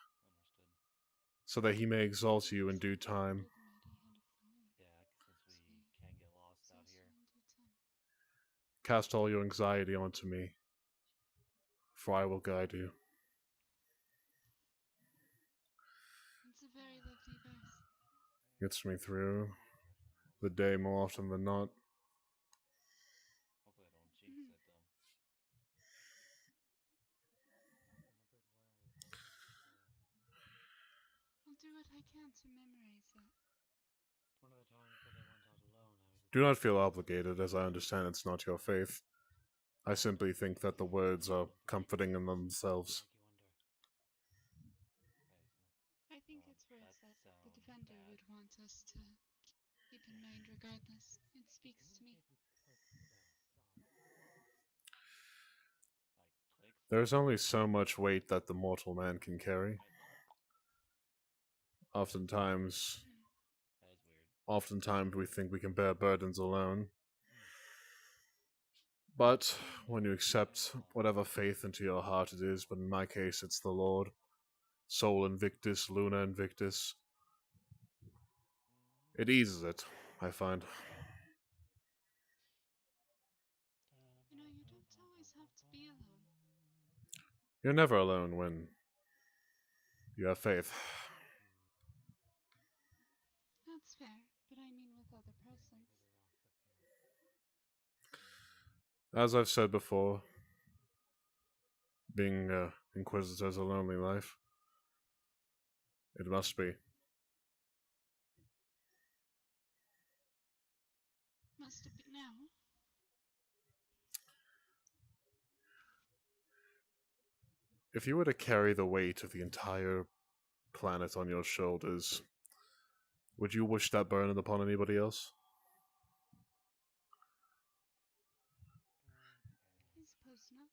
so that he may exalt you in due time. Yeah, since we can get lost out here. Cast all your anxiety onto me, for I will guide you. It's a very lovely verse. Gets me through the day more often than not. Hopefully I don't jinx it, though. I'll do what I can to memorize that. One of the times that I went out alone, Do not feel obligated, as I understand it's not your faith. I simply think that the words are comforting in themselves. I think it's words that the defender would want us to keep in mind regardless. It speaks to me. There is only so much weight that the mortal man can carry. Oftentimes we think we can bear burdens alone. But when you accept whatever faith into your heart it is, but in my case it's the Lord, Sol Invictus, Luna Invictus. It eases it, I find. You know, you don't always have to be alone. You're never alone when you have faith. That's fair, but I mean with other persons. As I've said before, being Inquisitor is a lonely life. It must be. Must it be now? If you were to carry the weight of the entire planet on your shoulders, would you wish that burden upon anybody else? I suppose not.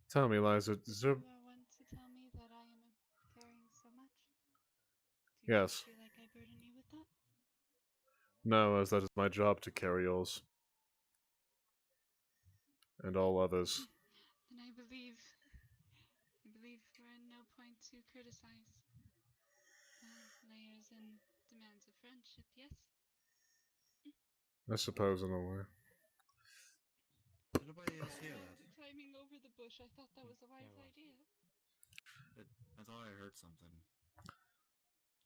Tell me, Liza, is there... You are one to tell me that I am carrying so much? Do you Yes. feel like I burden you with that? No, as that is my job to carry yours. And all others. Then I believe we're in no point to criticize the layers and demands of friendship, yes? I suppose in a way. Did anybody else hear that? Climbing over the bush, I thought that was a wise idea. I thought I heard something.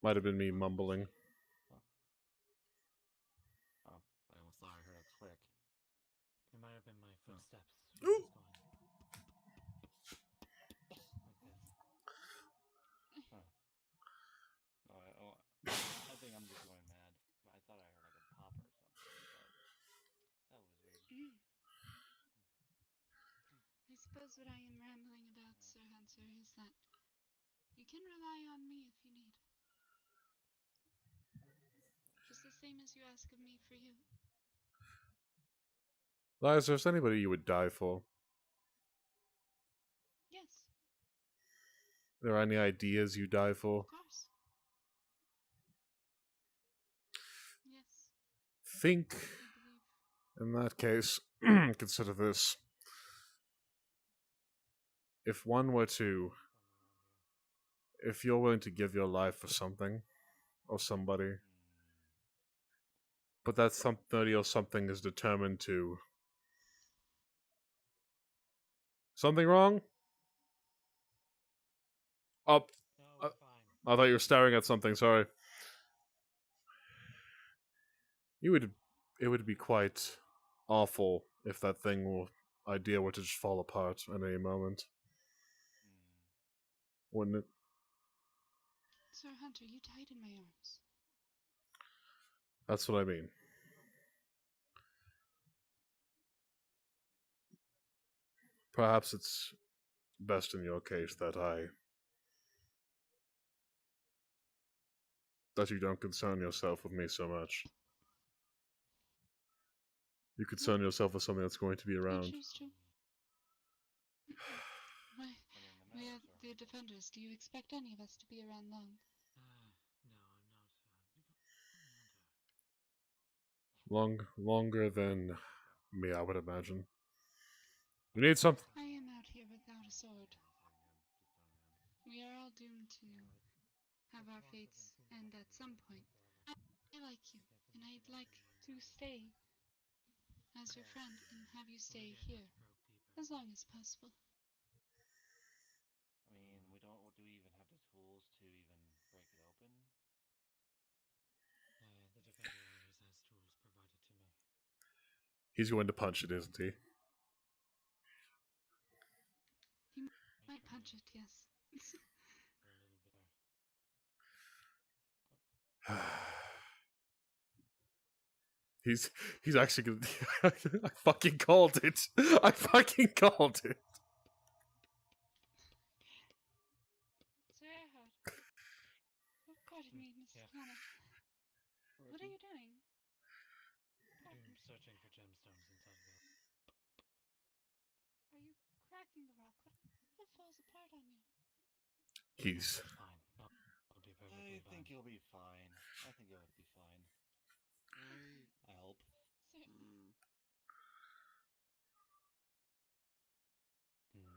Might have been me mumbling. Oh, I almost thought I heard a click. It might have been my footsteps. Just going like this. No, I think I'm just going mad. I thought I heard like a pop or something, but that was weird. I suppose what I am rambling about, Sir Hunter, is that you can rely on me if you need. Just the same as you ask of me for you. Liza, is there anybody you would die for? Yes. Are there any ideas you die for? Of course. Yes. Think, in that case, consider this. If one were to... If you're willing to give your life for something, or somebody, but that somebody or something is determined to... Something wrong? Oh, I thought you were staring at something, sorry. It would be quite awful if that thing or idea were to just fall apart at any moment. Wouldn't it? Sir Hunter, you died in my arms. That's what I mean. Perhaps it's best in your case that you don't concern yourself with me so much. You concern yourself with something that's going to be I around. choose to. We are the defenders. Do you expect any of us to be around long? Longer than me, I would imagine. We need something. I am out here without a sword. We are all doomed to have our fates end at some point. I like you, and I'd like to stay as your friend and have you stay here as long as possible. I mean, do we even have the tools to even break it open? The defender always has tools provided to me. He's going to punch it, isn't he? He might punch it, yes. He's actually gonna... I fucking called it. I fucking called it. Sir Erhard. Oh, pardon me, Miss Lana. What are you doing? I'm searching for gemstones inside of it. Are you cracking the rock? What if it falls apart on you? He's... Fine. I'll be perfectly I fine. think you'll be fine. I think you'll be fine. I hope. Sir,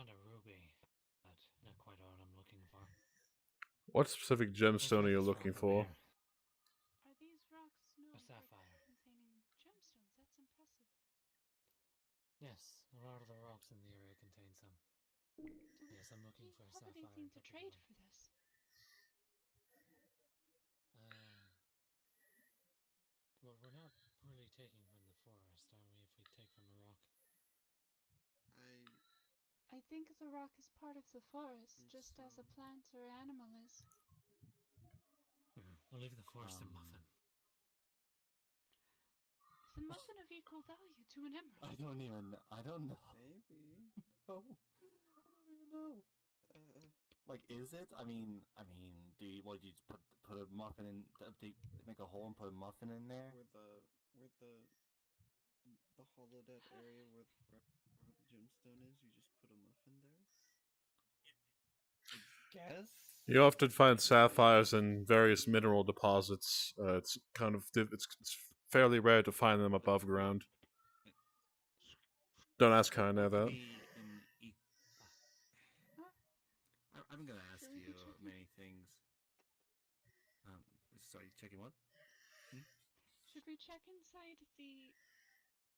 found a ruby, but not quite what I'm looking for. What specific gemstone are you looking for? Are these rocks known A sapphire. for containing gemstones? That's impressive. Yes, a lot of the rocks in the area contain some. Yes, I'm looking for a What would sapphire. they need to trade for this? Well, we're not really taking from the forest, are we, if we take from a rock? I think the rock is part of the forest, just as a plant or animal is. We'll leave the forest a muffin. Is a muffin of equal value to an emerald? I don't know. Maybe. No. I don't even know. Like, is it? I mean, do you just put a muffin in, make a hole and put a muffin in there? Where the hollowed out area where the gemstone is, you just put a muffin there? Guess? You often find sapphires in various mineral deposits. It's fairly rare to find them above ground. Don't ask how I know that. I'm gonna ask you many things. Sorry, checking what? Should we check inside the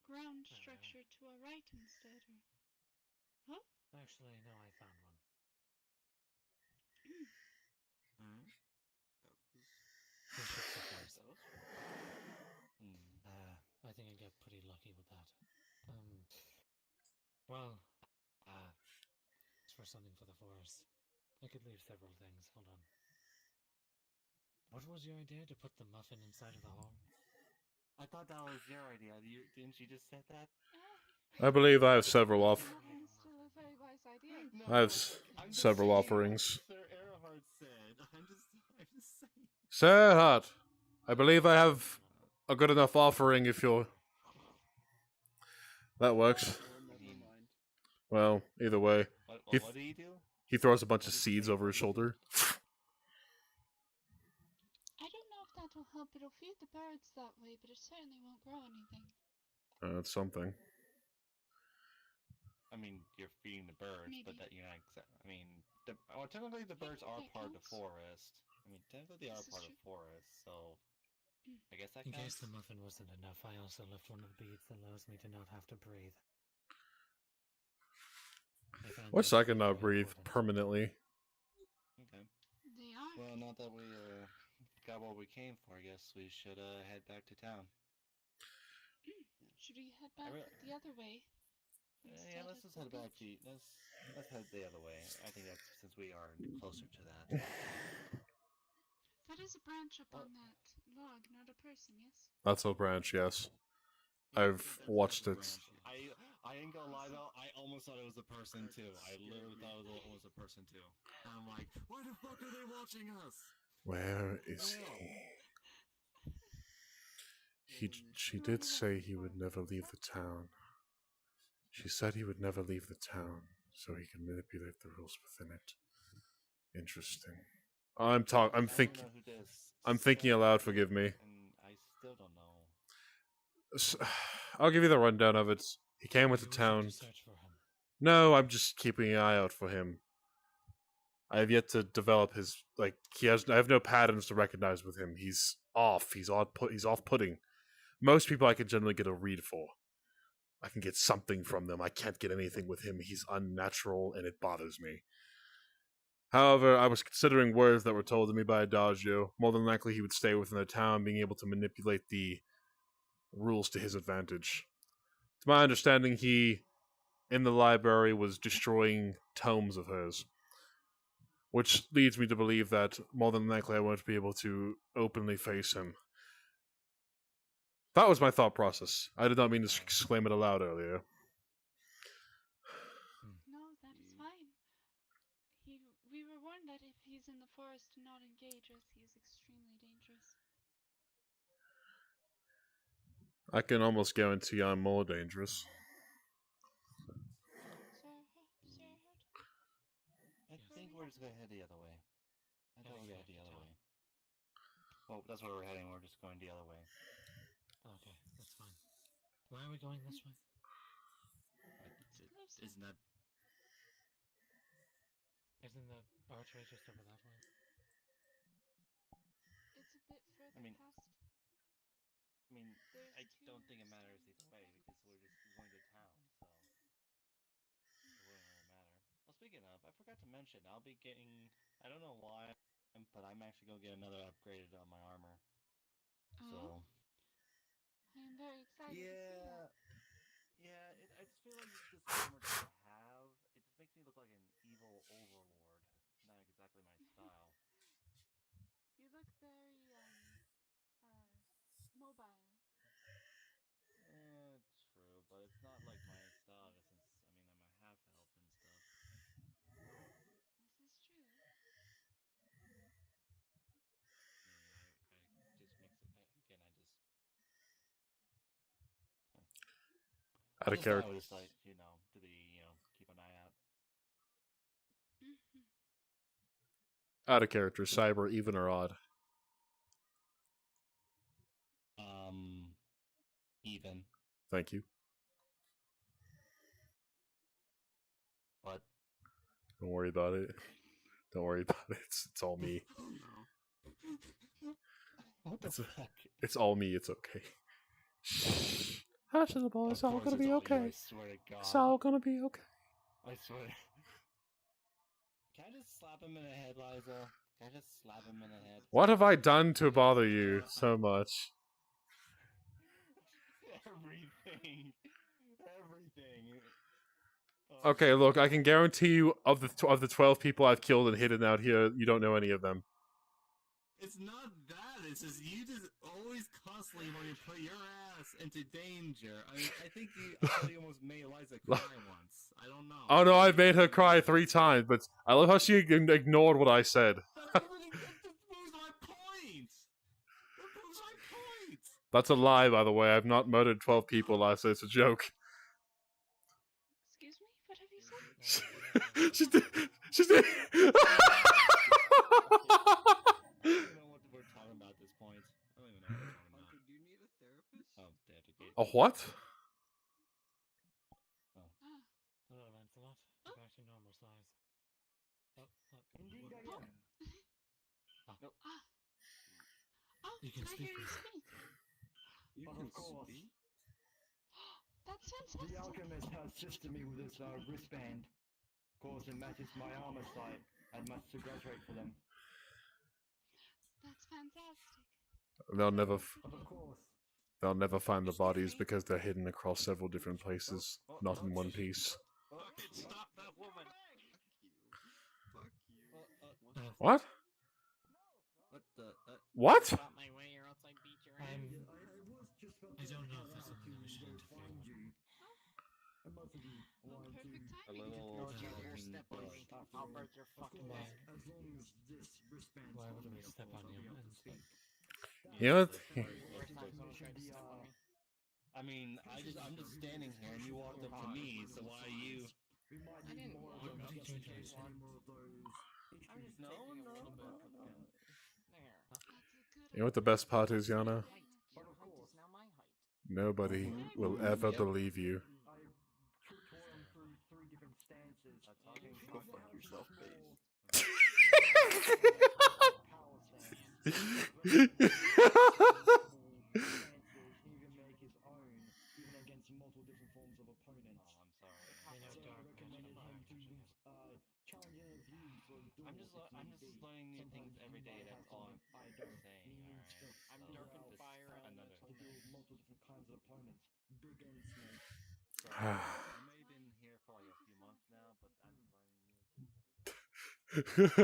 ground structure to our right instead, or? Huh? Actually, no, I found one. I think I got pretty lucky with that. Well, it's for something for the forest. I could leave several things. Hold on. What was your idea? To put the muffin inside of the hole? I thought that was your idea. Didn't you just say that? I believe I have several Muffin is still a very wise idea. I have several offerings. Sir Earhart said. I'm just saying. Sir Earhart, I believe I have a good enough offering if you're... That works. Well, either way. What do you do? He throws a bunch of seeds over his shoulder. I don't know if that'll help. It'll feed the birds that way, but it certainly won't grow anything. That's something. I mean, you're feeding the birds, but that you're not. Technically, the birds are part of the forest. I mean, technically, they are part of the forest, so I guess that In counts. case the muffin wasn't enough, I also left one of the beads that allows me to not have to breathe. What's I can not breathe permanently? Okay. They are. Well, not that we got what we came for, I guess we should head back to town. Should we head back the other way? Yeah, let's just head back to let's head the other way. I think that's since we are closer to that. That is a branch up on that log, not a person, yes? That's a branch, yes. I've watched it. I ain't gonna lie though, I almost thought it was a person too. I literally thought it was a person too. And I'm like, why the fuck are they watching us? Where is he? She did say he would never leave the town. She said he would never leave the town, so he can manipulate the rules within it. Interesting. I'm thinking aloud. Forgive me. And I still don't know. I'll give you the rundown of it. He came into town. No, I'm just keeping an eye out for him. I have yet to develop his I have no patterns to recognize with him. He's off. He's off-putting. Most people I can generally get a read for. I can get something from them. I can't get anything with him. He's unnatural, and it bothers me. However, I was considering words that were told to me by Adagio. More than likely, he would stay within the town, being able to manipulate the rules to his advantage. To my understanding, he, in the library, was destroying tomes of hers. Which leads me to believe that, more than likely, I won't be able to openly face him. That was my thought process. I did not mean to exclaim it aloud earlier. No, that is fine. We were warned that if he's in the forest, to not engage us. He is extremely dangerous. I can almost guarantee I'm more dangerous. I think we're just gonna head the other way. I thought we were gonna head the other way. Well, that's where we're heading. We're just going the other way. Okay, that's fine. Why are we going this way? Isn't that Isn't the archway just over that way? It's a bit further I mean, past. I don't think it matters either way because we're going to town, so it wouldn't really matter. Well, speaking of, I forgot to mention, I'll be getting. I don't know why, but I'm actually gonna get another upgraded on my armor. Oh. So. I am very excited to see that. Yeah. I just feel like this armor that I have, it just makes me look like an evil overlord. Not exactly my style. You look very mobile. True, but it's not like my style since I'm a half elf and stuff. This is true. I just makes it again. Out of character. I just like to be keep an eye out. Out of character. Cyber, even or odd? Even. Thank you. What? Don't worry about it. Don't worry about it. It's all me. What the fuck? It's all me. It's okay. Shh. Hush, little boy. It's all gonna be okay. I swear to God. It's all gonna be okay. I swear. Can I just slap him in the head, Liza? Can I just slap him in the head? What have I done to bother you so much? Everything. Okay, look, I can guarantee you of the 12 people I've killed and hidden out here, you don't know any of them. It's not that. It's just you just always constantly want to put your ass into danger. I think you actually almost made Eliza cry once. I don't know. Oh no, I've made her cry 3 times, but I love how she ignored what I said. That proves my point. That proves my point. That's a lie, by the way. I've not murdered 12 people last, so it's a joke. Excuse me? What have you said? She's did. I don't even know what we're talking about at this point. I don't even know what we're talking about. Do you need a therapist? Oh, dedicated. A what? Hello, Lancelot. I'm back to normal size. Indeed I am. You can I speak hear you now. speak. But of course, That's fantastic. the alchemist has assisted me with this wristband. Of course, it matches my armor sight. I must congratulate for them. That's fantastic. They'll never find the bodies because they're hidden across several different places, not in one piece. Stop that woman! What? What the? What? I don't know if that's something we should interfere. A little. I'll break your fucking neck. Why would we step on you? You know what? I'm just standing here and you walked up to me, so why are you? I didn't walk What up did to you you. do? I was just No. taking a little bit. No. There. You know what the best part is, Yana? Your height is now my height. Nobody will ever believe you. Go fuck yourself, babe. Multiple different forms of opponents. Oh, I'm sorry. I'm just learning new things every day. That's all I'm saying. Alright. I'm dark and fire and another. Multiple different kinds of opponents, big and small. So, I may have been here for like a few months now, but I'm learning new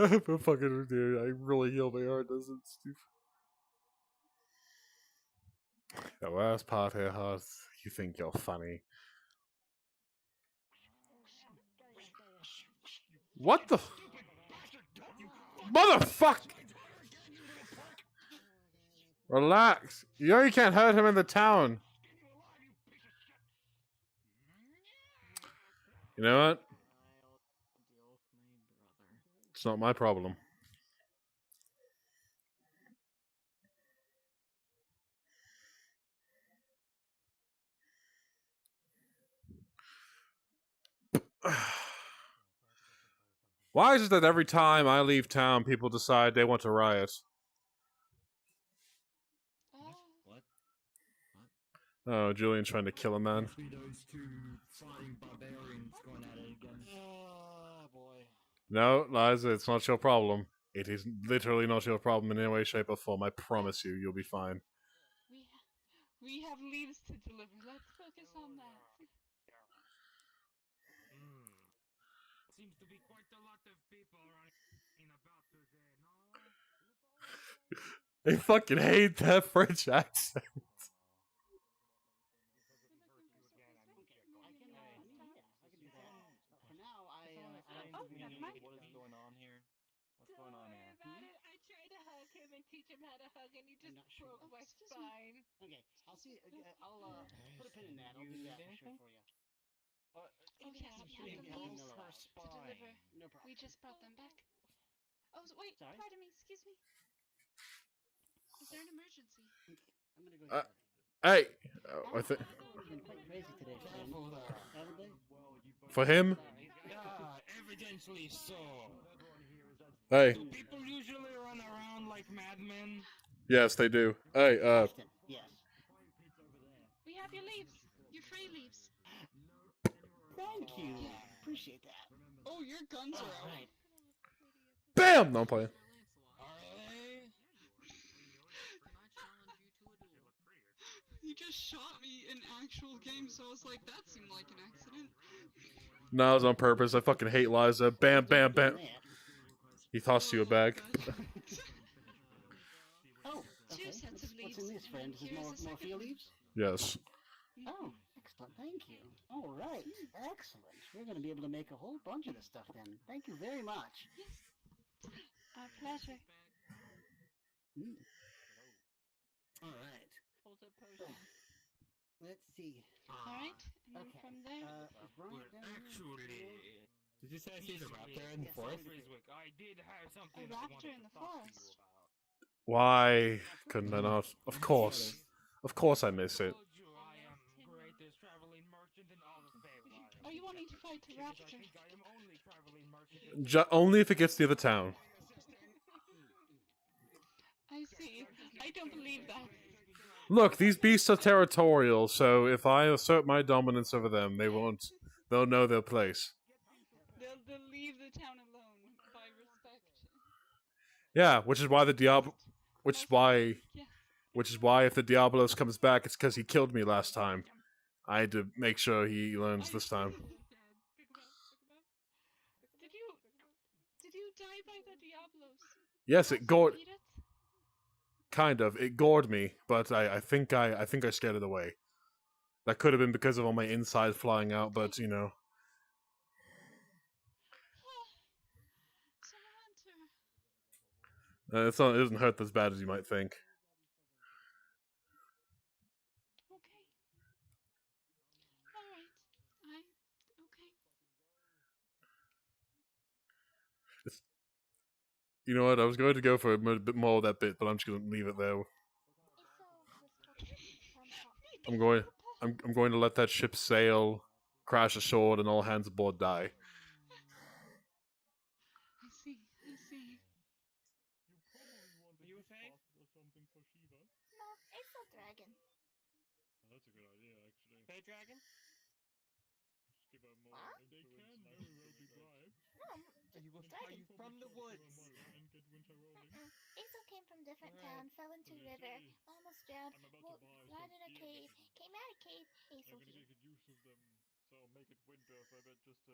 things. But fucking dude, I really heal my heart, doesn't Steve? The last part here, Heart, you think you're funny. What the motherfucker? Relax. You know you can't hurt him in the town. You know what? It's not my problem. Why is it that every time I leave town, people decide they want to riot? What? Oh, Julian's trying to kill a man. Those two flying barbarians going at it again. Oh boy. No, Liza, it's not your problem. It is literally not your problem in any way, shape, or form. I promise you, you'll be fine. We have leaves to deliver. Let's focus on that. Seems to be quite a lot of people running about today, no? I fucking hate that French accent. For now, what is going on here? What's going on here? About it. I tried to hug him and teach him how to hug, and he just broke my spine. Okay, I'll see. I'll put a pin in that. I'll do that for sure for you. Oh yeah, I have the leaves to deliver. No problem. We just brought them back. Oh wait, pardon me. Excuse me. Is there an emergency? I'm gonna go. Hey, I think Been quite crazy today, haven't they? for him. Evidently so. Hey. Do people usually run around like madmen? Yes, they do. Hey, Yes. We have your leaves. Your free leaves. Thank you. Appreciate that. Oh, your guns are out. Right. Bam! No, I'm playing. You just shot me in actual game, so I was like, that seemed like an accident. No, it was on purpose. I fucking hate Liza. Bam, bam, bam. He tossed you a bag. Oh, okay. Two sets of leaves. What's in this, friend? Is it more field leaves? Yes. Oh, excellent. Thank you. All right. Excellent. We're going to be able to make a whole bunch of this stuff then. Thank you very much. Yes. Our pleasure. All right. Let's see. All right. And then Okay. from there. Did you say I see the raptor in the forest? I did have A something raptor in the forest. Why couldn't I not? Of course. Of course I miss it. greatest traveling merchant in all of Feywild. Are you wanting to fight the raptor? I am only traveling merchant. Only if it gets near the town. I see. I don't believe that. Look, these beasts are territorial, so if I assert my dominance over them, they won't. They'll know their place. They'll leave the town alone by respect. Yeah, which is why the Diablo. Which is why if the Diablos comes back, it's because he killed me last time. I had to make sure he learns this time. Did you die by the Diablos? Yes, it gored. Kind of. It gored me, but I think I scared it away. That could have been because of all my inside flying out, but you know. It doesn't hurt as bad as you might think. Okay. Alright. Okay. You know what? I was going to go for a bit more of that bit, but I'm just going to leave it there. I'm going to let that ship sail, crash ashore, and all hands aboard die. I see. You say? Or something for Shiva. No, it's a dragon. Oh, that's a good idea, actually. Hey, dragon? Just give her more influence. They can very well be bribed. No, Are you from the woods? And get winter rolling. Azo came from different town, fell into river, almost drowned, landed in a cave, came out of cave, Azo I'm gonna here. get use of them, so I'll make it winter. So I bet just to,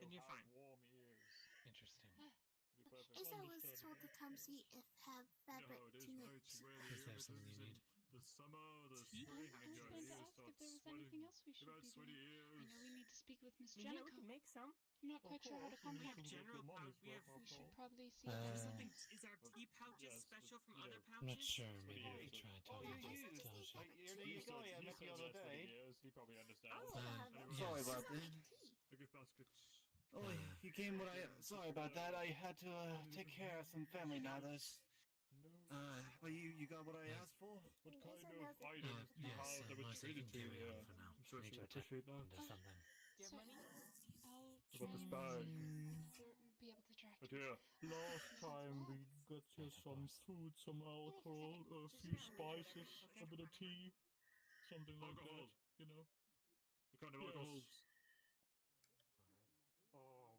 And you're have fine. warm ears. Interesting. Be perfect. Azo was told to come see if have fabric to knit. Is there something you need? The summer, the I spring, was and your going to ears ask start if there was sweating. anything else we should About be sweaty doing. ears. I know we need to speak with Miss Yeah, we Jenico. can make some. I'm not quite sure how to contact her. General pouch. We should probably see. Something. Is our tea pouches special from other pouches? I'm not sure. Maybe we could try talking to There you go. I met the other day. He probably understands. Sorry about that. The gift baskets. Oh, you came when sorry about that. I had to take care of some family matters. But you got what I asked for? What kind of items do you have that was traded to you here? I'm sure she'll appreciate that. into something. Do you have money? I'll What about this bag? be able to But yeah, last time we got you some food, some alcohol, a few spices, a bit of tea, something like that, you know? What kind of alcohols? Oh,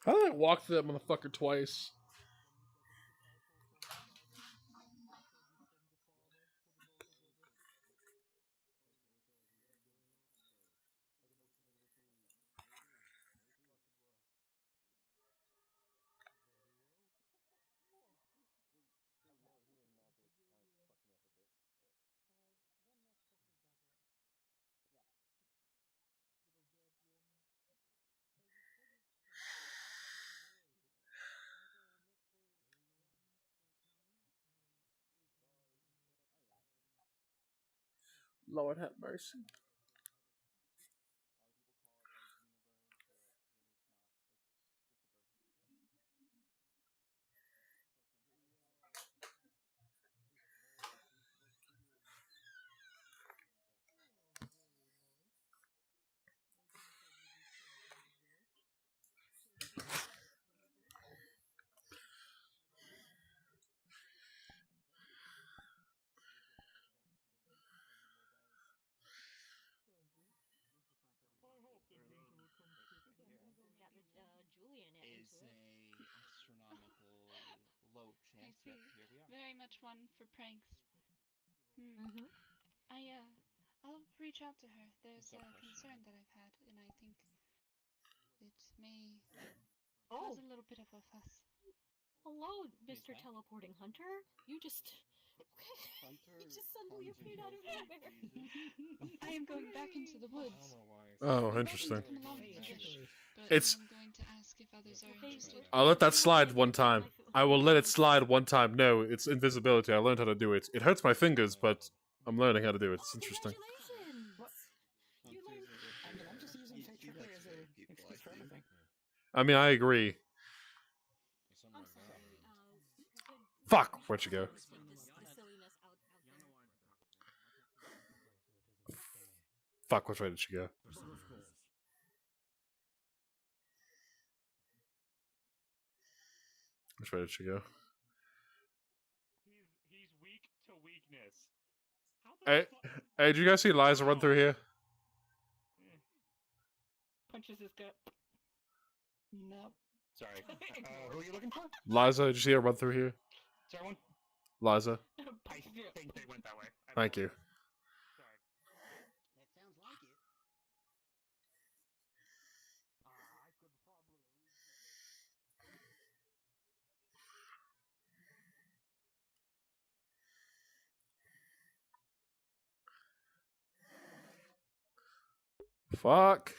How did I walk through that motherfucker twice? Lord have mercy. Is a astronomical low I chance, see. but here we are. Very much one for pranks. I'll reach out to her. There's a concern that I've had, and I think it may cause a little bit of a fuss. Hello, Mr. Teleporting Hunter. You just... you just suddenly appeared out of nowhere. I am going back into the woods. Oh, interesting. Come along if you wish, but It's. I'm going to ask if others are interested. I'll let that slide one time. I will let it slide one time. No, it's invisibility. I learned how to do it. It hurts my fingers, but I'm learning how to do it. It's interesting. I mean, I'm just using fake trickery as an excuse for everything. I mean, I agree. I'm sorry. Fuck, where'd you go? Fuck, which way did she go? Which way did she go? He's weak to weakness. Hey, did you guys see Liza run through here? Punches his gut. No. Sorry. Who are you looking for? Liza, did you see her run through here? Sorry, one. Liza. I think they went that way. Thank you. Sorry. That sounds like it. Fuck.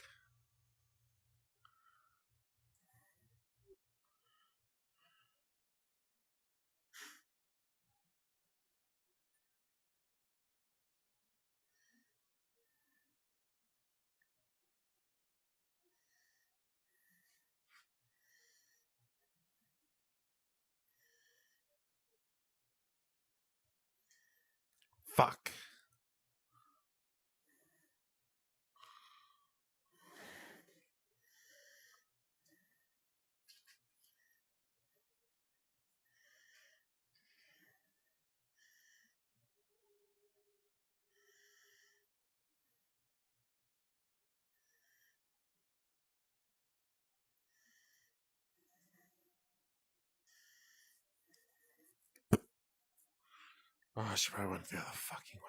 Fuck. Oh, she probably went the other fucking way.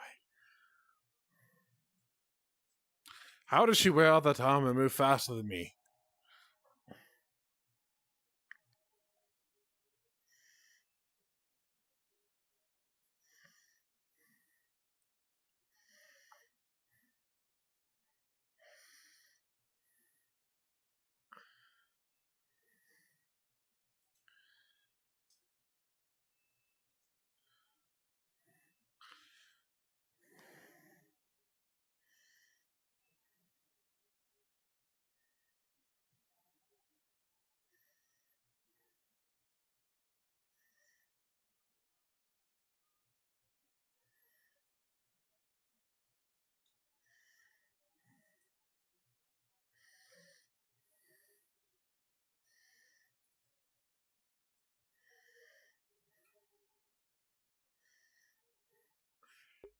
How does she wear all that armor and move faster than me?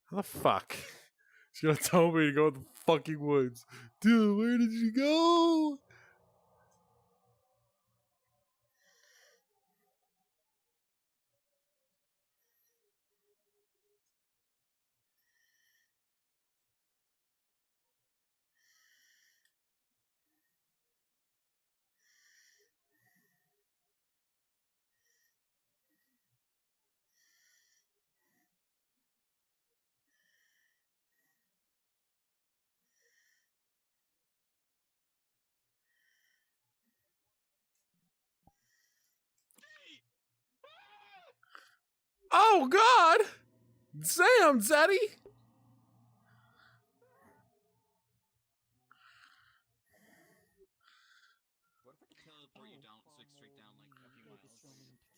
How the fuck? She's gonna tell me to go in the fucking woods. Dude, where did you go? Oh God! Damn, Zaddy! What if I could teleport you down, like straight down, like a few miles? This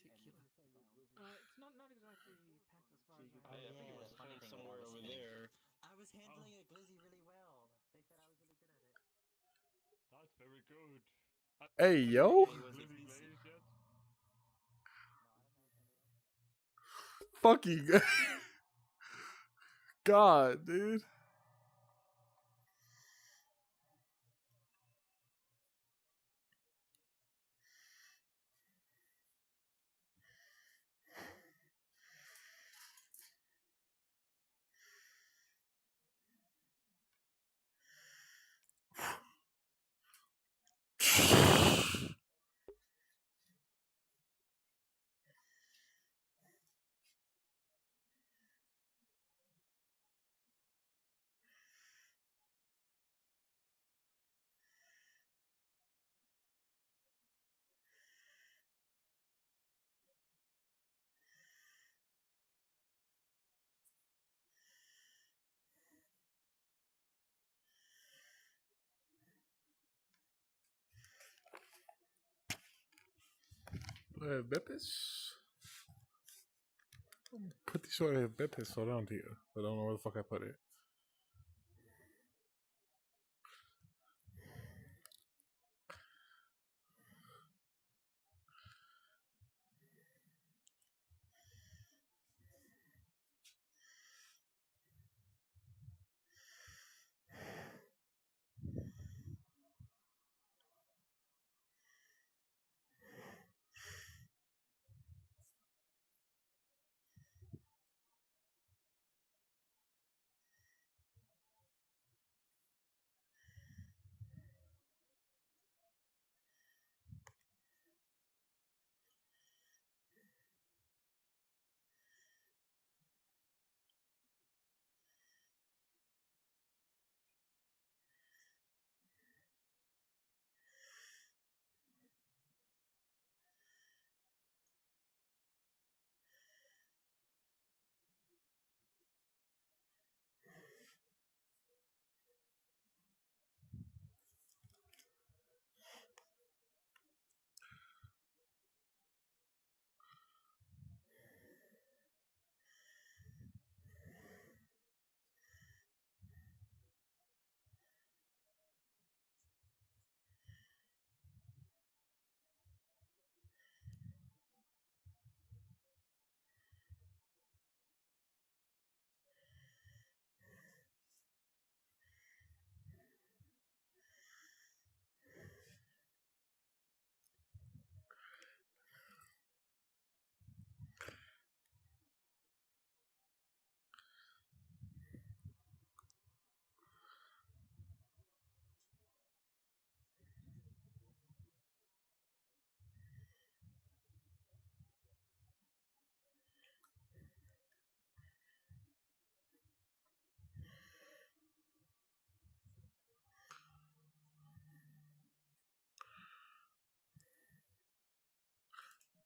one in particular. It's not exactly packed as far as I think it was found somewhere over there. I was handling a glizzy really well. They said I was really good at it. That's very good. Hey, yo! Glizzy glazed yet? Fucking God, dude. Beppis? I'm pretty sure I have Beppis around here, but I don't know where the fuck I put it.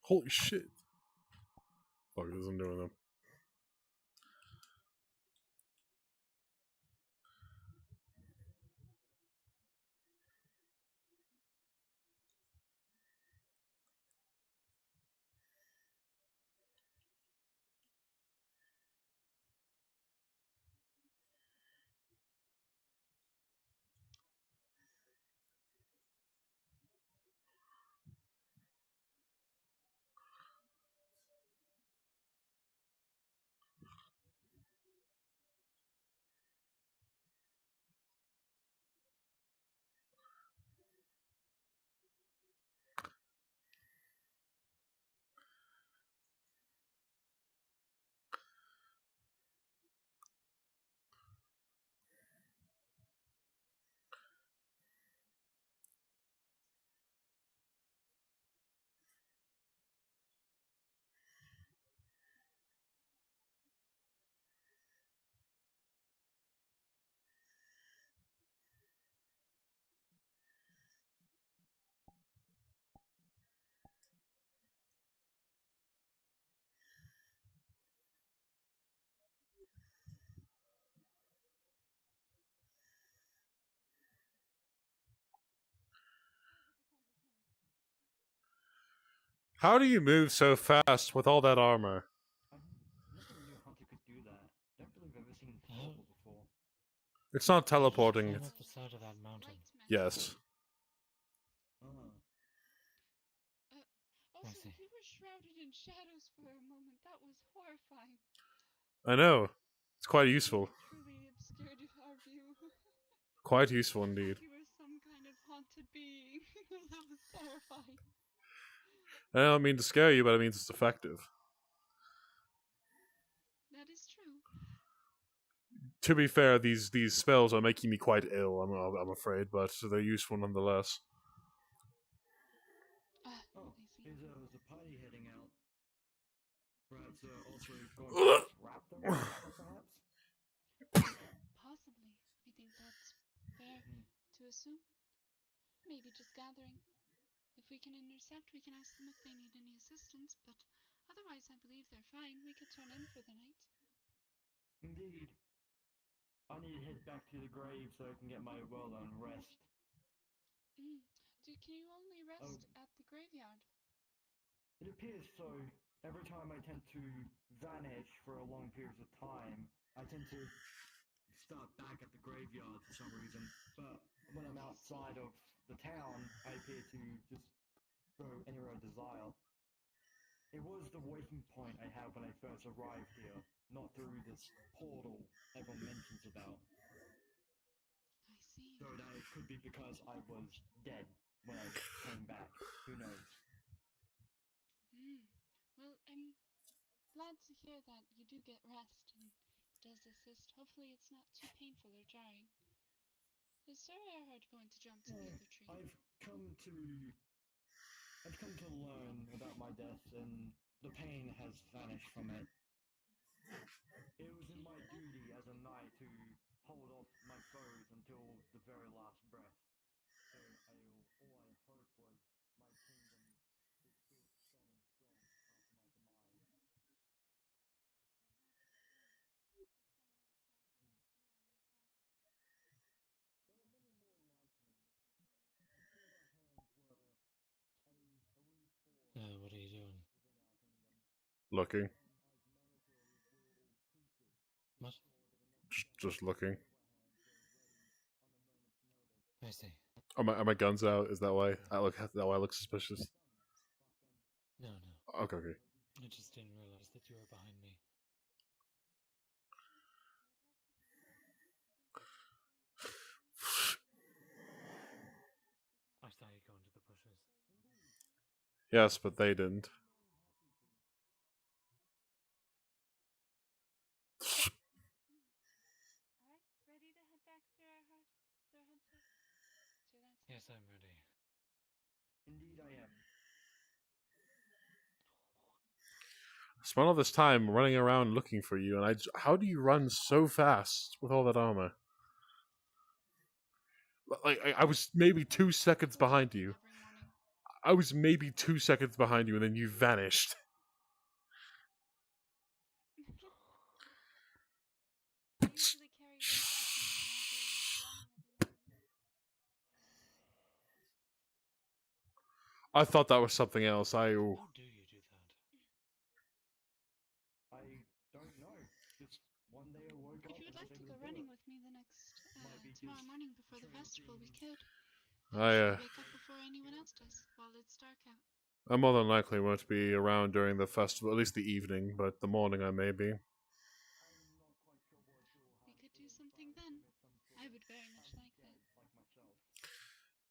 Holy shit. Fuck, this isn't doing them. How do you move so fast with all that armor? I never knew Hunter could do that. Don't believe I've ever seen him teleport before. It's not teleporting. Climb up the side of that mountain. Yes. Also, we were shrouded in shadows for a moment. That was horrifying. I know. It's quite useful. Truly obscured our view. Quite useful indeed. You were some kind of haunted being. That was terrifying. I don't mean to scare you, but it means it's effective. That is true. To be fair, these spells are making me quite ill, I'm afraid, but they're useful nonetheless. There's a party heading out. Perhaps also going to wrap them, perhaps? Possibly. I think that's fair to assume. Maybe just gathering. If we can intercept, we can ask them if they need any assistance, but otherwise I believe they're fine. We could turn in for the night. Indeed. I need to head back to the grave so I can get my well-earned rest. Can you only rest at the graveyard? It appears so. Every time I tend to vanish for a long period of time, I tend to start back at the graveyard for some reason. But when I'm outside of the town, I appear to just go anywhere I desire. It was the waking point I had when I first arrived here, not through this portal everyone mentions about. I see. So that it could be because I was dead when I came back. Who knows? Well, I'm glad to hear that you do get rest and it does assist. Hopefully it's not too painful or jarring. Is Sir Erhard going to jump to the other tree? I've come to learn about my death, and the pain has vanished from it. It was in my duty as a knight to hold off my foes until the very last breath. So all I hoped was my kingdom is still standing strong after my demise. What are you doing? Looking. What? Just looking. I see. Are my guns out? Is that why I look suspicious? No. Okay. I just didn't realize that you were behind me. I saw you go into the bushes. Yes, but they didn't. Alright, ready to head back, Sir Erhard? Sir Hunter? Yes, I'm ready. Indeed I am. I spent all this time running around looking for you, and how do you run so fast with all that armor? Like, I was maybe 2 seconds behind you. I was maybe 2 seconds behind you, and then you vanished. I usually carry weights with me when I go running every morning. I thought that was something else. How do you do that? I don't know. Just one day I woke up. If you would like to go running with me the next tomorrow morning before the festival, we could. I Wake up before anyone else does, while it's dark out. I more than likely won't be around during the festival, at least the evening, but the morning I may be. We could do something then. I would very much like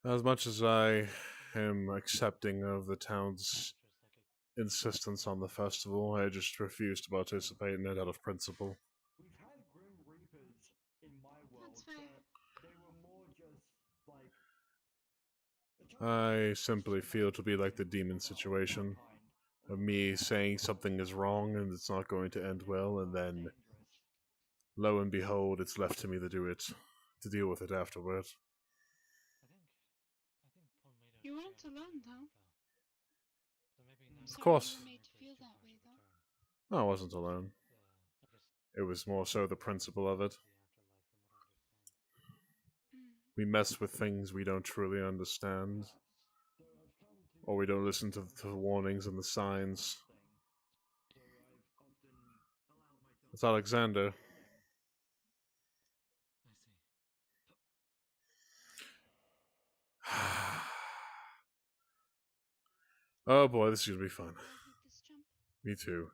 that. As much as I am accepting of the town's insistence on the festival, I just refuse to participate in it out of principle. We've had Grim Reapers in my world, but they were more just like... I simply feel to be like the demon situation of me saying something is wrong and it's not going to end well, and then lo and behold, it's left to me to deal with it afterward. You weren't alone, though. Of course. Made you feel that way, though. No, I wasn't alone. It was more so the principle of it. We mess with things we don't truly understand. Or we don't listen to the warnings and the signs. It's Alexander. Oh boy, this is gonna be fun. Me too.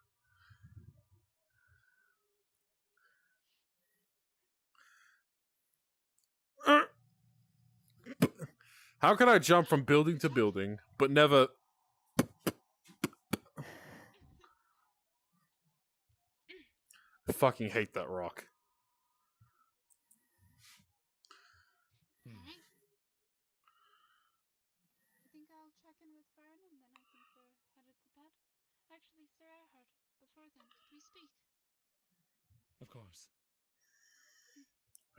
How can I jump from building to building, but never... I fucking hate that rock. Alright. I think I'll check in with Fern and then I think we're headed to bed. Actually, Sir Erhard, before then, could we speak? Of course.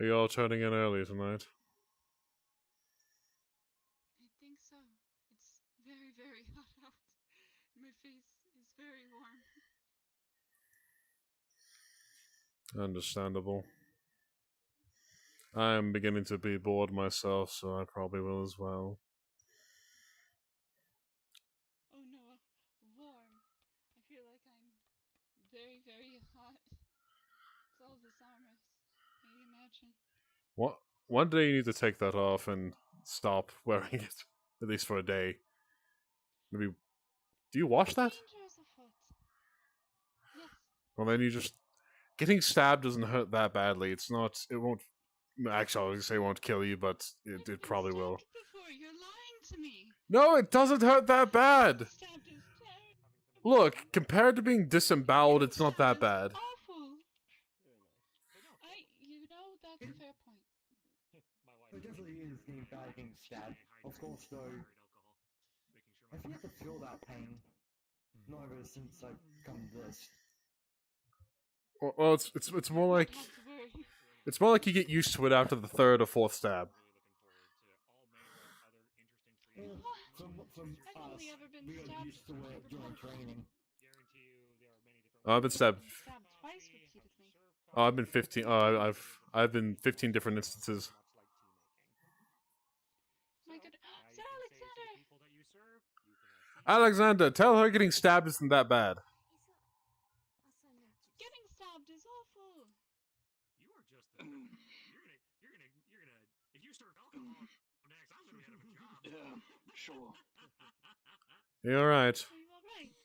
Are you all turning in early tonight? I think so. It's very, very hot out. My face is very warm. Understandable. I am beginning to be bored myself, so I probably will as well. Oh no, warm. I feel like I'm very, very hot. It's all the summers, I imagine. What? One day you need to take that off and stop wearing it, at least for a day. Maybe. Do you wash that? Dangers afoot. Yes. Well, then you just getting stabbed doesn't hurt that badly. It's not. It won't. Actually, I was gonna say it won't kill you, but it probably will. Before you're lying to me. No, it doesn't hurt that bad. Look, compared to being disemboweled, it's not that bad. Awful. You know, that's a fair point. It definitely is getting bad getting stabbed. Of course, though, I've yet to feel that pain. Not ever since I've come to this. Well, it's more like you get used to it after the third or fourth stab. From us, we got used to it during training. Oh, I've been stabbed. Twice repeatedly. Oh, I've been 15. Oh, I've been 15 different instances. My good, Sir Alexander. Alexander, tell her getting stabbed isn't that bad. Getting stabbed is awful. You are just the. You're gonna. If you serve alcohol next, I'm gonna be out of a job. Yeah, sure. You alright? Are you alright?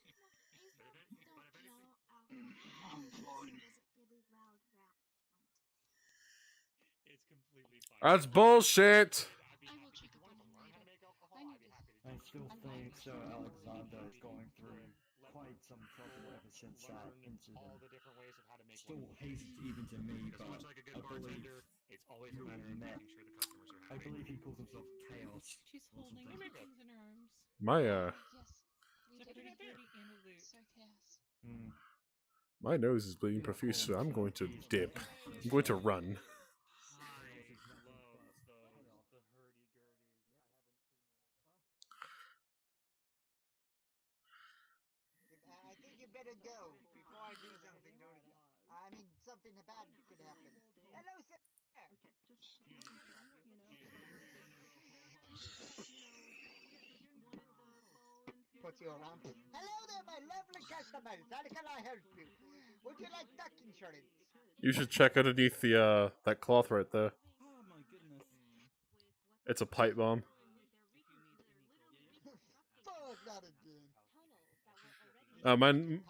I'm fine. It's completely fine. That's bullshit. I will check upon him later. I need this. I still think Sir Alexander is going through quite some trouble ever since that incident. All the different ways of how to make Still hazy even to me, but much like a good I believe bartender, it's always a matter of making sure the customers are I happy. believe he calls himself Chaos. She's holding her things in her arms. My Yes, we did it. In a loop. Sir Chaos. my nose is bleeding profuse, so I'm going to dip. I'm going to run. I think you better go before I do something. I mean, something bad could happen. Hello, sir. Put you around. Hello there, my lovely customers. How can I help you? Would you like duck insurance? You should check underneath the that cloth right there. Oh my goodness. It's a pipe bomb. Fuck, not again.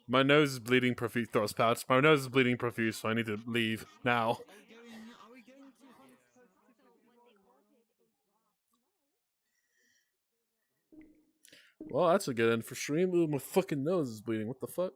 My nose is bleeding profuse. Throws pouch. My nose is bleeding profuse, so I need to leave now. Are we going to hunt? Well, that's a good end for stream. Ooh, my fucking nose is bleeding. What the fuck?